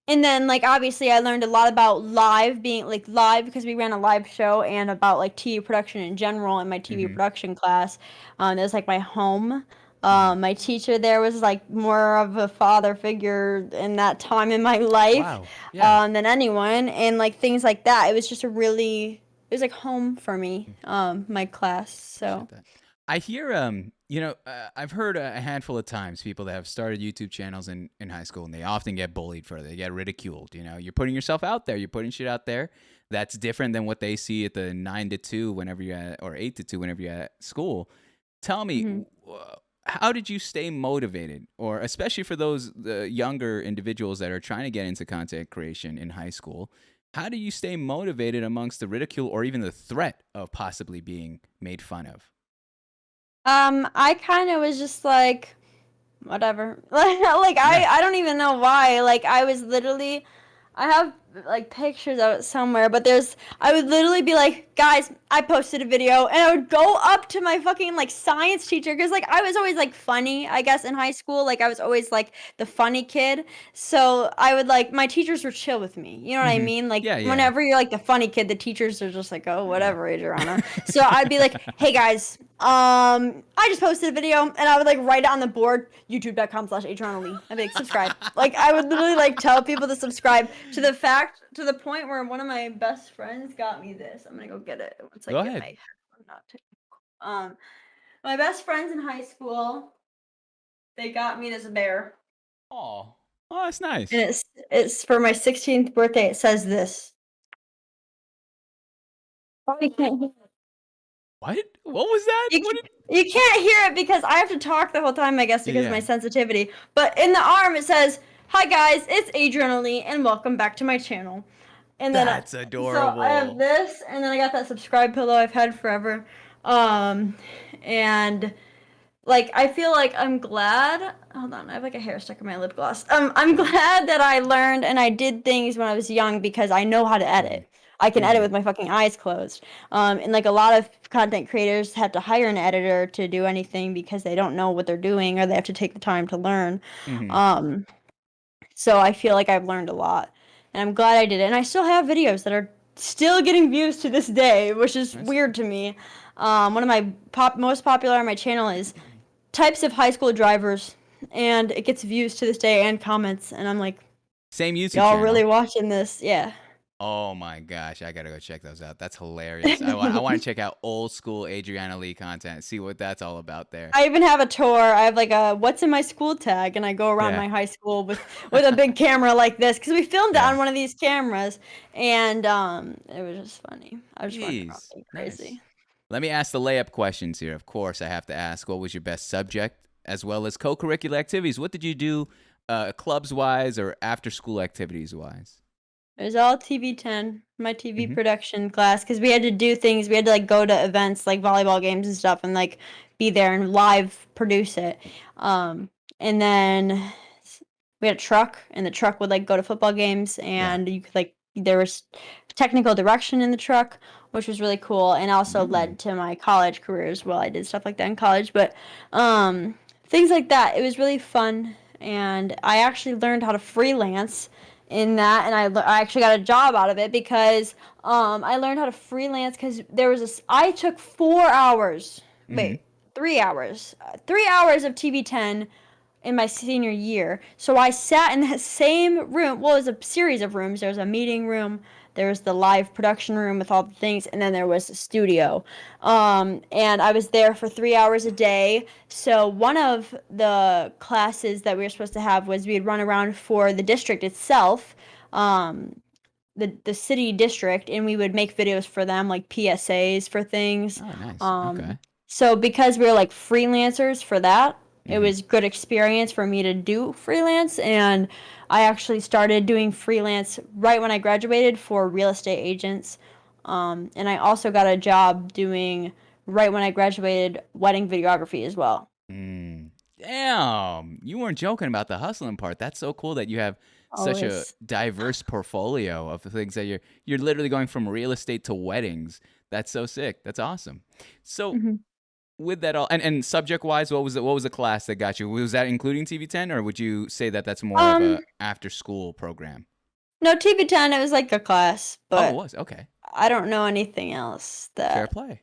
[SPEAKER 2] And then, like, obviously I learned a lot about being live because we ran a live show, and about, like, TV production in general in my TV production class. That was, like, my home. My teacher there was like more of a father figure in that time in my life.
[SPEAKER 3] Wow. Yeah.
[SPEAKER 2] Than anyone, and like things like that. It was just it was like home for me, my class. So
[SPEAKER 3] I hear I've heard a handful of times people that have started YouTube channels in high school, and they often get bullied for it. They get ridiculed. You know, you're putting yourself out there. You're putting shit out there that's different than what they see at the 9 to 2 whenever you're at, or 8 to 2 whenever you're at school. Tell me, how did you stay motivated, or especially for those the younger individuals that are trying to get into content creation in high school? How do you stay motivated amongst the ridicule or even the threat of possibly being made fun of?
[SPEAKER 2] I kind of was just like, whatever. Like
[SPEAKER 3] Yeah.
[SPEAKER 2] I don't even know why. Like I was literally, I have like pictures of it somewhere, but I would literally be like, guys, I posted a video, and I would go up to my fucking like science teacher, because like I was always like funny, I guess, in high school. Like I was always like the funny kid. So I would like, my teachers were chill with me. You know what I mean? Like
[SPEAKER 3] Yeah, yeah.
[SPEAKER 2] whenever you're like the funny kid, the teachers are just like, oh, whatever, Adriana. So I'd be like, hey guys, I just posted a video, and I would like write it on the board, youtube.com/AdrianahLee. I'd be like, subscribe. Like I would literally like tell people to subscribe, to the point where one of my best friends got me this. I'm gonna go get it once I
[SPEAKER 3] Go
[SPEAKER 2] get
[SPEAKER 3] ahead.
[SPEAKER 2] my headphone out. My best friends in high school, they got me this bear,
[SPEAKER 3] Oh, that's nice.
[SPEAKER 2] and it's for my 16th birthday. It says this. Oh, you can't hear it.
[SPEAKER 3] What? What was that?
[SPEAKER 2] You,
[SPEAKER 3] What
[SPEAKER 2] you can't hear it because I have to talk the whole time, I guess, because of my
[SPEAKER 3] Yeah.
[SPEAKER 2] sensitivity. But in the arm, it says, "Hi guys, it's AdrianahLee, and welcome back to my channel." And then
[SPEAKER 3] That's
[SPEAKER 2] So I
[SPEAKER 3] adorable.
[SPEAKER 2] have this, and then I got that subscribe pillow I've had forever. And like I feel like I'm glad. Hold on, I have like a hair stuck in my lip gloss. I'm glad that I learned and I did things when I was young, because I know how to edit. I can edit with my fucking eyes closed. And like a lot of content creators have to hire an editor to do anything because they don't know what they're doing, or they have to take the time to learn. So I feel like I've learned a lot, and I'm glad I did it. And I still have videos that are still getting views to this day, which is weird to me. One of my most popular on my channel is types of high school drivers, and it gets views to this day and comments. And I'm like,
[SPEAKER 3] Same YouTube
[SPEAKER 2] y'all
[SPEAKER 3] channel.
[SPEAKER 2] really watching this? Yeah.
[SPEAKER 3] Oh my gosh, I gotta go check those out. That's hilarious. I want to check out old school AdrianahLee content, see what that's all about there.
[SPEAKER 2] I even have a tour. I have like a "What's in my school" tag, and I go around
[SPEAKER 3] Yeah.
[SPEAKER 2] my high school with a big camera like this, because we filmed it
[SPEAKER 3] Yeah.
[SPEAKER 2] on one of these cameras, and it was just funny. I was running around
[SPEAKER 3] Jeez,
[SPEAKER 2] being
[SPEAKER 3] nice.
[SPEAKER 2] crazy.
[SPEAKER 3] Let me ask the layup questions here. Of course, I have to ask, what was your best subject, as well as co-curricular activities? What did you do, clubs-wise or after-school activities-wise?
[SPEAKER 2] It was all TV10, my TV
[SPEAKER 3] Mhm.
[SPEAKER 2] production class, because we had to do things. We had to like go to events like volleyball games and stuff, and like be there and live produce it. And then we had a truck, and the truck would like go to football games, and you could like, there was technical direction in the truck, which was really cool, and also led to my college career as well. I did stuff like that in college, but things like that. It was really fun, and I actually learned how to freelance in that, and I actually got a job out of it, because I learned how to freelance, because there was this. I took 4 hours, wait, 3 hours, 3 hours of TV10 in my senior year. So I sat in that same room. Well, it was a series of rooms. There was a meeting room, there was the live production room with all the things, and then there was the studio. And I was there for 3 hours a day. So one of the classes that we were supposed to have was we'd run around for the district itself, the city district, and we would make videos for them, like PSAs for things.
[SPEAKER 3] Oh, nice. Okay.
[SPEAKER 2] So because we were like freelancers for that, it was good experience for me to do freelance, and I actually started doing freelance right when I graduated for real estate agents. And I also got a job doing, right when I graduated, wedding videography as well.
[SPEAKER 3] Damn, you weren't joking about the hustling part. That's so cool that you have such a
[SPEAKER 2] Always.
[SPEAKER 3] diverse portfolio of things that you're literally going from real estate to weddings. That's so sick. That's awesome. So with that all, and subject wise, what was the class that got you? Was that including TV10, or would you say that that's more of a after school program?
[SPEAKER 2] No, TV10, it was like a class,
[SPEAKER 3] Oh,
[SPEAKER 2] but
[SPEAKER 3] it was. Okay.
[SPEAKER 2] I don't know anything else
[SPEAKER 3] Fair
[SPEAKER 2] that
[SPEAKER 3] play.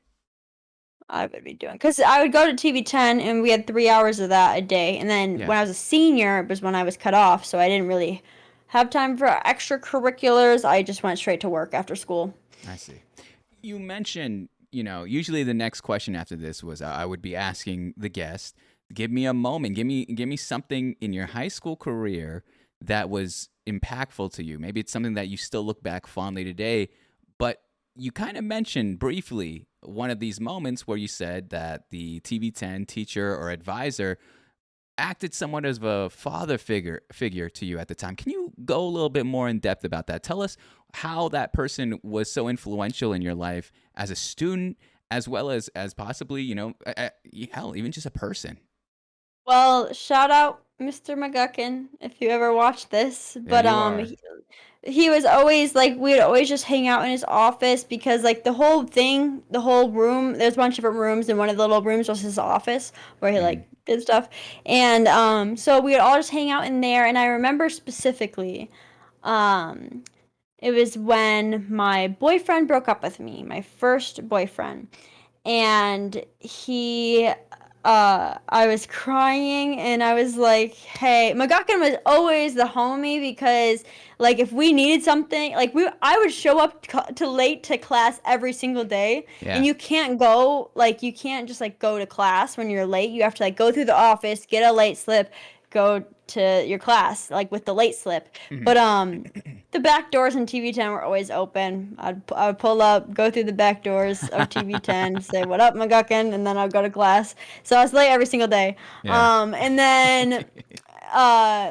[SPEAKER 2] I would be doing, because I would go to TV10 and we had 3 hours of that a day, and then
[SPEAKER 3] Yeah.
[SPEAKER 2] when I was a senior, it was when I was cut off, so I didn't really have time for extracurriculars. I just went straight to work after school.
[SPEAKER 3] I see. You mentioned, usually the next question after this was I would be asking the guest, give me a moment, give me something in your high school career that was impactful to you. Maybe it's something that you still look back fondly today, but you kind of mentioned briefly one of these moments where you said that the TV10 teacher or advisor acted somewhat as a father figure to you at the time. Can you go a little bit more in depth about that? Tell us how that person was so influential in your life as a student, as well as possibly, hell, even just a person.
[SPEAKER 2] Well, shout out Mr. McGuckin if you ever watch this.
[SPEAKER 3] There
[SPEAKER 2] But
[SPEAKER 3] you are.
[SPEAKER 2] he was always like, we'd always just hang out in his office because like the whole room, there's a bunch of different rooms, and one of the little rooms was his office where he like did stuff. And so we would all just hang out in there. And I remember specifically, it was when my boyfriend broke up with me, my first boyfriend. And I was crying and I was like, hey, McGuckin was always the homie because like if we needed something, like I would show up to late to class every single day.
[SPEAKER 3] Yeah.
[SPEAKER 2] And you can't just like go to class when you're late. You have to like go through the office, get a late slip, go to your class like with the late slip. But the back doors in TV10 were always open. I would pull up, go through the back doors of TV10, say what up McGuckin, and then I'd go to class. So I was late every single day.
[SPEAKER 3] Yeah.
[SPEAKER 2] And then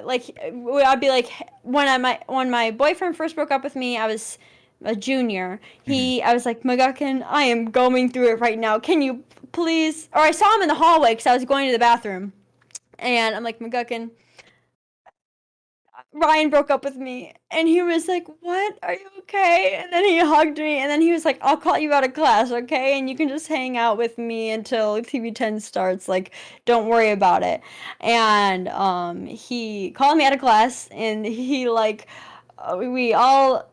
[SPEAKER 2] like I'd be like when my boyfriend first broke up with me, I was a junior. I was like, McGuckin, I am going through it right now. Can you please? Or I saw him in the hallway because I was going to the bathroom. And I'm like, McGuckin, Ryan broke up with me. And he was like, what? Are you okay? And then he hugged me. And then he was like, I'll call you out of class, okay? And you can just hang out with me until TV10 starts. Like, don't worry about it. And he called me out of class. And he, like, we all...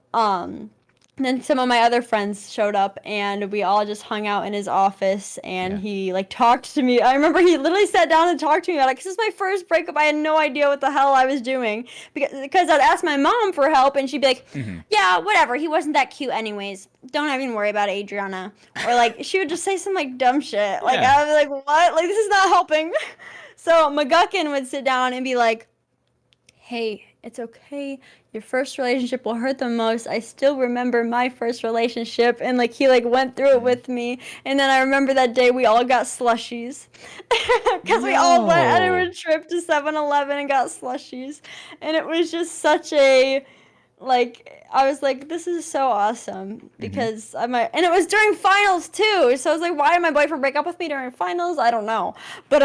[SPEAKER 2] then some of my other friends showed up and we all just hung out in his office and he like talked to me. I remember he literally sat down and talked to me about it because this is my first breakup. I had no idea what the hell I was doing because I'd ask my mom for help and she'd be like, yeah, whatever. He wasn't that cute anyways. Don't even worry about it, Adriana. Or like she would just say some like dumb shit. Like I was like, what? Like this is not helping. So McGuckin would sit down and be like, hey, it's okay. Your first relationship will hurt the most. I still remember my first relationship. And, like, he, like, went through it with me. And then I remember that day we all got slushies. Because we all went on a trip to 7-Eleven and got slushies. And it was just such a... like I was like, this is so awesome because and it was during finals too, so I was like, why did my boyfriend break up with me during finals? I don't know, but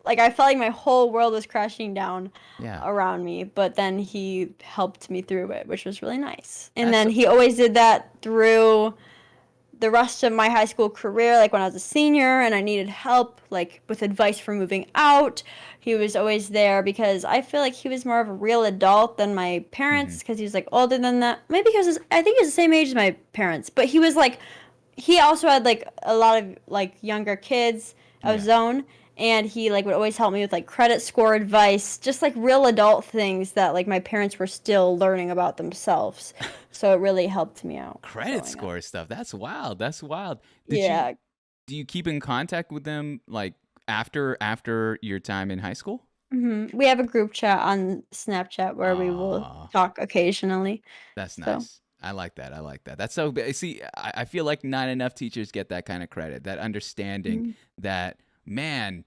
[SPEAKER 2] like I felt like my whole world was crashing down around me, but then he helped me through it, which was really nice. And then he always did that through the rest of my high school career, like when I was a senior and I needed help, like with advice for moving out, he was always there because I feel like he was more of a real adult than my parents because he was like older than that. Maybe because I think he was the same age as my parents, but he was like, he also had like a lot of like younger kids of his own. And he like would always help me with like credit score advice, just like real adult things that like my parents were still learning about themselves. So it really helped me out.
[SPEAKER 3] Credit score stuff. That's wild. That's wild. Do you keep in contact with them like after your time in high school?
[SPEAKER 2] We have a group chat on Snapchat where we will talk occasionally.
[SPEAKER 3] That's nice. I like that. That's so. See, I feel like not enough teachers get that kind of credit, that understanding that. Man,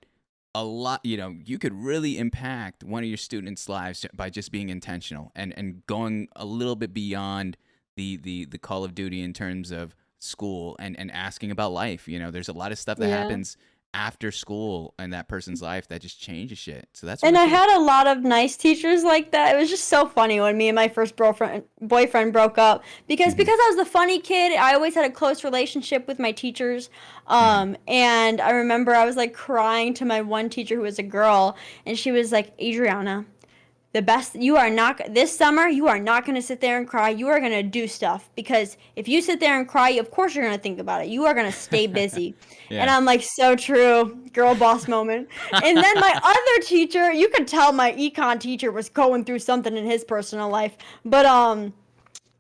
[SPEAKER 3] a lot, you could really impact one of your students' lives by just being intentional and going a little bit beyond the Call of Duty in terms of school and asking about life. There's a lot of stuff that happens after school in that person's life that just changes shit. So that's
[SPEAKER 2] and I had a lot of nice teachers like that. It was just so funny when me and my first boyfriend broke up because I was the funny kid. I always had a close relationship with my teachers. And I remember I was like crying to my one teacher who was a girl, and she was like, Adriana, this summer, you are not going to sit there and cry. You are going to do stuff because if you sit there and cry, of course you're going to think about it. You are going to stay busy. And I'm like, so true, girl boss moment. And then my other teacher, you could tell my econ teacher was going through something in his personal life. But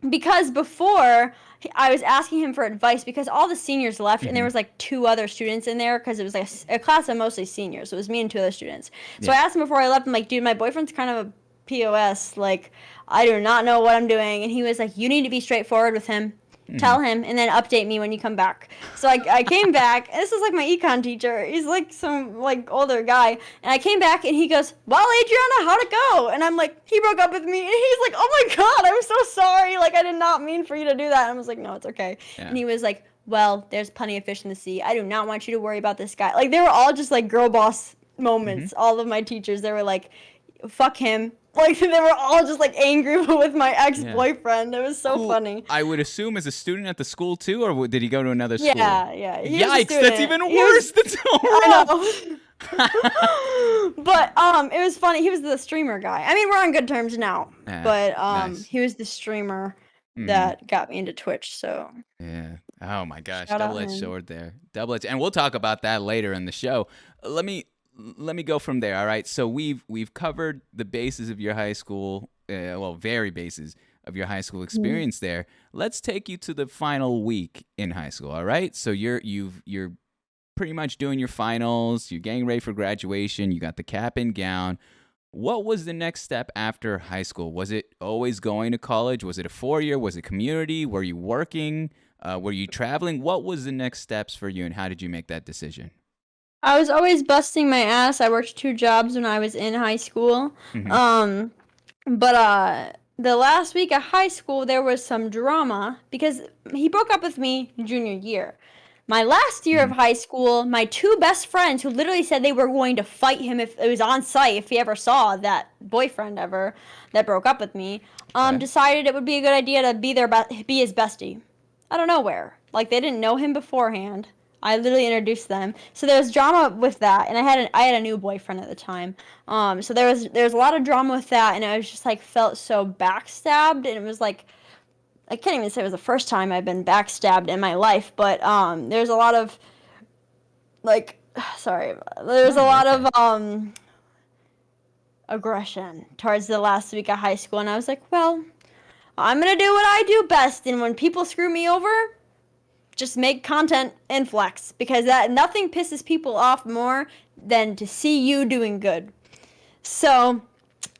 [SPEAKER 2] because before I was asking him for advice because all the seniors left and there was like 2 other students in there because it was like a class of mostly seniors. So it was me and 2 other students. So I asked him before I left, I'm like, dude, my boyfriend's kind of a POS. Like, I do not know what I'm doing. And he was like, you need to be straightforward with him. Tell him, and then update me when you come back. So I came back, and this is like my econ teacher. He's like some like older guy, and I came back, and he goes, "Well, Adriana, how'd it go?" And I'm like, "He broke up with me," and he's like, "Oh my god, I'm so sorry. Like I did not mean for you to do that." And I was like, "No, it's okay."
[SPEAKER 3] Yeah.
[SPEAKER 2] And he was like, "Well, there's plenty of fish in the sea. I do not want you to worry about this guy." Like they were all just like girl boss moments. All of my teachers, they were like, "Fuck him." Like they were all just like angry with my ex-boyfriend. It was so funny.
[SPEAKER 3] I would assume as a student at the school too, or did he go to another school?
[SPEAKER 2] Yeah. He was a
[SPEAKER 3] Yikes, that's
[SPEAKER 2] student.
[SPEAKER 3] even
[SPEAKER 2] He
[SPEAKER 3] worse.
[SPEAKER 2] was-
[SPEAKER 3] That's so
[SPEAKER 2] I
[SPEAKER 3] rough.
[SPEAKER 2] know. But it was funny. He was the streamer guy. I mean, we're on good terms now.
[SPEAKER 3] Yeah,
[SPEAKER 2] But
[SPEAKER 3] nice.
[SPEAKER 2] he was the streamer that got me into Twitch. So
[SPEAKER 3] Yeah. Oh my gosh,
[SPEAKER 2] Shout out
[SPEAKER 3] double-edged
[SPEAKER 2] him.
[SPEAKER 3] sword there. Double-edged, and we'll talk about that later in the show. Let me go from there. All right. So we've covered the bases of your high school, very bases of your high school experience there. Let's take you to the final week in high school. All right. So you're pretty much doing your finals. You're getting ready for graduation. You got the cap and gown. What was the next step after high school? Was it always going to college? Was it a 4-year? Was it community? Were you working? Were you traveling? What was the next steps for you, and how did you make that decision?
[SPEAKER 2] I was always busting my ass. I worked 2 jobs when I was in high school. But the last week of high school, there was some drama because he broke up with me junior year. My last year of high school, my 2 best friends who literally said they were going to fight him if it was on site, if he ever saw that boyfriend ever that broke up with me, decided it would be a good idea to be his bestie. Out of nowhere. Like, they didn't know him beforehand. I literally introduced them. So there was drama with that, and I had a new boyfriend at the time. So there was a lot of drama with that, and I was just like felt so backstabbed, and it was like I can't even say it was the first time I've been backstabbed in my life, but there's a lot of like there's a lot of aggression towards the last week of high school, and I was like, well, I'm gonna do what I do best, and when people screw me over, just make content and flex, because nothing pisses people off more than to see you doing good. So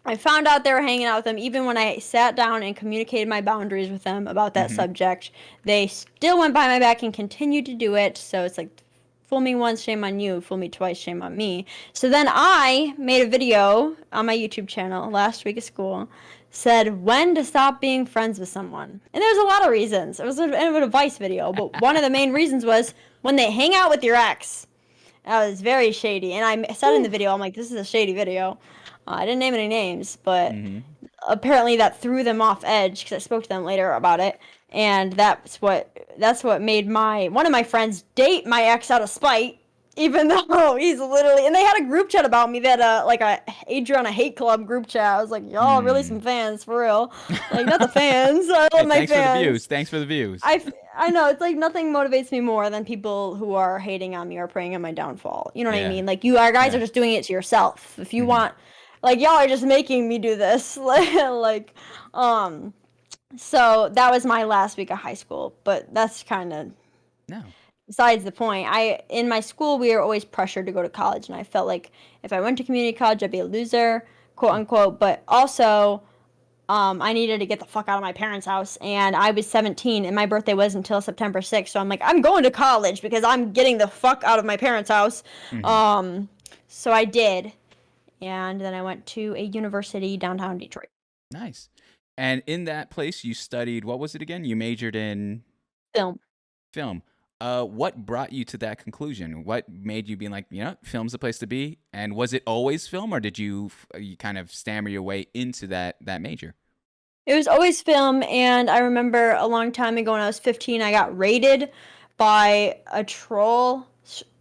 [SPEAKER 2] I found out they were hanging out with them. Even when I sat down and communicated my boundaries with them about that subject, they still went by my back and continued to do it. So it's like, fool me once, shame on you. Fool me twice, shame on me. So then I made a video on my YouTube channel last week of school, said when to stop being friends with someone. And there's a lot of reasons. It was an advice video, but one of the main reasons was when they hang out with your ex. That was very shady. And I said in the video, I'm like, this is a shady video. I didn't name any names, but apparently that threw them off edge because I spoke to them later about it. And that's what made one of my friends date my ex out of spite, even though he's literally, and they had a group chat about me that like a Adriana hate club group chat. I was like, y'all really some fans for real. Like, not the fans. I love my
[SPEAKER 3] thanks
[SPEAKER 2] fans.
[SPEAKER 3] For the views. Thanks for the views.
[SPEAKER 2] I know, it's like nothing motivates me more than people who are hating on me or preying on my downfall. You know what I mean? Like, you guys are just doing it to yourself. If you want, like, y'all are just making me do this. So that was my last week of high school, but that's kind of besides the point. In my school, we were always pressured to go to college, and I felt like if I went to community college, I'd be a loser, quote unquote. But also, I needed to get the fuck out of my parents' house, and I was 17, and my birthday wasn't until September 6th. So I'm like, I'm going to college because I'm getting the fuck out of my parents' house. So I did, and then I went to a university downtown Detroit.
[SPEAKER 3] Nice. And in that place, you studied, what was it again? You majored in? Film. What brought you to that conclusion? What made you be like, film's the place to be? And was it always film, or did you kind of stammer your way into that major?
[SPEAKER 2] It was always film, and I remember a long time ago when I was 15, I got raided by a troll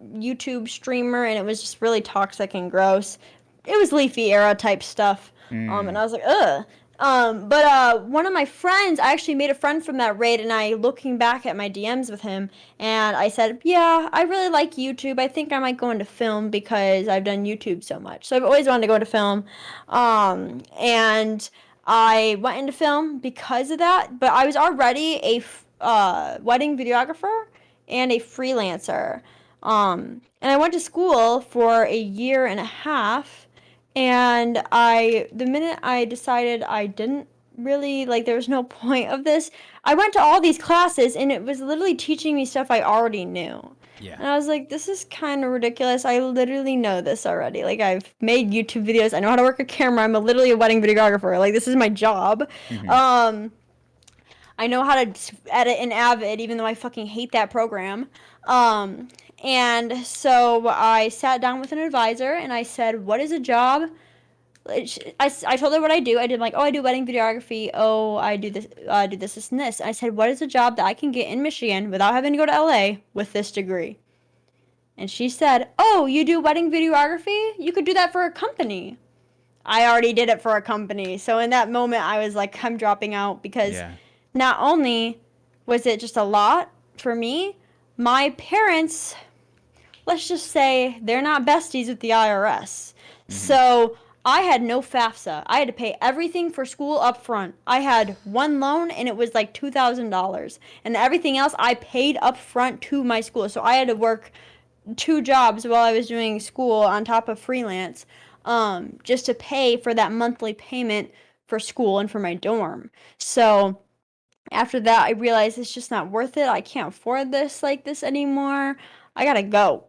[SPEAKER 2] YouTube streamer, and it was just really toxic and gross. It was Leafy era type stuff, and I was like, ugh. But one of my friends, I actually made a friend from that raid, and I looking back at my DMs with him, and I said, yeah, I really like YouTube. I think I might go into film because I've done YouTube so much. So I've always wanted to go into film, and I went into film because of that. But I was already a wedding videographer and a freelancer, and I went to school for a year and a half. And the minute I decided I didn't really, like, there was no point of this. I went to all these classes, and it was literally teaching me stuff I already knew.
[SPEAKER 3] Yeah.
[SPEAKER 2] And I was like, this is kind of ridiculous. I literally know this already. Like, I've made YouTube videos. I know how to work a camera. I'm literally a wedding videographer. Like, this is my job. I know how to edit in Avid, even though I fucking hate that program. And so I sat down with an advisor, and I said, what is a job? I told her what I do. I did like, oh, I do wedding videography. Oh, I do this, this, and this. I said, what is a job that I can get in Michigan without having to go to LA with this degree? And she said, oh, you do wedding videography? You could do that for a company. I already did it for a company. So in that moment, I was like, I'm dropping out because not only was it just a lot for me, my parents, let's just say they're not besties with the IRS. So I had no FAFSA. I had to pay everything for school up front. I had one loan, and it was like $2,000. And everything else I paid up front to my school. So I had to work 2 jobs while I was doing school on top of freelance, just to pay for that monthly payment for school and for my dorm. So after that, I realized it's just not worth it. I can't afford this like this anymore. I gotta go.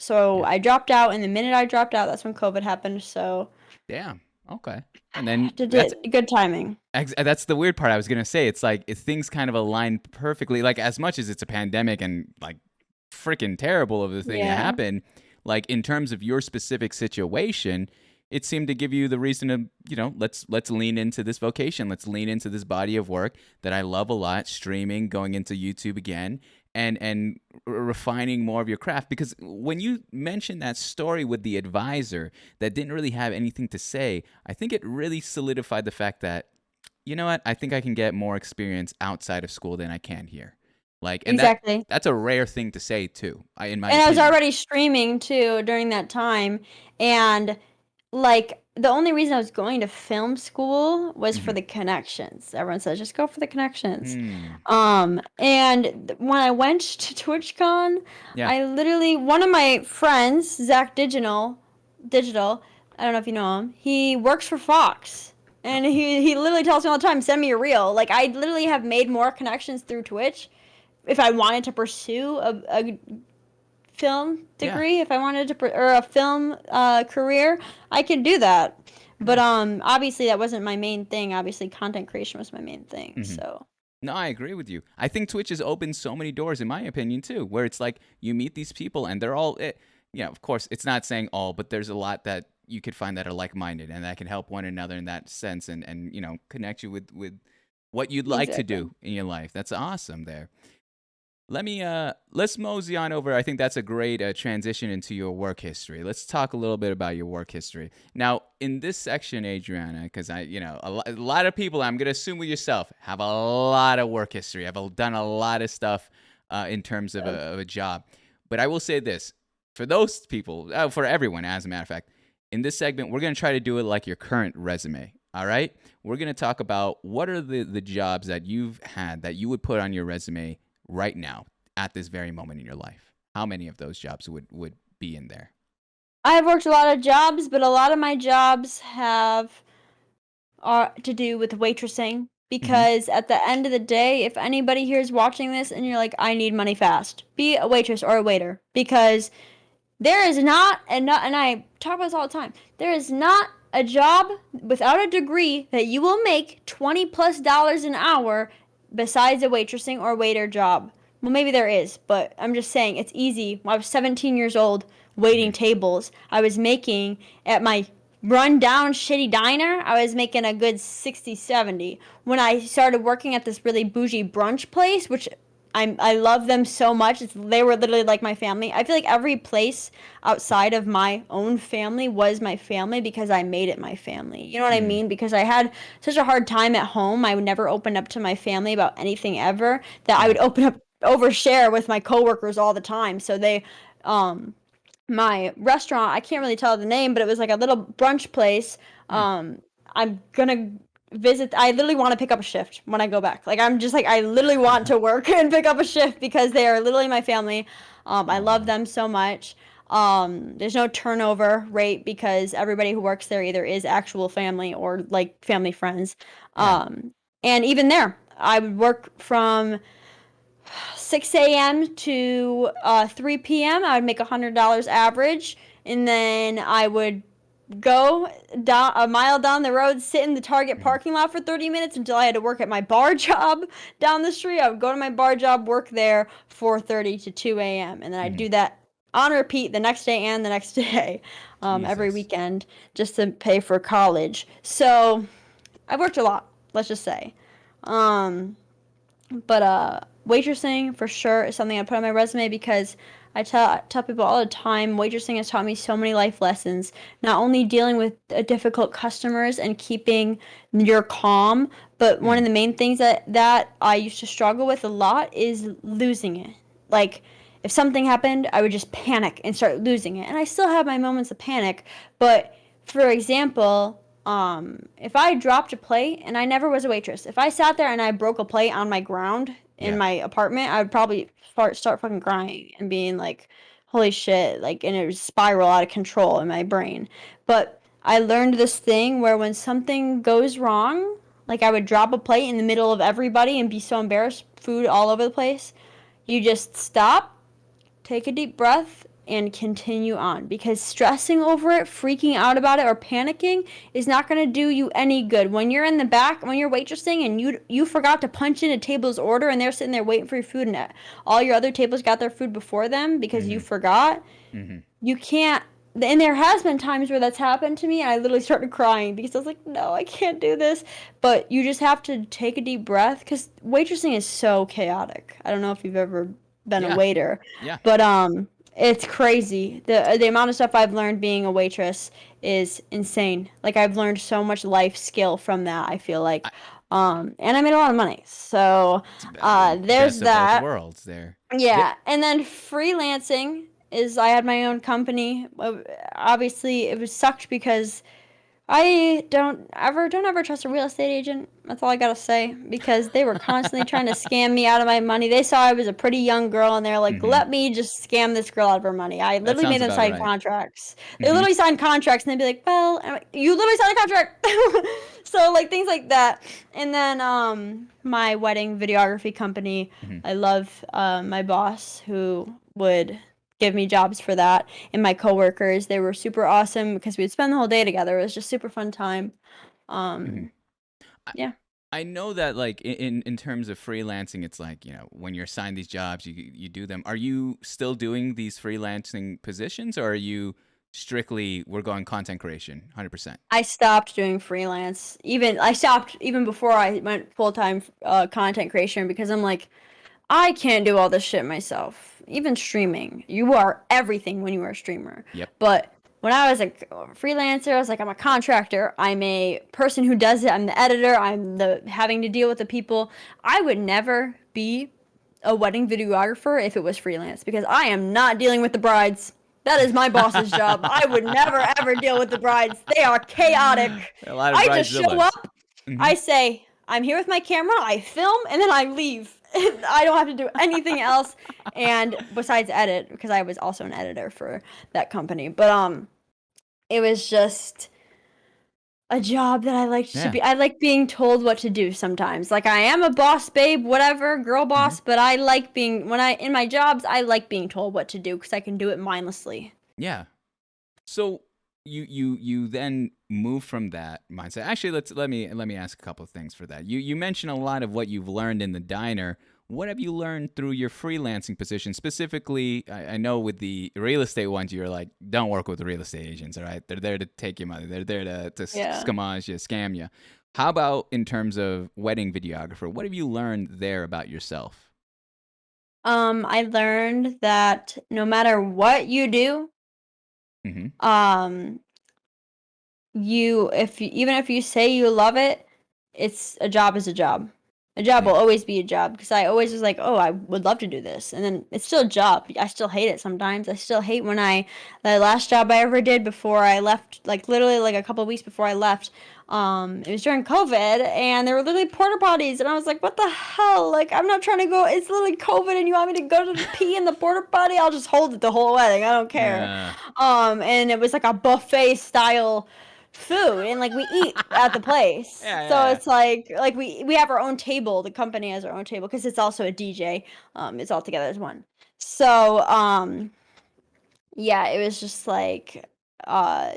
[SPEAKER 2] So I dropped out, and the minute I dropped out, that's when COVID happened. So
[SPEAKER 3] Damn. Okay. And then
[SPEAKER 2] that's good timing.
[SPEAKER 3] That's the weird part. I was gonna say, it's like things kind of align perfectly. Like, as much as it's a pandemic and like freaking terrible of the thing that happened, like in terms of your specific situation, it seemed to give you the reason to, you know, let's lean into this vocation. Let's lean into this body of work that I love a lot, streaming, going into YouTube again, and refining more of your craft. Because when you mentioned that story with the advisor that didn't really have anything to say, I think it really solidified the fact that, you know what, I think I can get more experience outside of school than I can here. Like, and
[SPEAKER 2] exactly.
[SPEAKER 3] That's a rare thing to say too, in my
[SPEAKER 2] And
[SPEAKER 3] opinion.
[SPEAKER 2] I was already streaming too during that time, and like the only reason I was going to film school was for the connections. Everyone says just go for the connections. And when I went to TwitchCon, I literally, one of my friends, Zach Digital, I don't know if you know him. He works for Fox. And he literally tells me all the time, send me a reel. Like, I literally have made more connections through Twitch. If I wanted to pursue a film degree, if I wanted to, or a film career, I could do that. But obviously that wasn't my main thing. Obviously content creation was my main thing. So.
[SPEAKER 3] No, I agree with you. I think Twitch has opened so many doors, in my opinion, too, where it's like you meet these people and they're all, of course, it's not saying all, but there's a lot that you could find that are like-minded and that can help one another in that sense and you know, connect you with what you'd like to do in your life. That's awesome there. Let's mosey on over. I think that's a great transition into your work history. Let's talk a little bit about your work history. Now, in this section, Adriana, because a lot of people, I'm going to assume with yourself, have a lot of work history. I've done a lot of stuff in terms of a job. But I will say this, for those people, for everyone, as a matter of fact, in this segment, we're going to try to do it like your current resume. All right? We're going to talk about what are the jobs that you've had that you would put on your resume right now at this very moment in your life. How many of those jobs would be in there?
[SPEAKER 2] I've worked a lot of jobs, but a lot of my jobs are to do with waitressing, because at the end of the day, if anybody here is watching this and you're like, I need money fast, be a waitress or a waiter, because there is not, and I talk about this all the time, there is not a job without a degree that you will make $20+ an hour besides a waitressing or waiter job. Well, maybe there is, but I'm just saying it's easy. When I was 17 years old waiting tables, I was making, at my run-down shitty diner, I was making a good 60, 70. When I started working at this really bougie brunch place, which I love them so much. They were literally like my family. I feel like every place outside of my own family was my family because I made it my family. You know what I mean? Because I had such a hard time at home. I would never open up to my family about anything ever, that I would overshare with my coworkers all the time. So they, my restaurant, I can't really tell the name, but it was like a little brunch place. I'm gonna visit. I literally want to pick up a shift when I go back. Like, I'm just like, I literally want to work and pick up a shift because they are literally my family. I love them so much. There's no turnover rate because everybody who works there either is actual family or like family friends.
[SPEAKER 3] Yeah.
[SPEAKER 2] And even there, I would work from 6 a.m. to 3 p.m. I would make $100 average, and then I would go down a mile down the road, sit in the Target parking lot for 30 minutes until I had to work at my bar job down the street. I would go to my bar job, work there 4:30 to 2 a.m. and then I'd do that on repeat the next day and the next day, every
[SPEAKER 3] Jesus.
[SPEAKER 2] weekend, just to pay for college. So I worked a lot, let's just say. But waitressing for sure is something I put on my resume because I tell people all the time, waitressing has taught me so many life lessons. Not only dealing with difficult customers and keeping your calm, but one of the main things that I used to struggle with a lot is losing it. Like, if something happened, I would just panic and start losing it. And I still have my moments of panic, but for example, if I dropped a plate, and I never was a waitress, if I sat there and I broke a plate on my ground in my apartment, I would probably start fucking crying and being like, holy shit, like, and it would spiral out of control in my brain. But I learned this thing where when something goes wrong, like I would drop a plate in the middle of everybody and be so embarrassed, food all over the place, you just stop, take a deep breath, and continue on, because stressing over it, freaking out about it, or panicking is not going to do you any good. When you're in the back, when you're waitressing and you forgot to punch in a table's order and they're sitting there waiting for your food and all your other tables got their food before them because you forgot, you can't. And there has been times where that's happened to me and I literally started crying because I was like, no, I can't do this. But you just have to take a deep breath because waitressing is so chaotic. I don't know if you've ever been a waiter, but it's crazy. The amount of stuff I've learned being a waitress is insane. Like, I've learned so much life skill from that, I feel like. And I made a lot of money. So there's
[SPEAKER 3] Best of
[SPEAKER 2] that.
[SPEAKER 3] both worlds there.
[SPEAKER 2] Yeah. And then freelancing is I had my own company. Obviously it was sucked because I don't ever trust a real estate agent. That's all I gotta say, because they were constantly trying to scam me out of my money. They saw I was a pretty young girl, and they're like, "Let me just scam this girl out of her money." I
[SPEAKER 3] That
[SPEAKER 2] literally
[SPEAKER 3] sounds
[SPEAKER 2] made them
[SPEAKER 3] about
[SPEAKER 2] sign
[SPEAKER 3] right.
[SPEAKER 2] contracts. They literally signed contracts, and they'd be like, "Well," and I'm like, "You literally signed a contract." So like things like that, and then my wedding videography company. I love my boss who would give me jobs for that, and my coworkers, they were super awesome because we'd spend the whole day together. It was just super fun time. Yeah.
[SPEAKER 3] I know that, like, in terms of freelancing, it's like, when you're assigned these jobs, you do them. Are you still doing these freelancing positions, or are you strictly, we're going content creation 100%?
[SPEAKER 2] I stopped doing freelance. I stopped even before I went full-time content creation because I'm like, I can't do all this shit myself. Even streaming, you are everything when you are a streamer.
[SPEAKER 3] Yep.
[SPEAKER 2] But when I was a freelancer, I was like, I'm a contractor. I'm a person who does it. I'm the editor. I'm the having to deal with the people. I would never be a wedding videographer if it was freelance because I am not dealing with the brides. That is my boss's job. I would never ever deal with the brides. They are chaotic.
[SPEAKER 3] A lot of
[SPEAKER 2] I just show
[SPEAKER 3] bridezillas.
[SPEAKER 2] up. I say, I'm here with my camera, I film, and then I leave. I don't have to do anything else, and besides edit, because I was also an editor for that company. But it was just a job that I liked to be. I like being told what to do sometimes. Like, I am a boss babe, whatever, girl boss, but I like being, in my jobs, I like being told what to do because I can do it mindlessly.
[SPEAKER 3] Yeah. So you then move from that mindset. Actually, let me ask a couple of things for that. You mentioned a lot of what you've learned in the diner. What have you learned through your freelancing position? Specifically, I know with the real estate ones, you're like, don't work with the real estate agents, all right? They're there to take your money. They're there to scamage you, scam you. How about in terms of wedding videographer? What have you learned there about yourself?
[SPEAKER 2] I learned that no matter what you do, even if you say you love it, it's a job is a job. A job will
[SPEAKER 3] Yeah.
[SPEAKER 2] always be a job because I always was like, oh, I would love to do this. And then it's still a job. I still hate it sometimes. I still hate when the last job I ever did before I left, like literally like a couple of weeks before I left, it was during COVID and there were literally porta potties. And I was like, what the hell? Like, I'm not trying to go. It's literally COVID and you want me to go to pee in the porta potty? I'll just hold it the whole wedding. I don't care.
[SPEAKER 3] Yeah.
[SPEAKER 2] And it was like a buffet style food and like we eat at the place.
[SPEAKER 3] Yeah,
[SPEAKER 2] So
[SPEAKER 3] yeah,
[SPEAKER 2] it's like we have our own table. The company has our own table because it's also a DJ. It's all together as one. So yeah, it was just like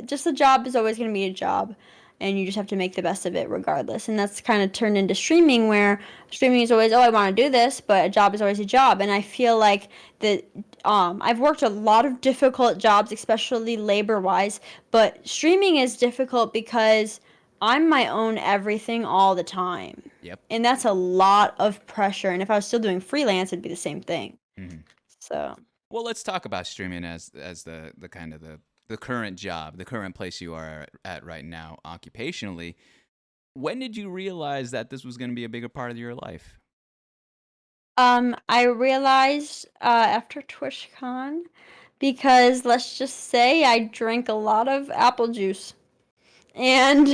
[SPEAKER 2] just a job is always going to be a job and you just have to make the best of it regardless. And that's kind of turned into streaming where streaming is always, oh, I want to do this, but a job is always a job. And I feel like that I've worked a lot of difficult jobs, especially labor-wise, but streaming is difficult because I'm my own everything all the time.
[SPEAKER 3] Yep.
[SPEAKER 2] And that's a lot of pressure. And if I was still doing freelance, it'd be the same thing.
[SPEAKER 3] Mhm.
[SPEAKER 2] So
[SPEAKER 3] Well, let's talk about streaming as the kind of the current job, the current place you are at right now, occupationally. When did you realize that this was going to be a bigger part of your life?
[SPEAKER 2] I realized after TwitchCon because let's just say I drank a lot of apple juice and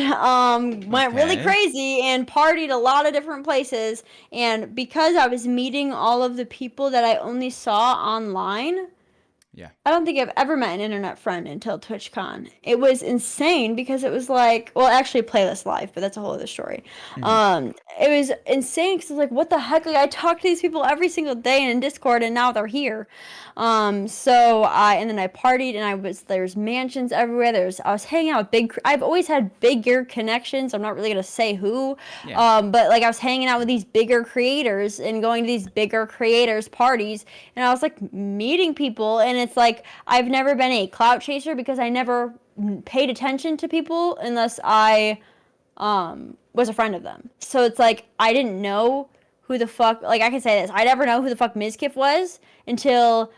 [SPEAKER 2] went really
[SPEAKER 3] Okay.
[SPEAKER 2] crazy and partied a lot of different places. And because I was meeting all of the people that I only saw online,
[SPEAKER 3] Yeah.
[SPEAKER 2] I don't think I've ever met an internet friend until TwitchCon. It was insane because it was like, well, actually Playlist Live, but that's a whole other story.
[SPEAKER 3] Mhm.
[SPEAKER 2] It was insane because I was like, what the heck? Like, I talk to these people every single day in Discord, and now they're here. And then I partied, and there's mansions everywhere. I was hanging out with I've always had bigger connections. I'm not really gonna say who,
[SPEAKER 3] Yeah.
[SPEAKER 2] but like I was hanging out with these bigger creators and going to these bigger creators parties, and I was like meeting people, and it's like I've never been a clout chaser because I never paid attention to people unless I was a friend of them. So it's like I didn't know who the fuck, like I can say this, I never know who the fuck Mizkif was until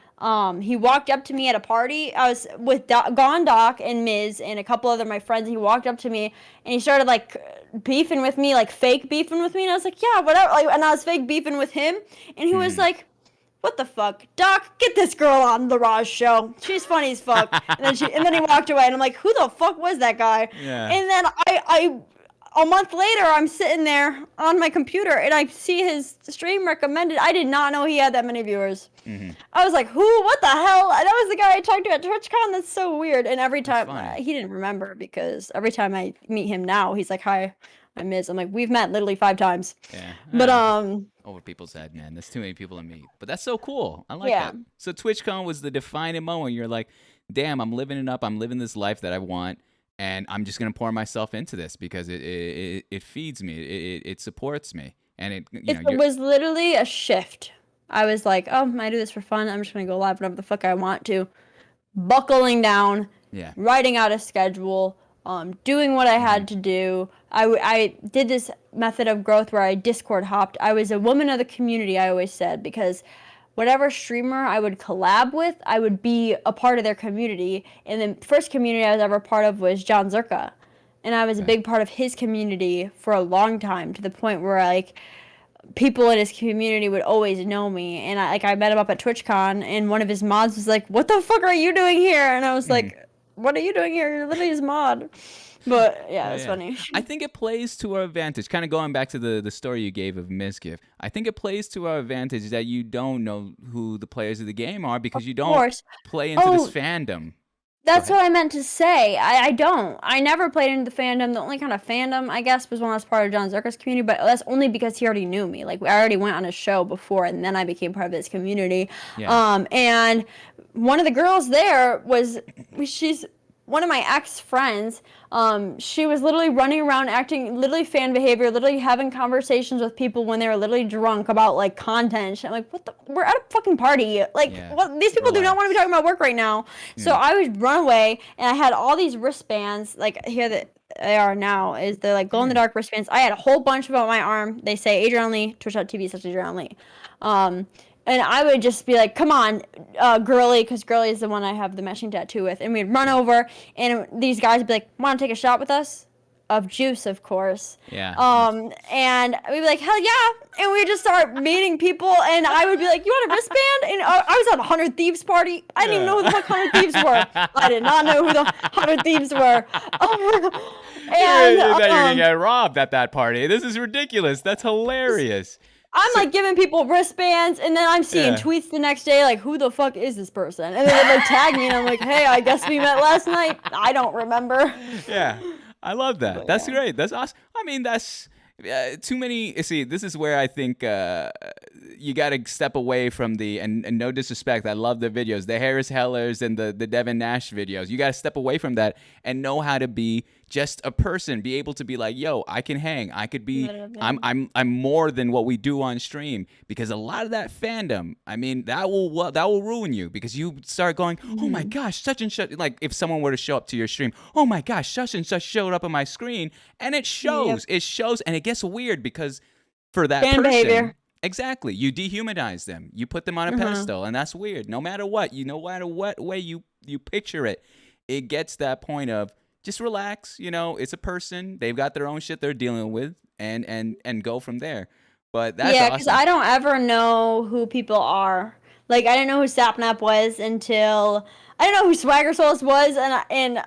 [SPEAKER 2] he walked up to me at a party. I was with Gondok and Miz and a couple other my friends, and he walked up to me and he started like beefing with me, like fake beefing with me, and I was like, yeah, whatever, like, and I was fake beefing with him, and he was
[SPEAKER 3] Mhm.
[SPEAKER 2] like, what the fuck? Doc, get this girl on the Raj show. She's funny as fuck. And then he walked away and I'm like, who the fuck was that guy?
[SPEAKER 3] Yeah.
[SPEAKER 2] And then I a month later I'm sitting there on my computer and I see his stream recommended. I did not know he had that many viewers.
[SPEAKER 3] Mhm.
[SPEAKER 2] I was like, who? What the hell? That was the guy I talked to at TwitchCon. That's so weird. And every
[SPEAKER 3] That's
[SPEAKER 2] time
[SPEAKER 3] funny.
[SPEAKER 2] he didn't remember because every time I meet him now, he's like, hi, I'm Miz. I'm like, we've met literally 5 times.
[SPEAKER 3] Yeah.
[SPEAKER 2] But
[SPEAKER 3] Over people's head, man. There's too many people to meet. But that's so cool. I like
[SPEAKER 2] Yeah.
[SPEAKER 3] that. So TwitchCon was the defining moment. You're like, damn, I'm living it up. I'm living this life that I want, and I'm just gonna pour myself into this because it feeds me. It supports me, and
[SPEAKER 2] it was literally a shift. I was like, oh, I do this for fun. I'm just gonna go live whenever the fuck I want to. Buckling down,
[SPEAKER 3] Yeah.
[SPEAKER 2] writing out a schedule, doing what I had to do. I did this method of growth where I Discord hopped. I was a woman of the community, I always said, because whatever streamer I would collab with, I would be a part of their community. And the first community I was ever part of was John Zerka. And I was a big part of his community for a long time, to the point where like people in his community would always know me. And I met him up at TwitchCon, and one of his mods was like, what the fuck are you doing here? And I was like, what are you doing here? You're literally his mod. But yeah, it's funny.
[SPEAKER 3] I think it plays to our advantage. Kind of going back to the story you gave of Mizkif. I think it plays to our advantage that you don't know who the players of the game are because you don't
[SPEAKER 2] course.
[SPEAKER 3] play into this
[SPEAKER 2] Oh,
[SPEAKER 3] fandom.
[SPEAKER 2] That's what I meant to say. I don't. I never played into the fandom. The only kind of fandom, I guess, was when I was part of John Zerka's community, but that's only because he already knew me. Like, I already went on a show before, and then I became part of his community.
[SPEAKER 3] Yeah.
[SPEAKER 2] And one of the girls there she's one of my ex-friends. She was literally running around acting literally fan behavior, literally having conversations with people when they were literally drunk about like content and shit. I'm like, what the? We're at a fucking party. Like, what? These people do not want to be talking about work right now. So I would run away, and I had all these wristbands. Like, here that they are now is the like glow in the dark wristbands. I had a whole bunch about my arm. They say AdrianahLee, twitch.tv/AdrianahLee. And I would just be like, come on, Girly, because Girly is the one I have the meshing tattoo with. And we'd run over, and these guys would be like, want to take a shot with us? of juice, of course.
[SPEAKER 3] Yeah.
[SPEAKER 2] And we'd be like, hell yeah, and we'd just start meeting people, and I would be like, you want a wristband? And I was at a 100 Thieves party. I didn't even know who the fuck 100 Thieves were. I did not know who the 100 Thieves were.
[SPEAKER 3] And you're gonna get robbed at that party. This is ridiculous. That's hilarious.
[SPEAKER 2] I'm like giving people wristbands, and then I'm seeing tweets the next day like, who the fuck is this person? And then they like tag me, and I'm like, hey, I guess we met last night. I don't remember.
[SPEAKER 3] Yeah, I love that. But that's great. That's awesome. I mean, that's too many. See, this is where I think you got to step away from the, and no disrespect, I love the videos, the Harris Hellers and the Devin Nash videos. You got to step away from that and know how to be just a person, be able to be like, yo, I can hang. I could be, I'm more than what we do on stream, because a lot of that fandom, I mean, that will ruin you, because you start going, oh my gosh, such and such, like if someone were to show up to your stream, oh my gosh, such and such showed up on my screen, and it shows, and it gets weird because for that
[SPEAKER 2] fan
[SPEAKER 3] person,
[SPEAKER 2] behavior.
[SPEAKER 3] exactly, you dehumanize them, you put them on a pedestal, and that's weird. No matter what, no matter what way you picture it, it gets that point of, just relax, it's a person. They've got their own shit they're dealing with, and go from there. But that's awesome.
[SPEAKER 2] Because I don't ever know who people are. Like, I didn't know who Sapnap was until I didn't know who Swagger Souls was, and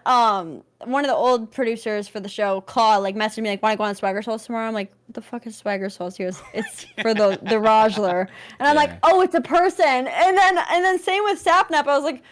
[SPEAKER 2] one of the old producers for the show, Claw, like messaged me like, "Want to go on Swagger Souls tomorrow?" I'm like, "What the fuck is Swagger Souls?" He goes, "It's for the Rajler," and I'm like, "Oh, it's a person." And then same with Sapnap. I was like,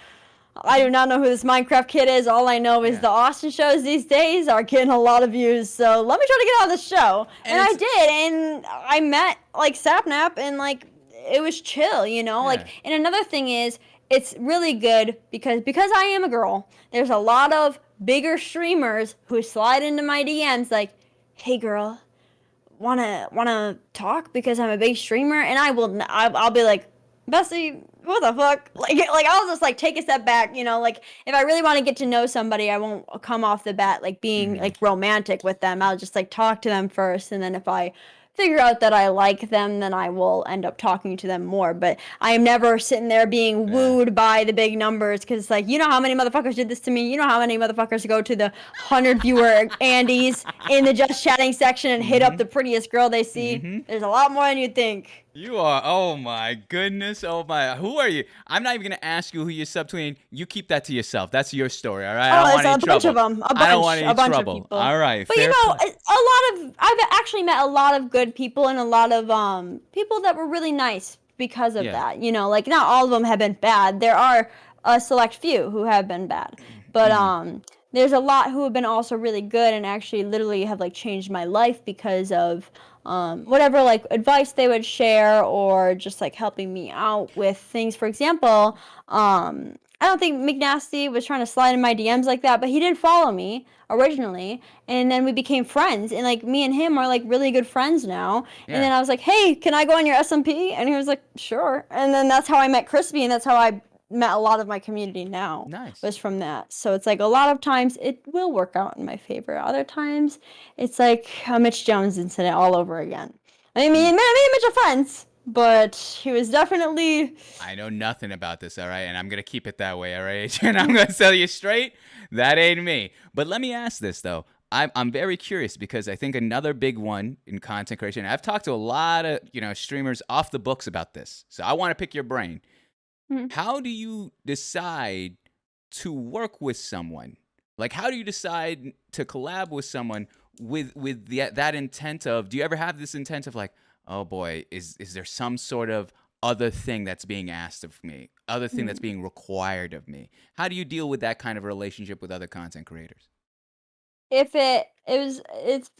[SPEAKER 2] I do not know who this Minecraft kid is. All I know is the Austin shows these days are getting a lot of views. So let me try to get on the show. And I did. And I met like Sapnap, and like it was chill, Like, and another thing is, it's really good because I am a girl. There's a lot of bigger streamers who slide into my DMs like, "Hey girl, wanna talk because I'm a big streamer?" And I'll be like, "Bessie, what the fuck?" Like I'll just like take a step back, like if I really want to get to know somebody, I won't come off the bat like being like romantic with them. I'll just like talk to them first, and then if I figure out that I like them, then I will end up talking to them more. But I am never sitting there being wooed by the big numbers, because it's like, how many motherfuckers did this to me? You know how many motherfuckers go to the 100 viewer Andes in the just chatting section and hit up the prettiest girl they see? There's a lot more than you think.
[SPEAKER 3] You are, oh my goodness, oh my, who are you? I'm not even going to ask you who you're sub tweeting. You keep that to yourself. That's your story, all right? I don't want any trouble.
[SPEAKER 2] Of them.
[SPEAKER 3] I don't want any trouble.
[SPEAKER 2] Of people.
[SPEAKER 3] All right.
[SPEAKER 2] But I've actually met a lot of good people, and a lot of people that were really nice because of that. Like not all of them have been bad. There are a select few who have been bad. But there's a lot who have been also really good, and actually literally have like changed my life because of whatever like advice they would share, or just like helping me out with things. For example, I don't think McNasty was trying to slide in my DMs like that, but he did follow me originally, and then we became friends, and like me and him are like really good friends now. And then I was like, "Hey, can I go on your SMP?" And he was like, "Sure." And then that's how I met Crispy, and that's how I met a lot of my community now.
[SPEAKER 3] Nice.
[SPEAKER 2] Was from that. So it's like a lot of times it will work out in my favor. Other times it's like a Mitch Jones incident all over again. I mean, me and Mitch are friends, but he was definitely...
[SPEAKER 3] I know nothing about this, all right? And I'm going to keep it that way, all right? And I'm going to tell you straight, that ain't me. But let me ask this, though. I'm very curious, because I think another big one in content creation, I've talked to a lot of, streamers off the books about this. So I want to pick your brain. How do you decide to work with someone? Like, how do you decide to collab with someone with that intent of, do you ever have this intent of like, oh boy, is there some sort of other thing that's being asked of me, other thing that's being required of me? How do you deal with that kind of relationship with other content creators?
[SPEAKER 2] If it's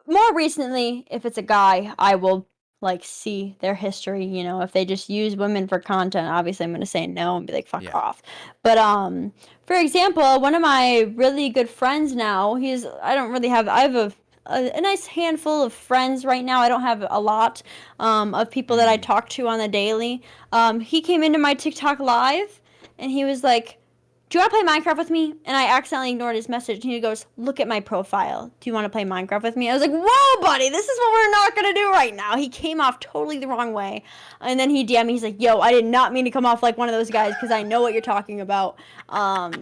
[SPEAKER 2] more recently, if it's a guy, I will like see their history. If they just use women for content, obviously I'm going to say no and be like, fuck off. But for example, one of my really good friends now, I have a nice handful of friends right now. I don't have a lot of people that I talk to on the daily. He came into my TikTok live, and he was like, do you want to play Minecraft with me? And I accidentally ignored his message, and he goes, look at my profile. Do you want to play Minecraft with me? I was like, whoa, buddy, this is what we're not going to do right now. He came off totally the wrong way. And then he DM'd me, he's like, yo, I did not mean to come off like one of those guys because I know what you're talking about.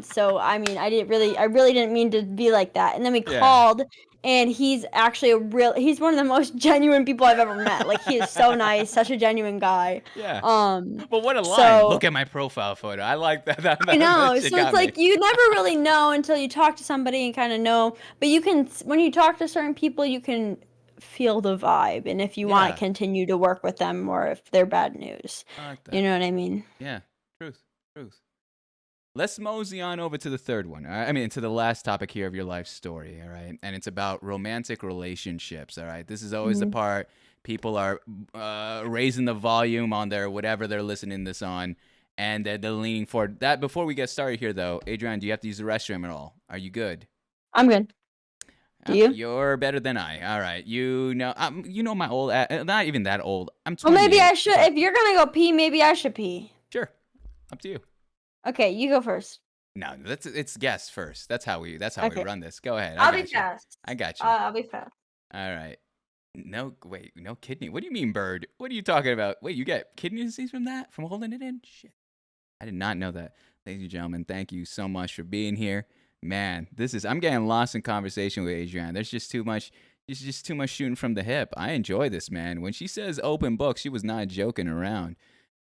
[SPEAKER 2] So, I mean, I really didn't mean to be like that. And then we called. And he's actually he's one of the most genuine people I've ever met. Like, he is so nice, such a genuine guy.
[SPEAKER 3] Yeah. But what a line.
[SPEAKER 2] So,
[SPEAKER 3] look at my profile photo. I like that.
[SPEAKER 2] I know. So it's like, you never really know until you talk to somebody and kind of know. But you can, when you talk to certain people, you can feel the vibe. And if you want to continue to work with them or if they're bad news.
[SPEAKER 3] I like that.
[SPEAKER 2] You know what I mean?
[SPEAKER 3] Yeah. Truth. Let's mosey on over to the third one. I mean, to the last topic here of your life story, all right? And it's about romantic relationships, all right? This is always the part people are raising the volume on their whatever they're listening this on, and they're leaning forward. That before we get started here, though, Adrian, do you have to use the restroom at all? Are you good?
[SPEAKER 2] I'm good. Do you?
[SPEAKER 3] You're better than I. All right. You know my old, not even that old. I'm 20.
[SPEAKER 2] Well, maybe I should. If you're going to go pee, maybe I should pee.
[SPEAKER 3] Sure. Up to you.
[SPEAKER 2] Okay, you go first.
[SPEAKER 3] No, it's guess first. That's how we run this. Go ahead.
[SPEAKER 2] I'll be fast.
[SPEAKER 3] I got you.
[SPEAKER 2] I'll be fast.
[SPEAKER 3] All right. No kidney. What do you mean, bird? What are you talking about? Wait, you get kidney disease from that? From holding it in? Shit. I did not know that. Ladies and gentlemen, thank you so much for being here. Man, I'm getting lost in conversation with Adrian. There's just too much shooting from the hip. I enjoy this, man. When she says open book, she was not joking around.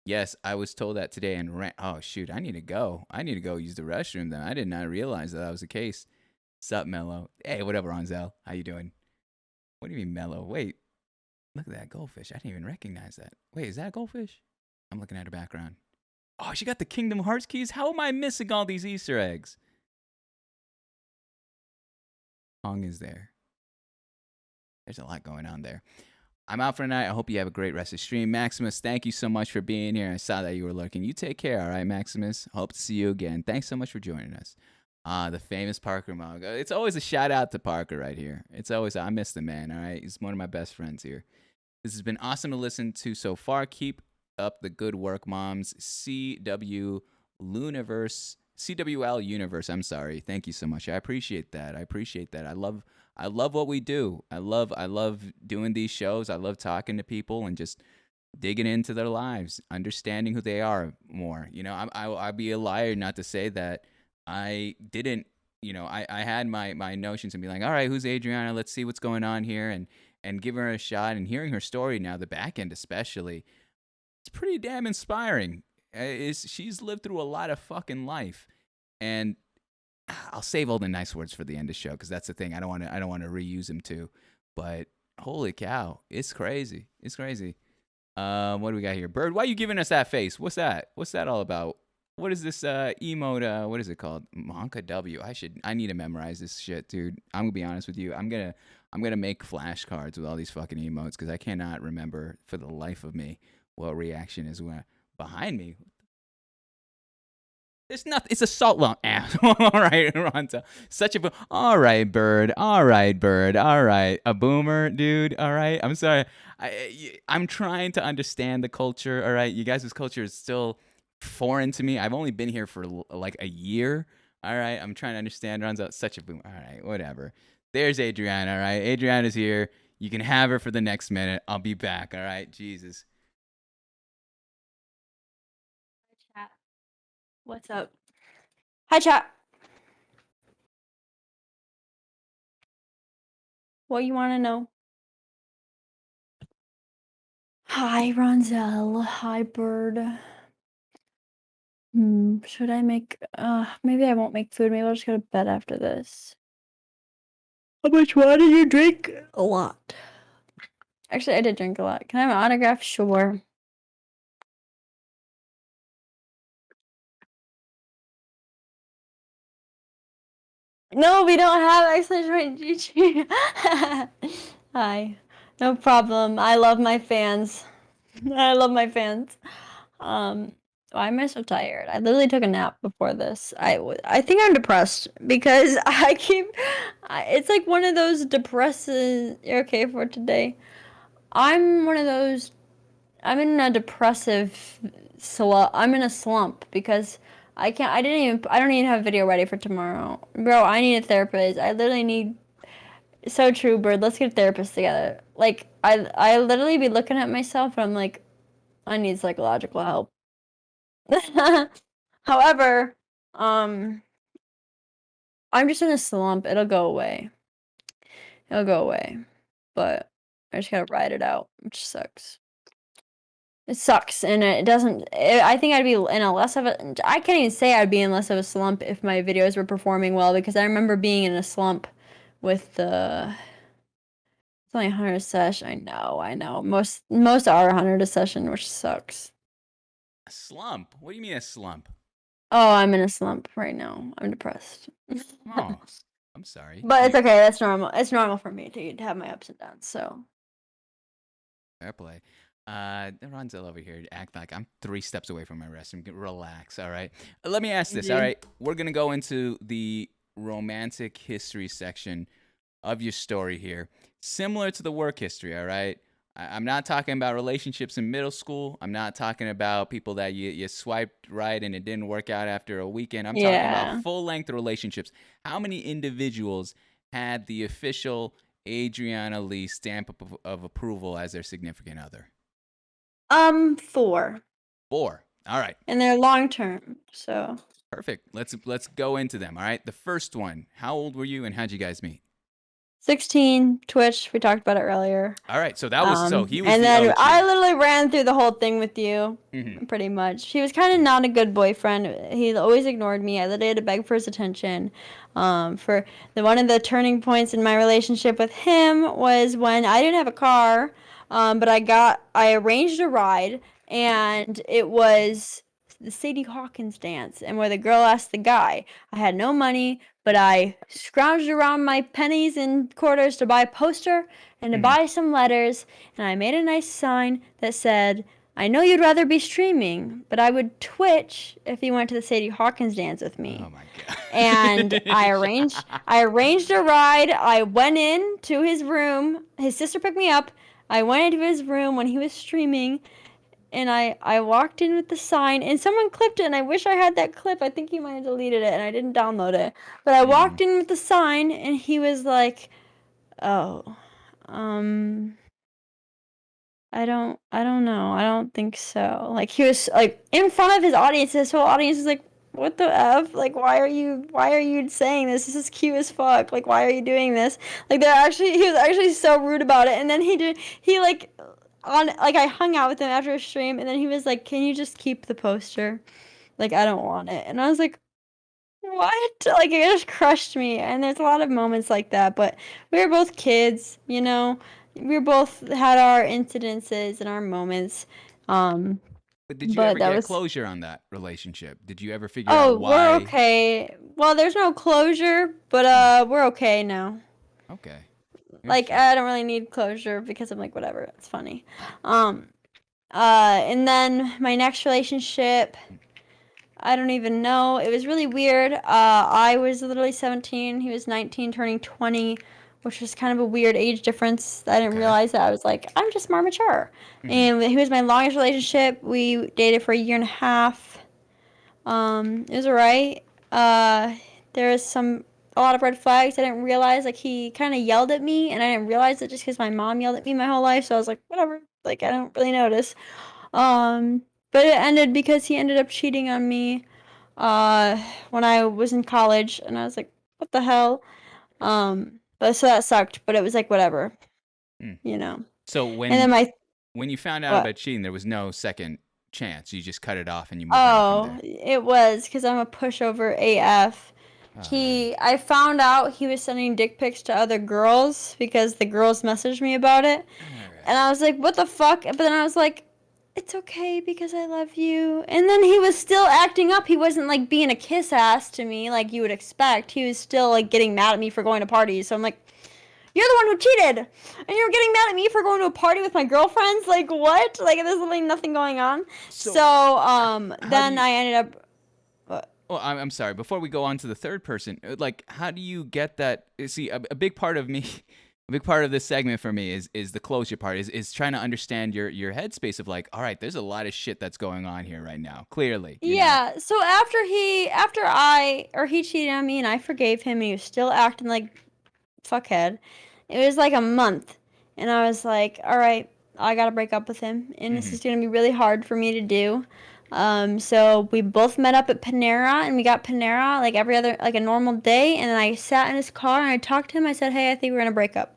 [SPEAKER 3] Yes, I was told that today and oh shoot, I need to go use the restroom then. I did not realize that was the case. Sup, Mello? Hey, what up, Ronzel? How you doing? What do you mean, Mello? Wait, look at that goldfish. I didn't even recognize that. Wait, is that a goldfish? I'm looking at her background. Oh, she got the Kingdom Hearts keys? How am I missing all these Easter eggs? Hong is there. There's a lot going on there. I'm out for the night. I hope you have a great rest of the stream. Maximus, thank you so much for being here. I saw that you were lurking. You take care, all right, Maximus? Hope to see you again. Thanks so much for joining us. The famous Parker mug. It's always a shout out to Parker right here. It's always, I miss the man, all right? He's one of my best friends here. This has been awesome to listen to so far. Keep up the good work, moms. CWL Universe. I'm sorry. Thank you so much. I appreciate that. I love what we do. I love doing these shows. I love talking to people and just digging into their lives, understanding who they are more. You know, I'd be a liar not to say that I didn't. You know, I had my notions and be like, all right, who's Adriana? Let's see what's going on here, and give her a shot. And hearing her story now, the back end especially, it's pretty damn inspiring. She's lived through a lot of fucking life, and I'll save all the nice words for the end of the show because that's the thing. I don't want to reuse them too. But holy cow, it's crazy. It's crazy. What do we got here? Bird, why are you giving us that face? What's that? What's that all about? What is this emote? What is it called? Monka W. I need to memorize this shit, dude. I'm gonna be honest with you. I'm gonna make flashcards with all these fucking emotes because I cannot remember for the life of me what reaction is behind me. It's nothing. It's a salt lump. All right, Ronta. All right, bird. All right, bird. All right, a boomer, dude. All right. I'm sorry. I'm trying to understand the culture. All right, you guys' culture is still foreign to me. I've only been here for like a year. All right, I'm trying to understand. Ronta, such a boomer. All right, whatever. There's Adriana. All right, Adriana's here. You can have her for the next minute. I'll be back. All right, Jesus.
[SPEAKER 2] What's up? Hi, chat. What you want to know? Hi, Ronzel. Hi, Bird. Should I make... maybe I won't make food. Maybe I'll just go to bed after this. How much water do you drink? A lot. Actually, I did drink a lot. Can I have an autograph? Sure. No, we don't have exclamation GG. Hi. No problem. I love my fans. I love my fans. Why am I so tired? I literally took a nap before this. I think I'm depressed because it's like one of those depresses. You're okay for today? I'm one of those. I'm in a depressive slump. I'm in a slump because I can't. I don't even have a video ready for tomorrow, bro. I need a therapist. I literally need. So true, Bird. Let's get a therapist together. Like I literally be looking at myself and I'm like, I need psychological help. However, I'm just in a slump. It'll go away. It'll go away. But I just gotta ride it out, which sucks. It sucks, and it doesn't. I think I'd be in a less of a. I can't even say I'd be in less of a slump if my videos were performing well, because I remember being in a slump with the. It's only 100 a session. I know. Most are 100 a session, which sucks.
[SPEAKER 3] A slump? What do you mean a slump?
[SPEAKER 2] Oh, I'm in a slump right now. I'm depressed.
[SPEAKER 3] Oh, I'm sorry.
[SPEAKER 2] But it's okay. That's normal. It's normal for me to have my ups and downs. So.
[SPEAKER 3] Fair play. Ronzel over here act like I'm 3 steps away from my rest. Relax, all right? Let me ask this, all right? We're going to go into the romantic history section of your story here. Similar to the work history, all right? I'm not talking about relationships in middle school. I'm not talking about people that you swiped right and it didn't work out after a weekend. I'm talking about full-length relationships. How many individuals had the official AdrianahLee stamp of approval as their significant other?
[SPEAKER 2] 4.
[SPEAKER 3] 4. All right.
[SPEAKER 2] And they're long term, so.
[SPEAKER 3] Perfect. Let's go into them. All right. The first one. How old were you and how'd you guys meet?
[SPEAKER 2] 16, Twitch. We talked about it earlier.
[SPEAKER 3] All right. So that was he was
[SPEAKER 2] and
[SPEAKER 3] the
[SPEAKER 2] then
[SPEAKER 3] OG.
[SPEAKER 2] I literally ran through the whole thing with you, pretty much. He was kind of not a good boyfriend. He always ignored me. I literally had to beg for his attention. For one of the turning points in my relationship with him was when I didn't have a car, but I arranged a ride, and it was the Sadie Hawkins dance, and where the girl asked the guy. I had no money, but I scrounged around my pennies and quarters to buy a poster and to buy some letters, and I made a nice sign that said, I know you'd rather be streaming, but I would Twitch if you went to the Sadie Hawkins dance with me.
[SPEAKER 3] Oh my god.
[SPEAKER 2] And I arranged a ride. I went in to his room. His sister picked me up. I went into his room when he was streaming, and I walked in with the sign, and someone clipped it, and I wish I had that clip. I think he might have deleted it, and I didn't download it. But I walked in with the sign, and he was like, oh, I don't know. I don't think so. Like, he was, like, in front of his audience. His whole audience was like, what the F? Like, why are you saying this? This is cute as fuck. Like, why are you doing this? Like, he was actually so rude about it. And then I hung out with him after a stream, and then he was like, can you just keep the poster? Like, I don't want it. And I was like, what? Like, it just crushed me. And there's a lot of moments like that, but we were both kids, you know? We both had our incidences and our moments.
[SPEAKER 3] But did you ever get closure on that relationship? Did you ever figure
[SPEAKER 2] out
[SPEAKER 3] why?
[SPEAKER 2] We're okay. Well, there's no closure, but we're okay now.
[SPEAKER 3] Okay.
[SPEAKER 2] Like, I don't really need closure because I'm like, whatever, it's funny. And then my next relationship, I don't even know. It was really weird. I was literally 17. He was 19, turning 20, which was kind of a weird age difference. I didn't realize that. I was like, I'm just more mature. And he was my longest relationship. We dated for 1.5 years. It was alright. There was a lot of red flags. I didn't realize, like, he kind of yelled at me, and I didn't realize it just because my mom yelled at me my whole life, so I was like, whatever, like, I don't really notice. But it ended because he ended up cheating on me, when I was in college, and I was like, what the hell? But so that sucked, but it was like, whatever, you know?
[SPEAKER 3] So when you found out about cheating, there was no second chance. You just cut it off and you moved on from there.
[SPEAKER 2] It was, because I'm a pushover AF. I found out he was sending dick pics to other girls because the girls messaged me about it. And I was like, what the fuck? But then I was like, it's okay because I love you. And then he was still acting up. He wasn't like being a kiss ass to me like you would expect. He was still like getting mad at me for going to parties. So I'm like, you're the one who cheated. And you're getting mad at me for going to a party with my girlfriends? Like, what? Like, there's literally nothing going on. So then I ended up...
[SPEAKER 3] Well, I'm sorry. Before we go on to the third person, like, how do you get that? See, a big part of me A big part of this segment for me is the closure part, is trying to understand your headspace of like, all right, there's a lot of shit that's going on here right now. Clearly. You know?
[SPEAKER 2] Yeah. So after he cheated on me and I forgave him and he was still acting like fuckhead, it was like a month. And I was like, all right, I gotta break up with him. And this is gonna be really hard for me to do. So we both met up at Panera and we got Panera like every other, like a normal day. And then I sat in his car and I talked to him. I said, hey, I think we're gonna break up.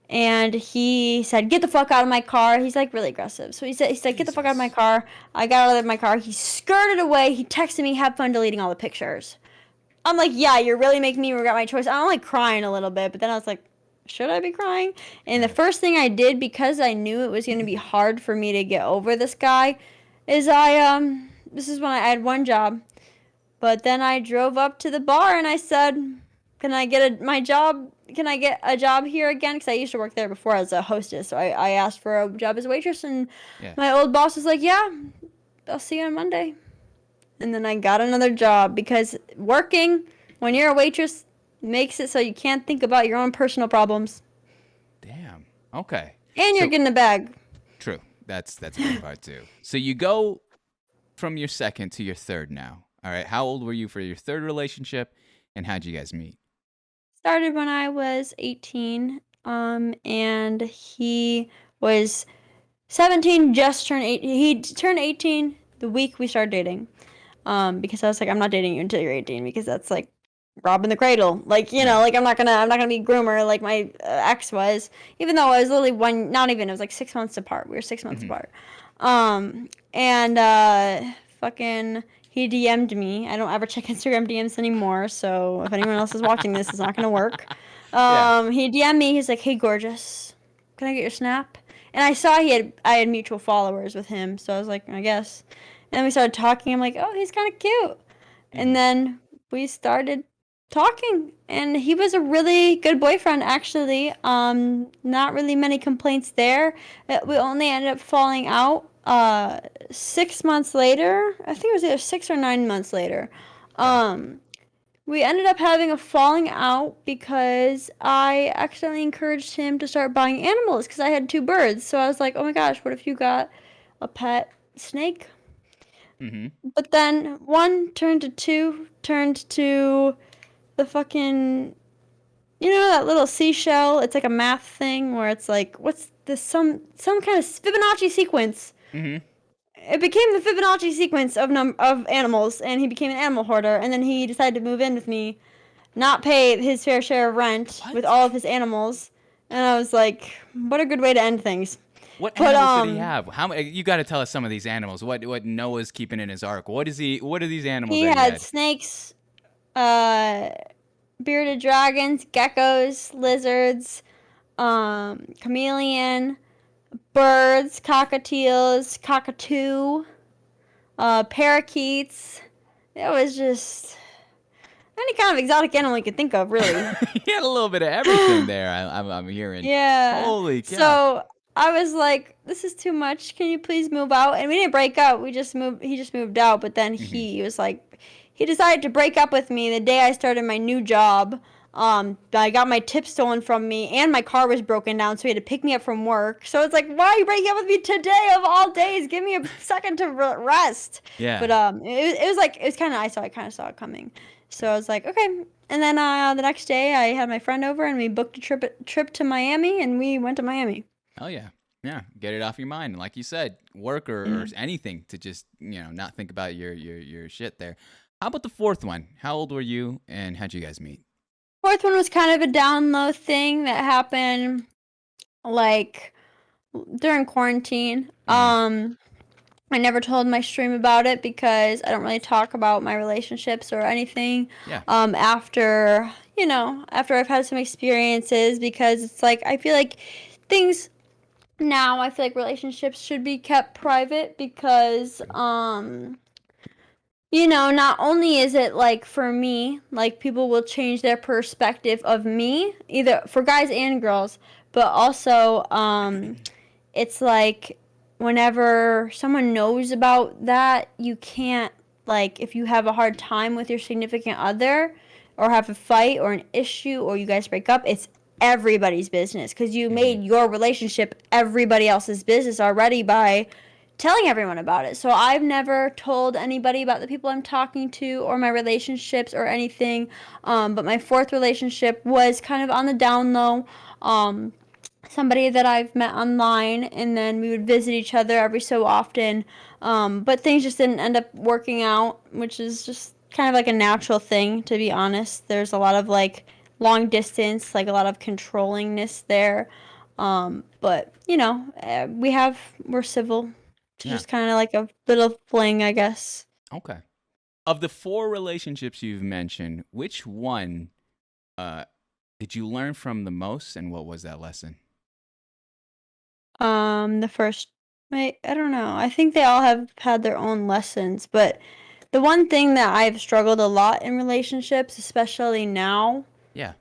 [SPEAKER 2] And he said, get the fuck out of my car. He's like really aggressive. So he said, get the fuck out of my car. I got out of my car. He skirted away. He texted me, have fun deleting all the pictures. I'm like, yeah, you're really making me regret my choice. I'm like crying a little bit, but then I was like, should I be crying? And the first thing I did, because I knew it was going to be hard for me to get over this guy, is this is when I had one job. But then I drove up to the bar and I said, can I get a job here again? Because I used to work there before as a hostess. So I asked for a job as a waitress, and my old boss was like, yeah, I'll see you on Monday. And then I got another job because working when you're a waitress makes it so you can't think about your own personal problems.
[SPEAKER 3] Damn. Okay.
[SPEAKER 2] And you're getting a bag.
[SPEAKER 3] True. That's a good part too. So you go from your second to your third now. All right. How old were you for your third relationship, and how'd you guys meet?
[SPEAKER 2] Started when I was 18, and he was 17, just turned 18. He turned 18 the week we started dating, because I was like, I'm not dating you until you're 18, because that's like robbing the cradle. Like, you know, like I'm not gonna be a groomer like my ex was, even though I was literally it was like 6 months apart. We were 6 months apart. Fucking, he DM'd me. I don't ever check Instagram DMs anymore, so if anyone else is watching this, it's not gonna work. He DM'd me. He's like, hey, gorgeous, can I get your snap? And I saw I had mutual followers with him, so I was like, I guess. And then we started talking. I'm like, oh, he's kind of cute. And then we started talking, and he was a really good boyfriend, actually. Not really many complaints there. We only ended up falling out 6 months later. I think it was either 6 or 9 months later. We ended up having a falling out because I accidentally encouraged him to start buying animals because I had 2 birds. So I was like, oh my gosh, what if you got a pet snake? But then 1 turned to 2, turned to the fucking, you know, that little seashell. It's like a math thing where it's like, what's this, some kind of Fibonacci sequence. It became the Fibonacci sequence of animals, and he became an animal hoarder. And then he decided to move in with me, not pay his fair share of rent with all of his animals. And I was like, what a good way to end things.
[SPEAKER 3] What animals did he have? How many? You got to tell us some of these animals. What Noah's keeping in his ark? What are these animals?
[SPEAKER 2] He
[SPEAKER 3] that
[SPEAKER 2] had snakes, bearded dragons, geckos, lizards, chameleon, birds, cockatiels, cockatoo, parakeets. It was just any kind of exotic animal you could think of, really.
[SPEAKER 3] He had a little bit of everything there. I'm hearing.
[SPEAKER 2] Yeah.
[SPEAKER 3] Holy cow.
[SPEAKER 2] So I was like, this is too much. Can you please move out? And we didn't break up. He just moved out. But then he was like, he decided to break up with me the day I started my new job. I got my tip stolen from me, and my car was broken down, so he had to pick me up from work. So it's like, why are you breaking up with me today of all days? Give me a second to rest.
[SPEAKER 3] Yeah.
[SPEAKER 2] But it was kind of, I kind of saw it coming. So I was like, okay. And then the next day, I had my friend over, and we booked a trip to Miami, and we went to Miami.
[SPEAKER 3] Oh yeah. Yeah, get it off your mind. Like you said, work or anything to just, not think about your shit there. How about the fourth one? How old were you, and how'd you guys meet?
[SPEAKER 2] Fourth one was kind of a down low thing that happened like during quarantine. I never told my stream about it because I don't really talk about my relationships or anything.
[SPEAKER 3] Yeah.
[SPEAKER 2] After I've had some experiences, because it's like I feel like relationships should be kept private because not only is it like for me, like people will change their perspective of me, either for guys and girls, but also it's like whenever someone knows about that, you can't, like, if you have a hard time with your significant other or have a fight or an issue or you guys break up, it's everybody's business because you made your relationship everybody else's business already by telling everyone about it. So I've never told anybody about the people I'm talking to or my relationships or anything. But my fourth relationship was kind of on the down low. Somebody that I've met online, and then we would visit each other every so often. But things just didn't end up working out, which is just kind of like a natural thing, to be honest. There's a lot of like long distance, like a lot of controllingness there. But you know, we're civil. It's
[SPEAKER 3] Yeah.
[SPEAKER 2] just kind of like a little fling, I guess.
[SPEAKER 3] Okay. Of the 4 relationships you've mentioned, which one did you learn from the most, and what was that lesson?
[SPEAKER 2] The first, I don't know. I think they all have had their own lessons, but the one thing that I've struggled a lot in relationships, especially now,
[SPEAKER 3] Yeah.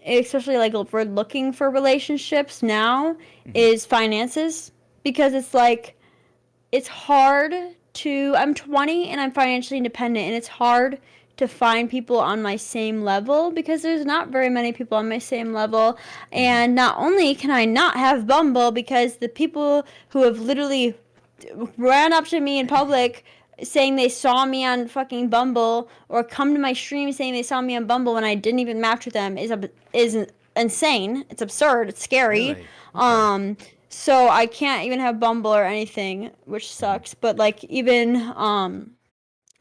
[SPEAKER 2] especially like if we're looking for relationships now,
[SPEAKER 3] Mhm.
[SPEAKER 2] is finances, because it's like it's hard to I'm 20 and I'm financially independent, and it's hard to find people on my same level because there's not very many people on my same level. And not only can I not have Bumble because the people who have literally ran up to me in public saying they saw me on fucking Bumble, or come to my stream saying they saw me on Bumble when I didn't even match with them, is insane. It's absurd. It's scary.
[SPEAKER 3] Really? Okay.
[SPEAKER 2] So I can't even have Bumble or anything, which sucks. But like even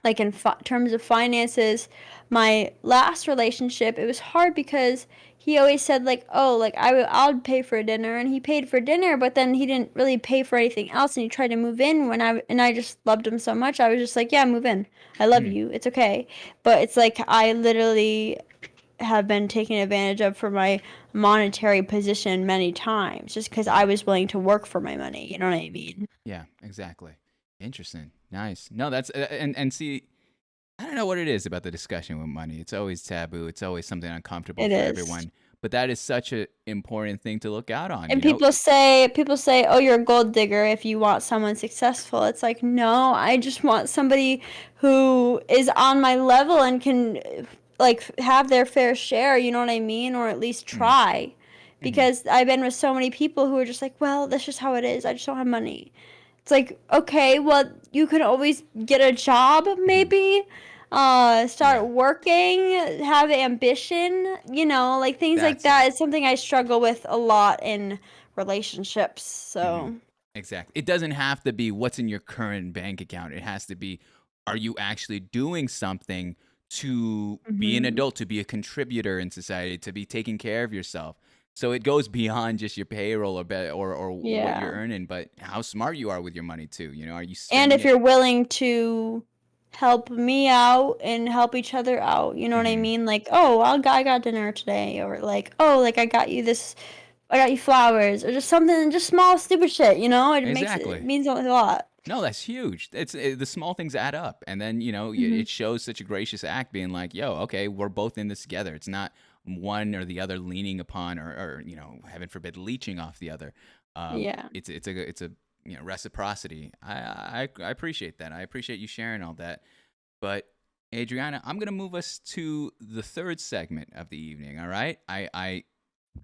[SPEAKER 2] like in terms of finances, my last relationship, it was hard because he always said like, oh, like I'll pay for dinner, and he paid for dinner, but then he didn't really pay for anything else, and he tried to move in when I just loved him so much. I was just like, yeah, move in. I love you. It's okay. But it's like I literally have been taken advantage of for my monetary position many times just because I was willing to work for my money. You know what I mean?
[SPEAKER 3] Yeah, exactly. Interesting. Nice. No, that's and see, I don't know what it is about the discussion with money. It's always taboo. It's always something uncomfortable
[SPEAKER 2] It
[SPEAKER 3] for
[SPEAKER 2] is.
[SPEAKER 3] everyone. But that is such an important thing to look out on.
[SPEAKER 2] And
[SPEAKER 3] You know?
[SPEAKER 2] people say, "Oh, you're a gold digger if you want someone successful." It's like, no, I just want somebody who is on my level and can like have their fair share, you know what I mean, or at least try. Because I've been with so many people who are just like, "Well, that's just how it is. I just don't have money." It's like, okay, well, you can always get a job, maybe. Start working, have ambition, you know, like things like
[SPEAKER 3] That's
[SPEAKER 2] that
[SPEAKER 3] it.
[SPEAKER 2] is something I struggle with a lot in relationships. So,
[SPEAKER 3] Exactly. It doesn't have to be what's in your current bank account. It has to be, are you actually doing something to be an adult, to be a contributor in society, to be taking care of yourself? So it goes beyond just your payroll or what you're
[SPEAKER 2] yeah.
[SPEAKER 3] earning, but how smart you are with your money too. You know, are you
[SPEAKER 2] And
[SPEAKER 3] spending
[SPEAKER 2] if
[SPEAKER 3] it?
[SPEAKER 2] you're willing to help me out and help each other out, you know what I mean? Like, oh, I got dinner today, or like, oh, like I got you flowers, or just something, just small stupid shit, you know? It
[SPEAKER 3] Exactly.
[SPEAKER 2] means a lot.
[SPEAKER 3] No, that's huge. The small things add up, and then it shows such a gracious act, being like, "Yo, okay, we're both in this together." It's not one or the other leaning upon, or heaven forbid, leeching off the other.
[SPEAKER 2] Yeah.
[SPEAKER 3] It's a reciprocity. I appreciate that. I appreciate you sharing all that. But Adriana, I'm gonna move us to the third segment of the evening. All right, I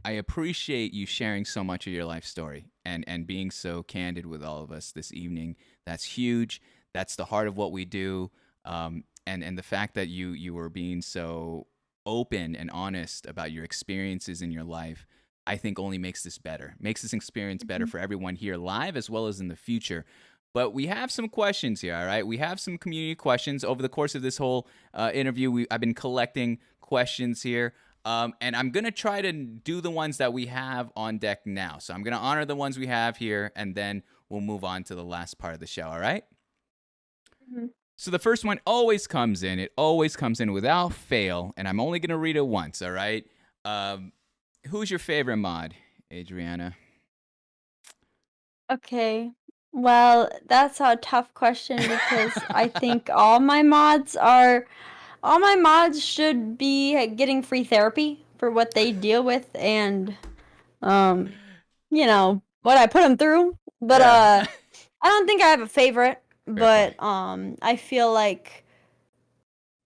[SPEAKER 3] appreciate you sharing so much of your life story and being so candid with all of us this evening. That's huge. That's the heart of what we do. And the fact that you were being so open and honest about your experiences in your life, I think only makes this better. Makes this experience better for everyone here live as well as in the future. But we have some questions here, all right? We have some community questions over the course of this whole interview. I've been collecting questions here. And I'm going to try to do the ones that we have on deck now. So I'm going to honor the ones we have here, and then we'll move on to the last part of the show, all right? So the first one always comes in. It always comes in without fail, and I'm only going to read it once, all right? Who's your favorite mod, Adriana?
[SPEAKER 2] Okay. Well, that's a tough question because I think all my mods should be getting free therapy for what they deal with, and you know, what I put them through. But
[SPEAKER 3] Yeah.
[SPEAKER 2] I don't think I have a favorite,
[SPEAKER 3] Fair play.
[SPEAKER 2] but I feel like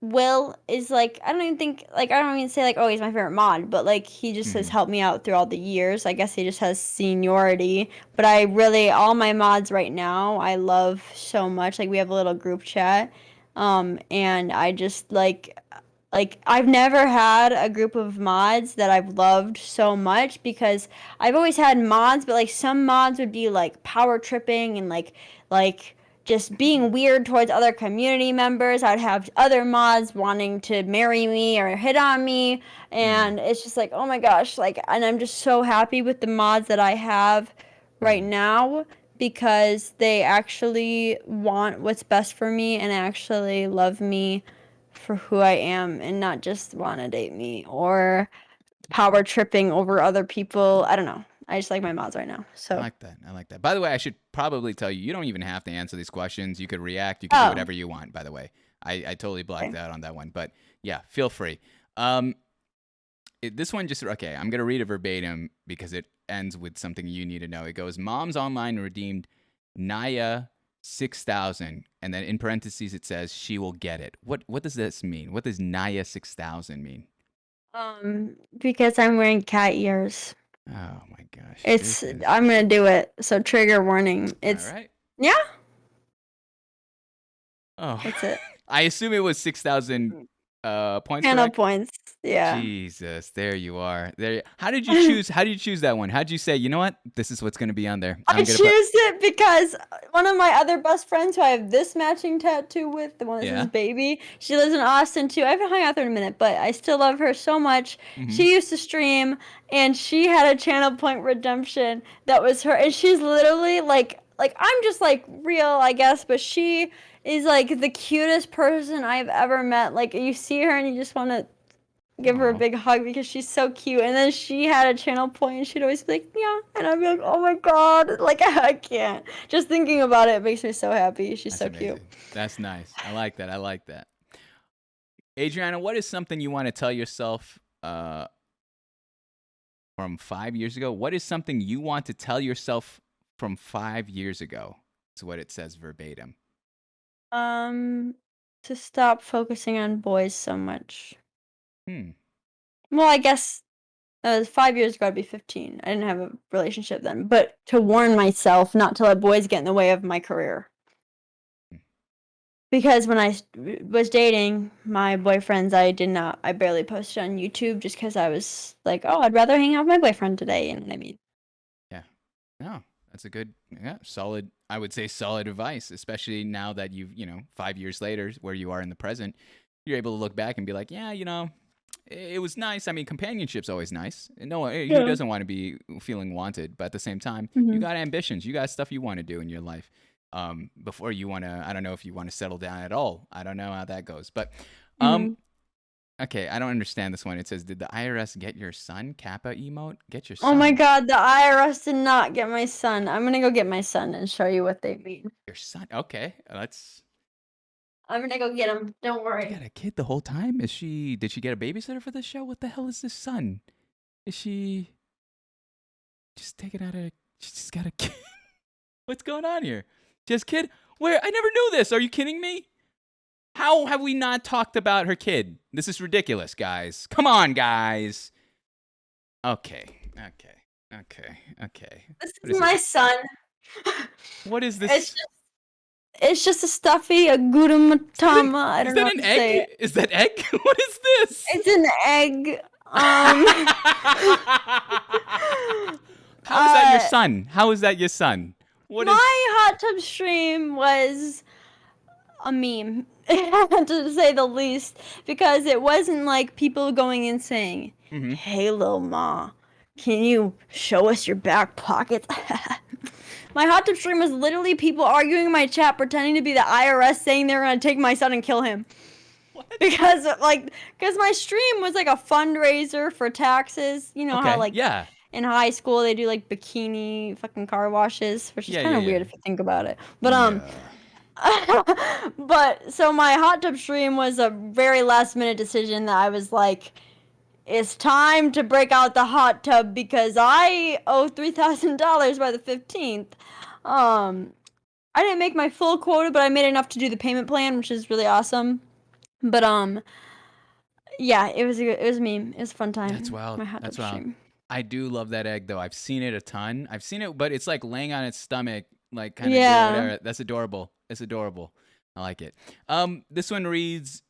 [SPEAKER 2] Will is like, I don't even think, like, I don't even say like, oh, he's my favorite mod, but like he just has helped me out through all the years. I guess he just has seniority. But I really, all my mods right now, I love so much. Like we have a little group chat. And I just like I've never had a group of mods that I've loved so much, because I've always had mods, but like some mods would be like power tripping and like just being weird towards other community members. I'd have other mods wanting to marry me or hit on me, and it's just like, oh my gosh, like, and I'm just so happy with the mods that I have right now, because they actually want what's best for me and actually love me for who I am, and not just want to date me or power tripping over other people. I don't know. I just like my mods right now.
[SPEAKER 3] I
[SPEAKER 2] So,
[SPEAKER 3] like that. I like that. By the way, I should probably tell you, you don't even have to answer these questions. You could react. You can do
[SPEAKER 2] oh,
[SPEAKER 3] whatever you want, by the way. I totally blacked
[SPEAKER 2] okay.
[SPEAKER 3] out on that one. But yeah, feel free. This one just, okay, I'm going to read it verbatim because it ends with something you need to know. It goes, Mom's Online redeemed Naya 6,000. And then in parentheses, it says she will get it. What does this mean? What does Naya 6,000 mean?
[SPEAKER 2] Because I'm wearing cat ears.
[SPEAKER 3] Oh my gosh.
[SPEAKER 2] It's, I'm gonna do it. So trigger warning. It's,
[SPEAKER 3] all right.
[SPEAKER 2] yeah,
[SPEAKER 3] Oh,
[SPEAKER 2] that's it.
[SPEAKER 3] I assume it was 6,000 points.
[SPEAKER 2] Channel
[SPEAKER 3] Correct?
[SPEAKER 2] points. Yeah.
[SPEAKER 3] Jesus, there you are. There. How did you choose? How did you choose that one? How did you say, you know what? This is what's going to be on there.
[SPEAKER 2] I choose it because one of my other best friends who I have this matching tattoo with, the one that says baby, she lives in Austin too. I haven't hung out there in a minute, but I still love her so much. She used to stream, and she had a channel point redemption that was her, and she's literally like I'm just like real, I guess, but she is like the cutest person I've ever met. Like you see her and you just want to give her a big hug because she's so cute. And then she had a channel point, and she'd always be like, yeah, and I'd be like, oh my god, like I can't. Just thinking about it makes me so happy. She's so cute.
[SPEAKER 3] That's nice. I like that. I like that. Adriana, what is something you want to tell yourself from 5 years ago? What is something you want to tell yourself from 5 years ago? Is what it says verbatim.
[SPEAKER 2] To stop focusing on boys so much.
[SPEAKER 3] Well,
[SPEAKER 2] I guess 5 years ago I'd be 15. I didn't have a relationship then, but to warn myself not to let boys get in the way of my career. Because when I was dating my boyfriends, I barely posted on YouTube just because I was like, oh, I'd rather hang out with my boyfriend today. You know what I mean?
[SPEAKER 3] Yeah. No, that's a good, solid, I would say solid advice, especially now that you've, 5 years later, where you are in the present, you're able to look back and be like, yeah, it was nice. I mean, companionship's always nice. No, who doesn't want to be feeling wanted? But at the same time, you got ambitions. You got stuff you want to do in your life. Before you want to, I don't know if you want to settle down at all. I don't know how that goes. But, okay, I don't understand this one. It says, did the IRS get your son? Kappa emote? Get your son.
[SPEAKER 2] Oh my god, the IRS did not get my son. I'm going to go get my son and show you what they mean.
[SPEAKER 3] Your son? Okay,
[SPEAKER 2] I'm gonna go get him. Don't worry.
[SPEAKER 3] You got a kid the whole time? Did she get a babysitter for this show? What the hell is this son? Is she just taking out she just got a kid? What's going on here? She has a kid? Where? I never knew this. Are you kidding me? How have we not talked about her kid? This is ridiculous, guys. Come on, guys. Okay.
[SPEAKER 2] This is my son.
[SPEAKER 3] What is this?
[SPEAKER 2] It's just a stuffy, a Gudamutama. I don't know.
[SPEAKER 3] Is that an egg? Is that egg? What is this?
[SPEAKER 2] It's an egg.
[SPEAKER 3] How is that your son? How is that your son?
[SPEAKER 2] My hot tub stream was a meme, to say the least, because it wasn't like people going in saying, hey, Lil Ma, can you show us your back pockets? My hot tub stream was literally people arguing in my chat, pretending to be the IRS, saying they were going to take my son and kill him. What? Because my stream was like a fundraiser for taxes. You know how in high school they do like bikini fucking car washes, which is kind of weird if you think about it. But but so my hot tub stream was a very last minute decision that I was like, it's time to break out the hot tub because I owe $3,000 by the 15th. I didn't make my full quota, but I made enough to do the payment plan, which is really awesome. But yeah, it was a meme. It was a fun time.
[SPEAKER 3] That's wild.
[SPEAKER 2] My hot
[SPEAKER 3] That's
[SPEAKER 2] tub
[SPEAKER 3] wild.
[SPEAKER 2] stream.
[SPEAKER 3] I do love that egg though. I've seen it a ton. I've seen it, but it's like laying on its stomach, like kind of doing
[SPEAKER 2] Yeah.
[SPEAKER 3] whatever. That's adorable. It's adorable. I like it. This one reads,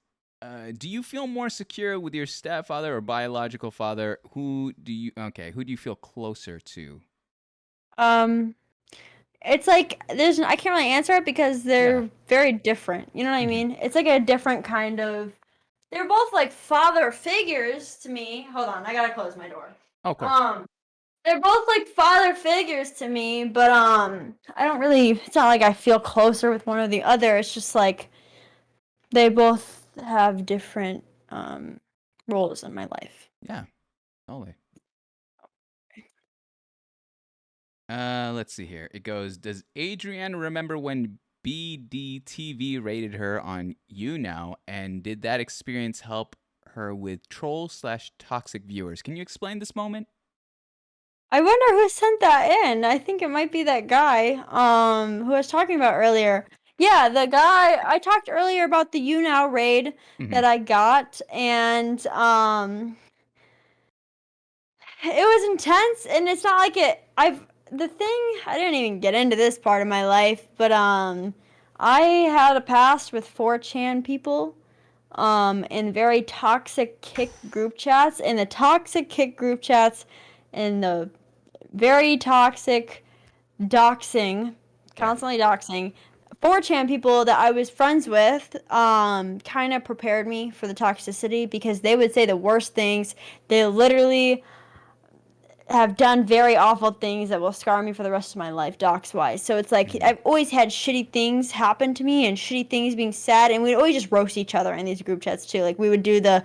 [SPEAKER 3] do you feel more secure with your stepfather or biological father? Who do you feel closer to?
[SPEAKER 2] It's like I can't really answer it because they're
[SPEAKER 3] Yeah.
[SPEAKER 2] very different. You know what I mean? It's like a different kind of. They're both like father figures to me. Hold on, I gotta close my door.
[SPEAKER 3] Oh, of course.
[SPEAKER 2] They're both like father figures to me, but I don't really. It's not like I feel closer with one or the other. It's just like they both have different roles in my life.
[SPEAKER 3] Yeah, totally. Let's see here. It goes, does Adrian remember when BDTV rated her on You Now, and did that experience help her with troll/toxic viewers? Can you explain this moment?
[SPEAKER 2] I wonder who sent that in. I think it might be that guy who I was talking about earlier. Yeah, the guy I talked earlier about the You Now raid that I got, and it was intense, and it's not like I didn't even get into this part of my life, but I had a past with 4chan people in very toxic kick group chats, and the toxic kick group chats and the very toxic doxing, constantly doxing, 4chan people that I was friends with kind of prepared me for the toxicity because they would say the worst things. They literally have done very awful things that will scar me for the rest of my life, dox-wise. So it's like I've always had shitty things happen to me and shitty things being said, and we'd always just roast each other in these group chats too. Like we would do the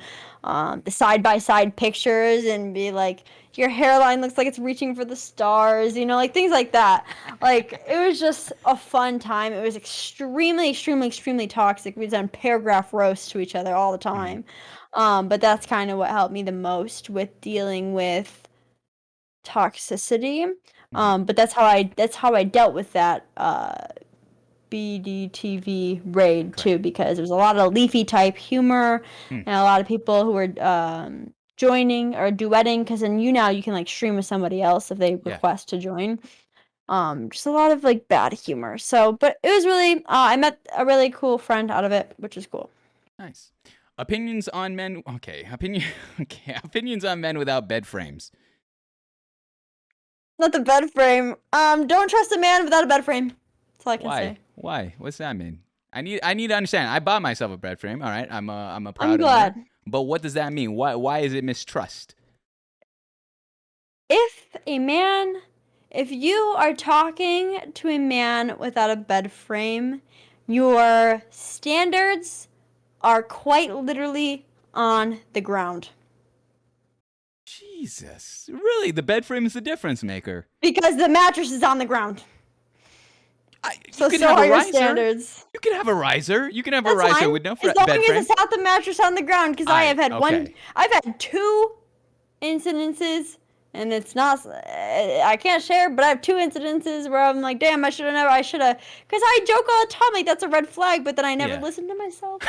[SPEAKER 2] side-by-side pictures and be like, your hairline looks like it's reaching for the stars, you know, like things like that. Like it was just a fun time. It was extremely, extremely, extremely toxic. We'd done paragraph roasts to each other all the time. But that's kind of what helped me the most with dealing with toxicity. But that's how I dealt with that BDTV raid too, because there was a lot of leafy type humor and a lot of people who were joining or duetting, because in You Now you can like stream with somebody else if they request to join. Just a lot of like bad humor. So, but it was really I met a really cool friend out of it, which is cool.
[SPEAKER 3] Nice. Opinions on men. Opinions on men without bed frames.
[SPEAKER 2] Not the bed frame. Don't trust a man without a bed frame. That's all I can say.
[SPEAKER 3] Why? What's that mean? I need to understand. I bought myself a bed frame. All right, I'm a proud
[SPEAKER 2] I'm glad.
[SPEAKER 3] owner. But what does that mean? Why is it mistrust?
[SPEAKER 2] If you are talking to a man without a bed frame, your standards are quite literally on the ground.
[SPEAKER 3] Jesus, really? The bed frame is the difference maker.
[SPEAKER 2] Because the mattress is on the ground.
[SPEAKER 3] So
[SPEAKER 2] are your standards.
[SPEAKER 3] You can have a riser. You can have
[SPEAKER 2] That's
[SPEAKER 3] a riser
[SPEAKER 2] fine.
[SPEAKER 3] with no
[SPEAKER 2] as
[SPEAKER 3] bed
[SPEAKER 2] long
[SPEAKER 3] frame.
[SPEAKER 2] as it's not the mattress on the ground. Because I have had I've had 2 incidences, and it's not. I can't share, but I have 2 incidences where I'm like, damn, I should have. Because I joke all the time, like that's a red flag, but then I never listen to myself.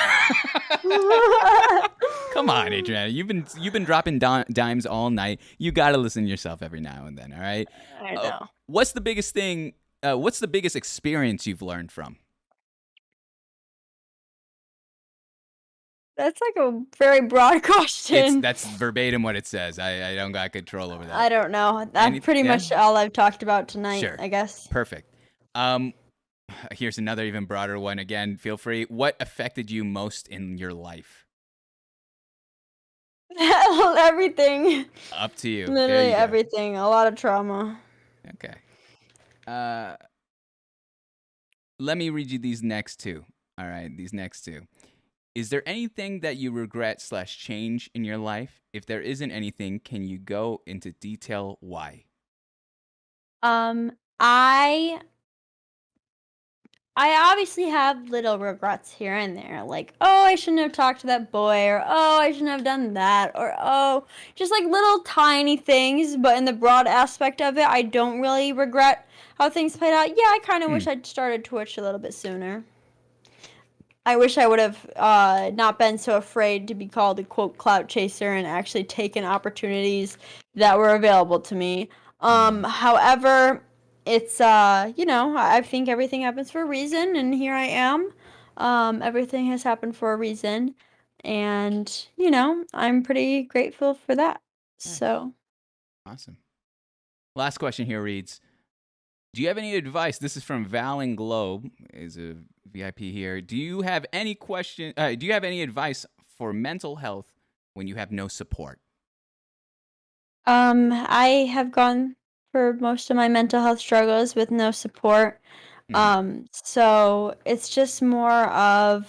[SPEAKER 3] Come on, Adriana. You've been dropping dimes all night. You gotta listen to yourself every now and then. All right.
[SPEAKER 2] I know.
[SPEAKER 3] What's the biggest thing? What's the biggest experience you've learned from?
[SPEAKER 2] That's like a very broad question.
[SPEAKER 3] That's verbatim what it says. I don't got control over that.
[SPEAKER 2] I don't know. That's pretty much all I've talked about tonight,
[SPEAKER 3] Sure.
[SPEAKER 2] I guess.
[SPEAKER 3] Perfect. Here's another even broader one. Again, feel free. What affected you most in your life?
[SPEAKER 2] Everything.
[SPEAKER 3] Up to you.
[SPEAKER 2] Literally everything. A lot of trauma.
[SPEAKER 3] Okay. Let me read you these next 2. All right, these next 2. Is there anything that you regret/change in your life? If there isn't anything, can you go into detail why?
[SPEAKER 2] I obviously have little regrets here and there, like, oh, I shouldn't have talked to that boy, or oh, I shouldn't have done that, or oh, just like little tiny things, but in the broad aspect of it, I don't really regret how things played out. Yeah, I kind of wish I'd started Twitch a little bit sooner. I wish I would have not been so afraid to be called a quote clout chaser and actually taken opportunities that were available to me. However, it's I think everything happens for a reason, and here I am. Everything has happened for a reason, and I'm pretty grateful for that.
[SPEAKER 3] Nice.
[SPEAKER 2] So
[SPEAKER 3] Awesome. Last question here reads, do you have any advice? This is from Valen Globe, is a VIP here. Do you have any advice for mental health when you have no support?
[SPEAKER 2] I have gone for most of my mental health struggles with no support. So it's just more of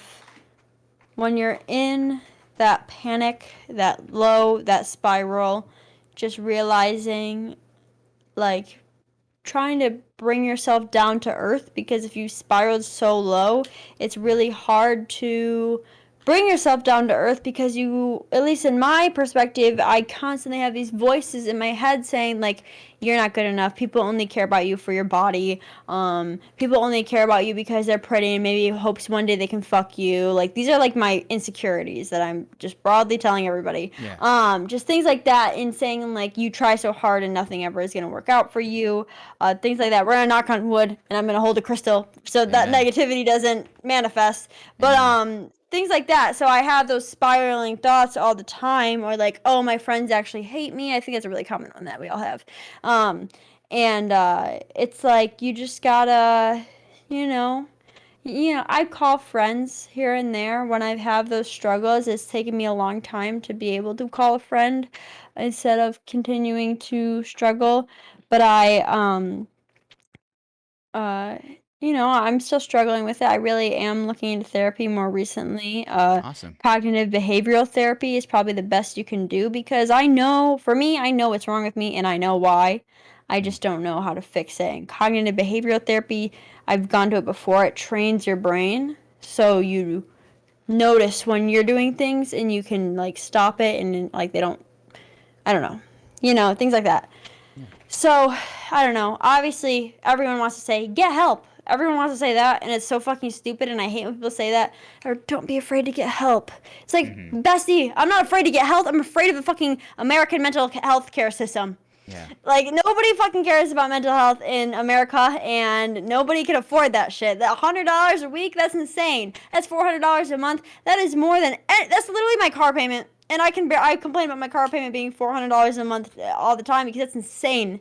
[SPEAKER 2] when you're in that panic, that low, that spiral, just realizing, like, trying to bring yourself down to earth, because if you spiraled so low, it's really hard to bring yourself down to earth, because you, at least in my perspective, I constantly have these voices in my head saying, like, you're not good enough. People only care about you for your body. People only care about you because they're pretty and maybe hopes one day they can fuck you. Like, these are like my insecurities that I'm just broadly telling everybody.
[SPEAKER 3] Yeah.
[SPEAKER 2] Just things like that, and saying, like, you try so hard and nothing ever is going to work out for you. Things like that. We're going to knock on wood, and I'm going to hold a crystal so that negativity doesn't manifest. But things like that. So I have those spiraling thoughts all the time, or like, oh, my friends actually hate me. I think that's a really common one that we all have. It's like, you just gotta, I call friends here and there when I have those struggles. It's taken me a long time to be able to call a friend instead of continuing to struggle. But I'm still struggling with it. I really am looking into therapy more recently.
[SPEAKER 3] Awesome.
[SPEAKER 2] Cognitive behavioral therapy is probably the best you can do, because I know what's wrong with me and I know why. I just don't know how to fix it. And cognitive behavioral therapy, I've gone to it before. It trains your brain so you notice when you're doing things and you can, like, stop it, and, like, I don't know, things like that. So, I don't know. Obviously, everyone wants to say, get help. Everyone wants to say that, and it's so fucking stupid, and I hate when people say that. Or, don't be afraid to get help. It's like, bestie, I'm not afraid to get help. I'm afraid of the fucking American mental health care system.
[SPEAKER 3] Yeah.
[SPEAKER 2] Like, nobody fucking cares about mental health in America, and nobody can afford that shit. That $100 a week, that's insane. That's $400 a month. That is more than, that's literally my car payment. And I complain about my car payment being $400 a month all the time, because that's insane.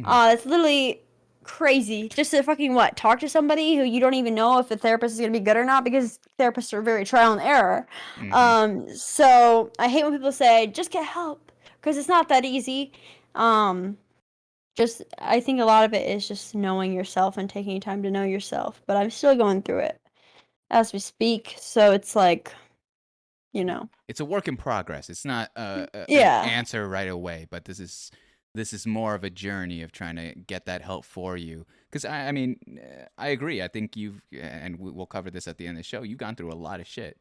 [SPEAKER 2] That's literally crazy. Just to fucking talk to somebody who you don't even know if the therapist is gonna be good or not, because therapists are very trial and error. So I hate when people say, just get help, because it's not that easy. I think a lot of it is just knowing yourself and taking time to know yourself. But I'm still going through it as we speak. So it's like,
[SPEAKER 3] It's a work in progress. It's not an answer right away, but this is more of a journey of trying to get that help for you. Because I mean, I agree. I think and we'll cover this at the end of the show, you've gone through a lot of shit.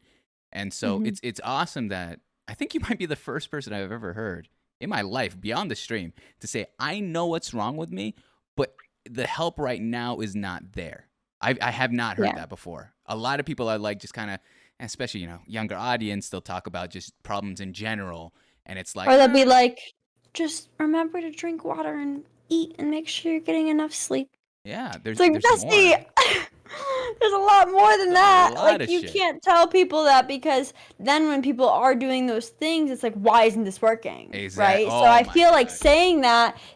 [SPEAKER 3] And so it's awesome that I think you might be the first person I've ever heard in my life beyond the stream to say, I know what's wrong with me, but the help right now is not there. I have not heard that before. A lot of people are like, just kind of, especially, younger audience, they'll talk about just problems in general. And it's like,
[SPEAKER 2] or they'll be like, just remember to drink water and eat and make sure you're getting enough sleep.
[SPEAKER 3] Yeah, there's
[SPEAKER 2] like,
[SPEAKER 3] more.
[SPEAKER 2] There's a lot more than that. Like, you
[SPEAKER 3] shit.
[SPEAKER 2] can't tell people that, because then when people are doing those things, it's like, why isn't this working?
[SPEAKER 3] Exactly.
[SPEAKER 2] Right?
[SPEAKER 3] Oh,
[SPEAKER 2] So I feel like
[SPEAKER 3] God.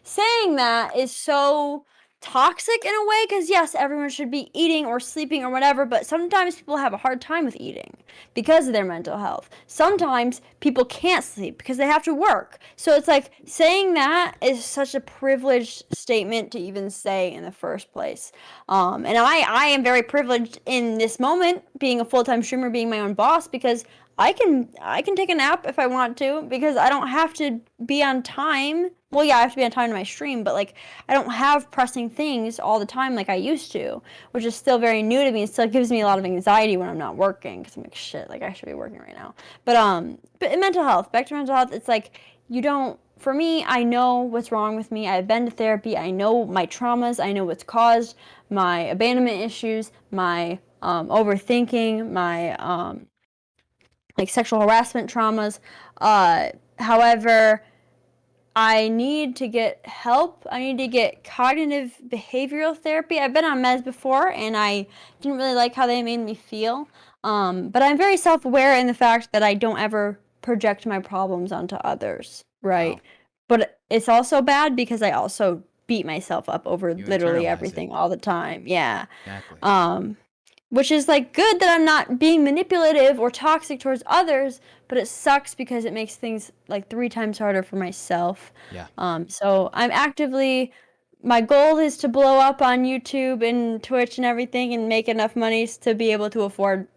[SPEAKER 2] saying that is so toxic in a way, because yes, everyone should be eating or sleeping or whatever, but sometimes people have a hard time with eating because of their mental health. Sometimes people can't sleep because they have to work. So it's like, saying that is such a privileged statement to even say in the first place. And I am very privileged in this moment, being a full-time streamer, being my own boss, because I can take a nap if I want to, because I don't have to be on time. Well, yeah, I have to be on time to my stream, but, like, I don't have pressing things all the time like I used to, which is still very new to me. It still gives me a lot of anxiety when I'm not working, because I'm like, shit, like, I should be working right now. But in mental health, back to mental health, it's like, for me, I know what's wrong with me. I've been to therapy. I know my traumas. I know what's caused my abandonment issues, my overthinking, my like sexual harassment traumas. However, I need to get help. I need to get cognitive behavioral therapy. I've been on meds before, and I didn't really like how they made me feel. But I'm very self-aware in the fact that I don't ever project my problems onto others, right?
[SPEAKER 3] Wow.
[SPEAKER 2] But it's also bad because I also beat myself up over
[SPEAKER 3] You
[SPEAKER 2] literally
[SPEAKER 3] internalize
[SPEAKER 2] everything
[SPEAKER 3] it.
[SPEAKER 2] all the time. Yeah.
[SPEAKER 3] Exactly.
[SPEAKER 2] Which is like good that I'm not being manipulative or toxic towards others, but it sucks because it makes things like 3 times harder for myself.
[SPEAKER 3] Yeah.
[SPEAKER 2] So I'm actively, my goal is to blow up on YouTube and Twitch and everything and make enough money to be able to afford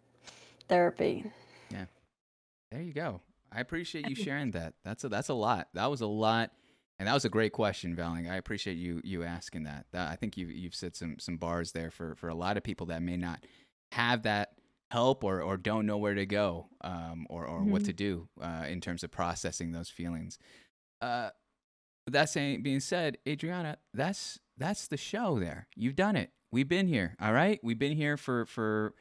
[SPEAKER 2] therapy.
[SPEAKER 3] Yeah. There you go. I appreciate you sharing that. That's a lot. That was a lot. And that was a great question, Valing. I appreciate you asking that. I think you've said some bars there for a lot of people that may not have that help or don't know where to go or what to do in terms of processing those feelings. With that being said, Adriana, that's the show there. You've done it. We've been here, all right? We've been here for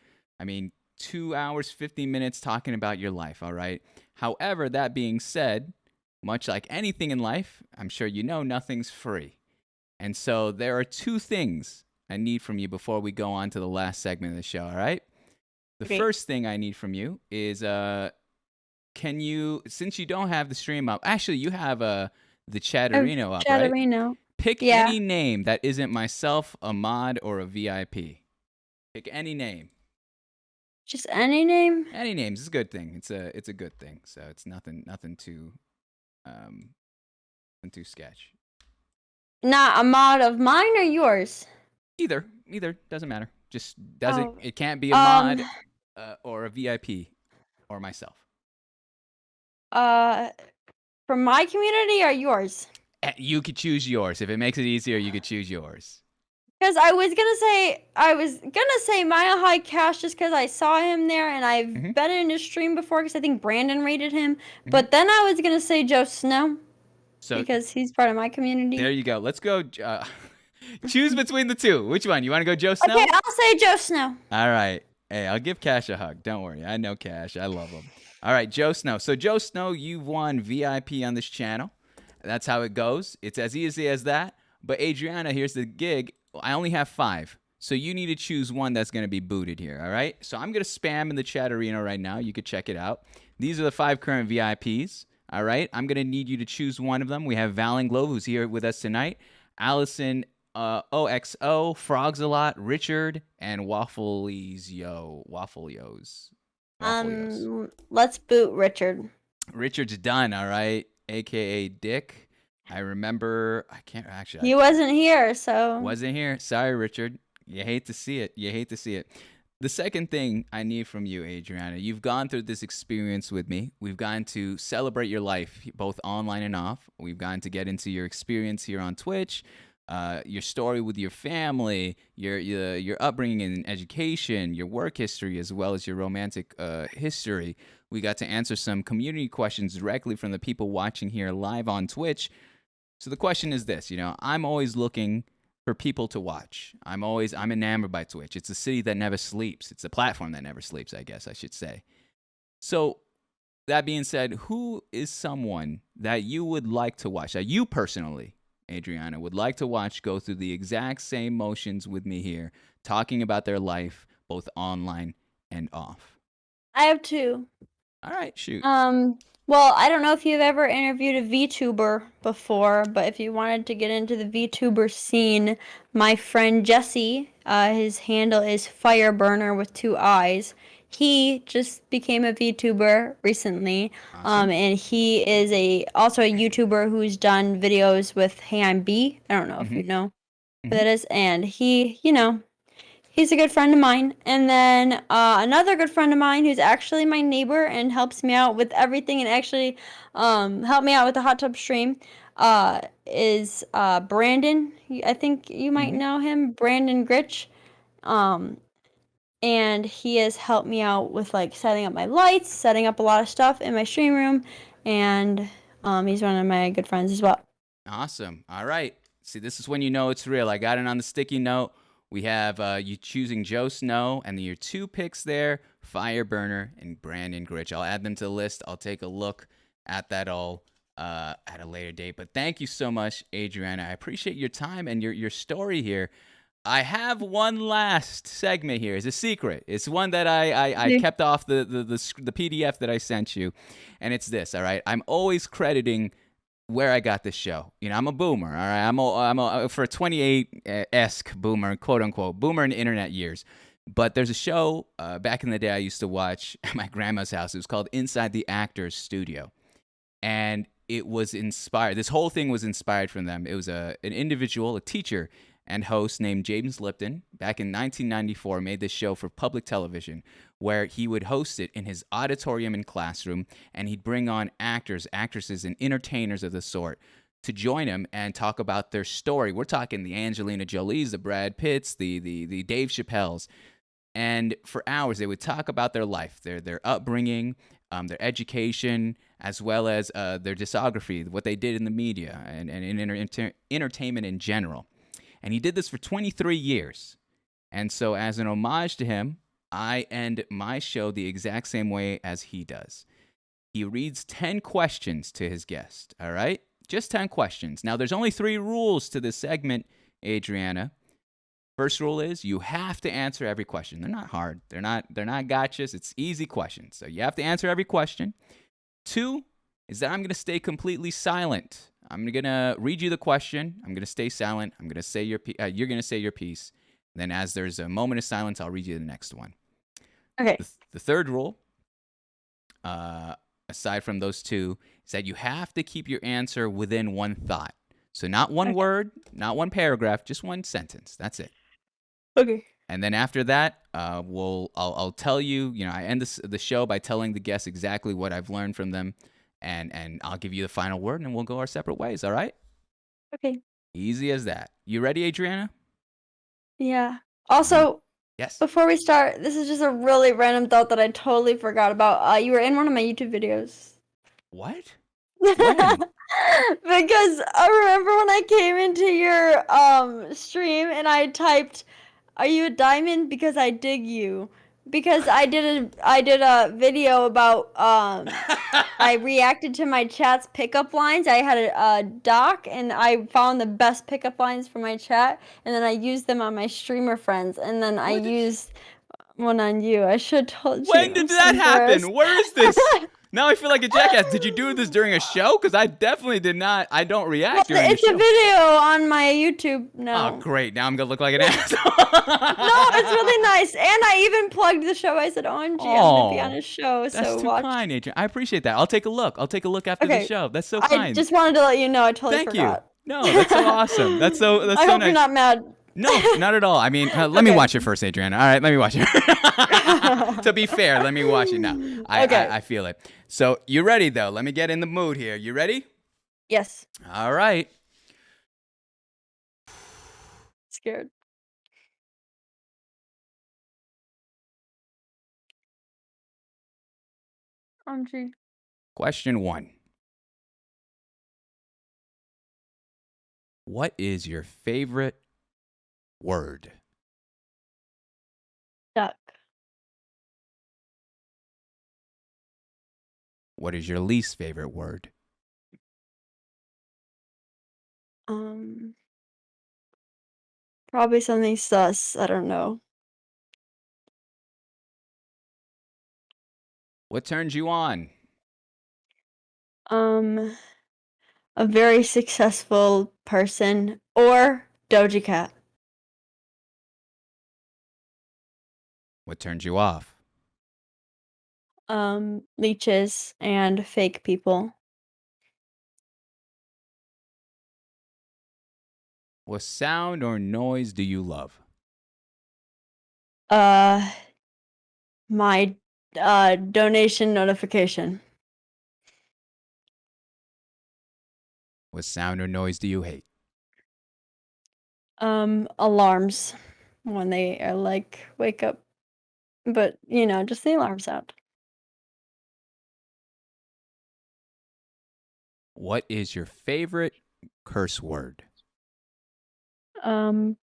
[SPEAKER 3] 2 hours, 50 minutes talking about your life, all right? However, that being said, much like anything in life, I'm sure you know nothing's free. And so there are 2 things I need from you before we go on to the last segment of the show, all right? The
[SPEAKER 2] Okay.
[SPEAKER 3] first thing I need from you is can you, since you don't have the stream up, actually you have the Chatterino up, right?
[SPEAKER 2] Chatterino.
[SPEAKER 3] Pick
[SPEAKER 2] Yeah.
[SPEAKER 3] any name that isn't myself, a mod, or a VIP. Pick any name.
[SPEAKER 2] Just any name?
[SPEAKER 3] Any names is a good thing. It's a good thing. So it's nothing too sketch.
[SPEAKER 2] Not a mod of mine or yours?
[SPEAKER 3] Either doesn't matter. Just doesn't.
[SPEAKER 2] Oh.
[SPEAKER 3] It can't be a mod or a VIP or myself.
[SPEAKER 2] From my community or yours?
[SPEAKER 3] You could choose yours. If it makes it easier, you could choose yours.
[SPEAKER 2] Because I was gonna say Maya High Cash just because I saw him there and I've been in his stream before because I think Brandon rated him. But then I was gonna say Joe Snow because he's part of my community.
[SPEAKER 3] There you go. Let's go. Choose between the 2. Which one? You want to go Joe Snow?
[SPEAKER 2] Okay, I'll say Joe Snow.
[SPEAKER 3] All right. Hey, I'll give Cash a hug. Don't worry. I know Cash. I love him. All right, Joe Snow. So Joe Snow, you've won VIP on this channel. That's how it goes. It's as easy as that. But Adriana, here's the gig. I only have 5. So you need to choose one that's going to be booted here, all right? So I'm going to spam in the chat arena right now. You could check it out. These are the 5 current VIPs, all right? I'm going to need you to choose one of them. We have Valing Glow, who's here with us tonight. Allison OXO, Frogs a Lot, Richard, and Waffle-Yos.
[SPEAKER 2] Let's boot Richard.
[SPEAKER 3] Richard's done, all right? AKA Dick. I remember, I can't actually.
[SPEAKER 2] He wasn't here, so.
[SPEAKER 3] Wasn't here. Sorry, Richard. You hate to see it. The second thing I need from you, Adriana, you've gone through this experience with me. We've gotten to celebrate your life, both online and off. We've gotten to get into your experience here on Twitch, your story with your family, your upbringing and education, your work history, as well as your romantic history. We got to answer some community questions directly from the people watching here live on Twitch. So the question is this, I'm always looking for people to watch. I'm enamored by Twitch. It's a city that never sleeps. It's a platform that never sleeps, I guess I should say. So that being said, who is someone that you would like to watch, that you personally, Adriana, would like to watch go through the exact same motions with me here, talking about their life, both online and off?
[SPEAKER 2] I have 2.
[SPEAKER 3] All right, shoot.
[SPEAKER 2] Well, I don't know if you've ever interviewed a VTuber before, but if you wanted to get into the VTuber scene, my friend Jesse, his handle is Fireburner with 2 eyes. He just became a VTuber recently,
[SPEAKER 3] Awesome.
[SPEAKER 2] and he is also a YouTuber who's done videos with Hey I'm B. I don't know if you know who that is, and he, he's a good friend of mine. And then another good friend of mine who's actually my neighbor and helps me out with everything and actually helped me out with the hot tub stream is Brandon. I think you might know him, Brandon Gritch. And he has helped me out with setting up my lights, setting up a lot of stuff in my stream room. And he's one of my good friends as well.
[SPEAKER 3] Awesome. All right. See, this is when you know it's real. I got it on the sticky note. We have you choosing Joe Snow, and then your 2 picks there, Fireburner and Brandon Gritch. I'll add them to the list. I'll take a look at that all at a later date. But thank you so much, Adriana. I appreciate your time and your story here. I have one last segment here. It's a secret. It's one that I kept off the PDF that I sent you, and it's this. All right, I'm always crediting where I got this show. You know, I'm a boomer. All right, I'm a for a 28-esque boomer, quote unquote boomer in internet years. But there's a show back in the day I used to watch at my grandma's house. It was called Inside the Actors Studio, and it was inspired. This whole thing was inspired from them. It was an individual, a teacher and host named James Lipton, back in 1994, made this show for public television where he would host it in his auditorium and classroom, and he'd bring on actors, actresses, and entertainers of the sort to join him and talk about their story. We're talking the Angelina Jolies, the Brad Pitts, the Dave Chappelles. And for hours, they would talk about their life, their upbringing, their education, as well as their discography, what they did in the media and in entertainment in general. And he did this for 23 years. And so as an homage to him, I end my show the exact same way as he does. He reads 10 questions to his guest, all right? Just 10 questions. Now, there's only 3 rules to this segment, Adriana. First rule is you have to answer every question. They're not hard. They're not gotchas. It's easy questions. So you have to answer every question. 2 is that I'm going to stay completely silent. I'm going to read you the question. I'm going to stay silent. I'm going to say you're going to say your piece. Then as there's a moment of silence, I'll read you the next one.
[SPEAKER 2] Okay.
[SPEAKER 3] The third rule, aside from those 2, is that you have to keep your answer within one thought. So not one word, not one paragraph, just one sentence. That's it.
[SPEAKER 2] Okay.
[SPEAKER 3] And then after that, I'll tell you, I end the show by telling the guests exactly what I've learned from them. And I'll give you the final word, and we'll go our separate ways, all right?
[SPEAKER 2] Okay.
[SPEAKER 3] Easy as that. You ready, Adriana?
[SPEAKER 2] Yeah. Also,
[SPEAKER 3] yes.
[SPEAKER 2] Before we start, this is just a really random thought that I totally forgot about. You were in one of my YouTube videos.
[SPEAKER 3] What?
[SPEAKER 2] Because I remember when I came into your stream and I typed, "Are you a diamond? Because I dig you." Because I did a video about I reacted to my chat's pickup lines. I had a doc and I found the best pickup lines for my chat, and then I used them on my streamer friends, and then I used one on you. I should have told you.
[SPEAKER 3] When did that happen? Where is this? Now I feel like a jackass. Did you do this during a show? Because I definitely did not. I don't react during the show.
[SPEAKER 2] It's a video on my YouTube now.
[SPEAKER 3] Oh, great. Now I'm going to look like an asshole.
[SPEAKER 2] No, it's really nice. And I even plugged the show. I said, OMG, I'm going to be on a show.
[SPEAKER 3] That's too
[SPEAKER 2] watch.
[SPEAKER 3] kind, Adrian. I appreciate that. I'll take a look. I'll take a look after the show. That's so kind.
[SPEAKER 2] I just wanted to let you know. I totally forgot.
[SPEAKER 3] You. No, that's so awesome. That's so
[SPEAKER 2] I
[SPEAKER 3] hope
[SPEAKER 2] nice. You're not mad.
[SPEAKER 3] No, not at all. I mean, let me watch it first, Adriana. All right, let me watch it. To be fair, let me watch it now. I feel it. So, you ready, though? Let me get in the mood here. You ready?
[SPEAKER 2] Yes.
[SPEAKER 3] All right.
[SPEAKER 2] Scared. OMG.
[SPEAKER 3] Question 1. What is your favorite word?
[SPEAKER 2] Duck.
[SPEAKER 3] What is your least favorite word?
[SPEAKER 2] Probably something sus. I don't know.
[SPEAKER 3] What turns you on?
[SPEAKER 2] A very successful person or Doja Cat.
[SPEAKER 3] What turns you off?
[SPEAKER 2] Leeches and fake people.
[SPEAKER 3] What sound or noise do you love?
[SPEAKER 2] My donation notification.
[SPEAKER 3] What sound or noise do you hate?
[SPEAKER 2] Alarms when they are like wake up. But, just the alarm sound.
[SPEAKER 3] What is your favorite curse word?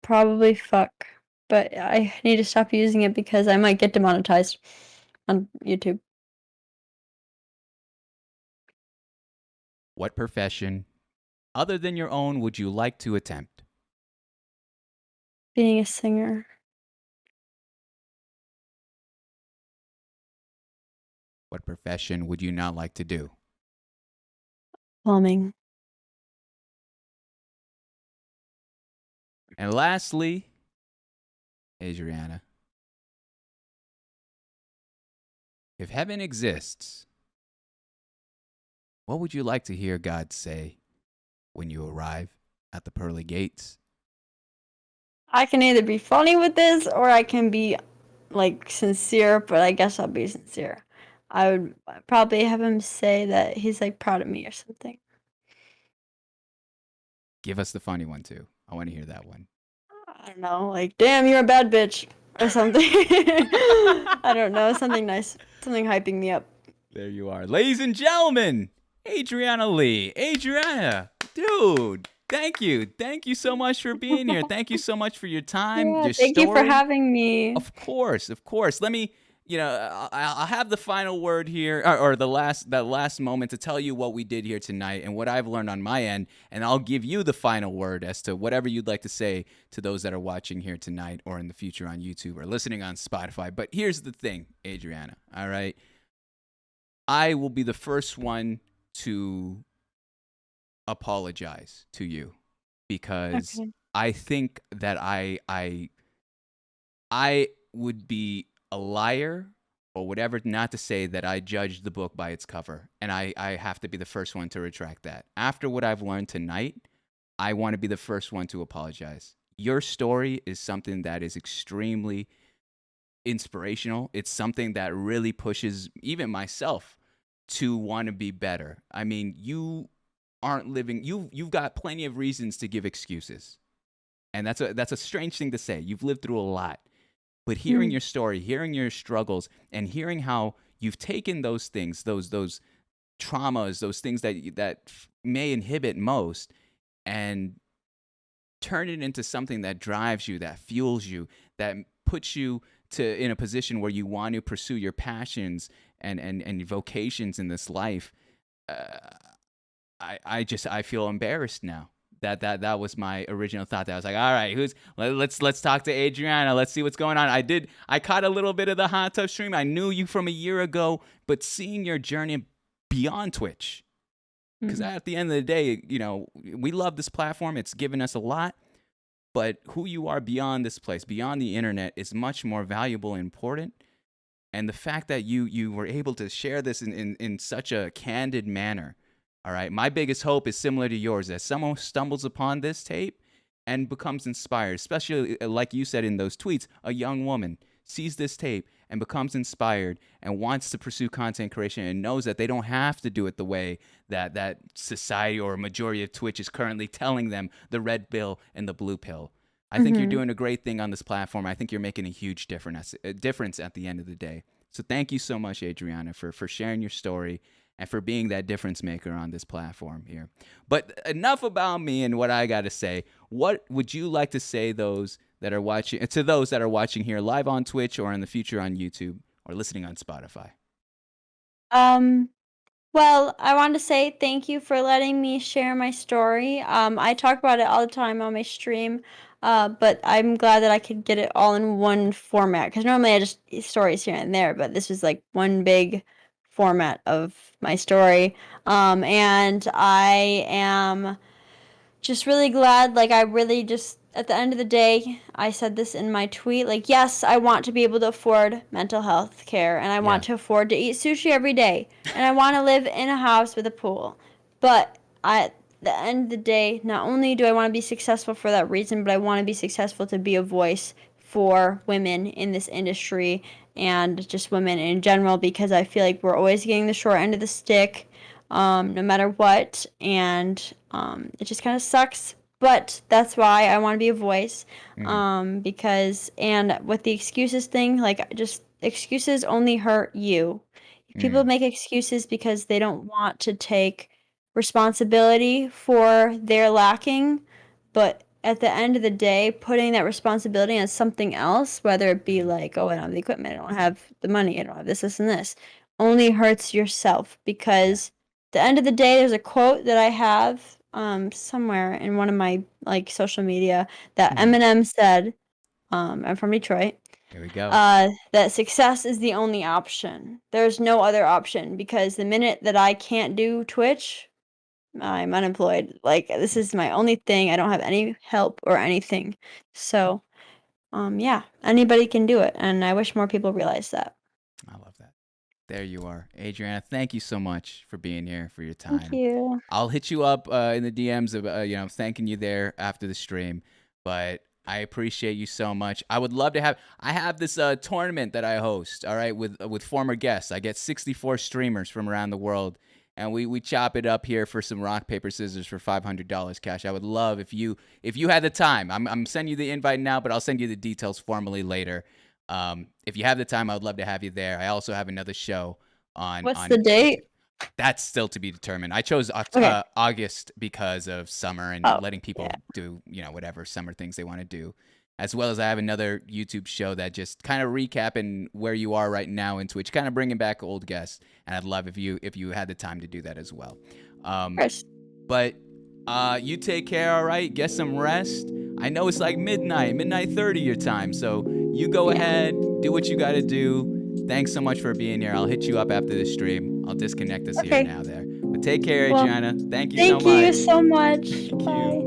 [SPEAKER 2] Probably fuck. but I need to stop using it because I might get demonetized on YouTube.
[SPEAKER 3] What profession, other than your own, would you like to attempt?
[SPEAKER 2] Being a singer.
[SPEAKER 3] What profession would you not like to do?
[SPEAKER 2] Plumbing.
[SPEAKER 3] And lastly, Adriana, if heaven exists, what would you like to hear God say when you arrive at the pearly gates?
[SPEAKER 2] I can either be funny with this or I can be like sincere, but I guess I'll be sincere. I would probably have him say that he's like proud of me or something.
[SPEAKER 3] Give us the funny one too. I want to hear that one.
[SPEAKER 2] I don't know, like, damn, you're a bad bitch or something. I don't know, something nice, something hyping me up.
[SPEAKER 3] There you are. Ladies and gentlemen, AdrianahLee. Adriana, dude, thank you. Thank you so much for being here. Thank you so much for your time,
[SPEAKER 2] Yeah,
[SPEAKER 3] your
[SPEAKER 2] thank
[SPEAKER 3] story.
[SPEAKER 2] you for having me.
[SPEAKER 3] Of course, of course. Let me, I'll have the final word here, or that last moment to tell you what we did here tonight and what I've learned on my end, and I'll give you the final word as to whatever you'd like to say to those that are watching here tonight or in the future on YouTube or listening on Spotify. But here's the thing, Adriana, all right? I will be the first one to apologize to you because
[SPEAKER 2] Okay.
[SPEAKER 3] I think that I would be a liar or whatever not to say that I judged the book by its cover. And I have to be the first one to retract that. After what I've learned tonight, I want to be the first one to apologize. Your story is something that is extremely inspirational. It's something that really pushes even myself to want to be better. I mean, you aren't living, you've got plenty of reasons to give excuses. And that's a strange thing to say. You've lived through a lot. But hearing your story, hearing your struggles, and hearing how you've taken those things, those traumas, those things that may inhibit most, and turn it into something that drives you, that fuels you, that puts you in a position where you want to pursue your passions and vocations in this life. I feel embarrassed now. That was my original thought. That I was like, all right, let's talk to Adriana. Let's see what's going on. I caught a little bit of the Hot Tub stream. I knew you from a year ago, but seeing your journey beyond Twitch, because at the end of the day, we love this platform. It's given us a lot, but who you are beyond this place, beyond the internet, is much more valuable and important. And the fact that you were able to share this in such a candid manner. All right. My biggest hope is similar to yours, that someone stumbles upon this tape and becomes inspired, especially like you said in those tweets, a young woman sees this tape and becomes inspired and wants to pursue content creation and knows that they don't have to do it the way that society or a majority of Twitch is currently telling them, the red pill and the blue pill. I think you're doing a great thing on this platform. I think you're making a huge difference at the end of the day. So thank you so much, Adriana, for sharing your story and for being that difference maker on this platform here. But enough about me and what I got to say. What would you like to say to those that are watching here live on Twitch or in the future on YouTube or listening on Spotify?
[SPEAKER 2] Well, I want to say thank you for letting me share my story. I talk about it all the time on my stream, but I'm glad that I could get it all in one format, because normally I just stories here and there, but this was like one big format of my story. And I am just really glad, like, I really just, at the end of the day, I said this in my tweet, like, yes, I want to be able to afford mental health care, and I want to afford to eat sushi every day, and I want to live in a house with a pool. But at the end of the day, not only do I want to be successful for that reason, but I want to be successful to be a voice for women in this industry and just women in general, because I feel like we're always getting the short end of the stick, no matter what, and it just kind of sucks. But that's why I want to be a voice, because, and with the excuses thing, like, just excuses only hurt you. People make excuses because they don't want to take responsibility for their lacking, but at the end of the day, putting that responsibility on something else, whether it be like, oh, I don't have the equipment, I don't have the money, I don't have this and this, only hurts yourself. Because at the end of the day, there's a quote that I have somewhere in one of my like social media that Eminem said. I'm from Detroit.
[SPEAKER 3] Here we go.
[SPEAKER 2] That success is the only option. There's no other option, because the minute that I can't do Twitch, I'm unemployed. Like, this is my only thing. I don't have any help or anything. So, yeah, anybody can do it, and I wish more people realized that.
[SPEAKER 3] I love that. There you are, Adriana. Thank you so much for being here, for your time.
[SPEAKER 2] Thank you.
[SPEAKER 3] I'll hit you up in the DMs of thanking you there after the stream, but I appreciate you so much. I would love to have. I have this tournament that I host. All right, with former guests. I get 64 streamers from around the world, and we chop it up here for some rock paper scissors for $500 cash. I would love if you had the time. I'm sending you the invite now, but I'll send you the details formally later. If you have the time, I would love to have you there. I also have another show on.
[SPEAKER 2] What's the date?
[SPEAKER 3] That's still to be determined. I chose August because of summer and letting people do, whatever summer things they want to do. As well as I have another YouTube show that just kind of recapping where you are right now in Twitch, kind of bringing back old guests. And I'd love if you had the time to do that as well. But you take care, all right? Get some rest. I know it's like midnight 30 your time. So you go ahead, do what you got to do. Thanks so much for being here. I'll hit you up after the stream. I'll disconnect us here now there. But take care, Adriana. Thank you so much.
[SPEAKER 2] Thank you so much.
[SPEAKER 3] Thank
[SPEAKER 2] Bye.
[SPEAKER 3] you.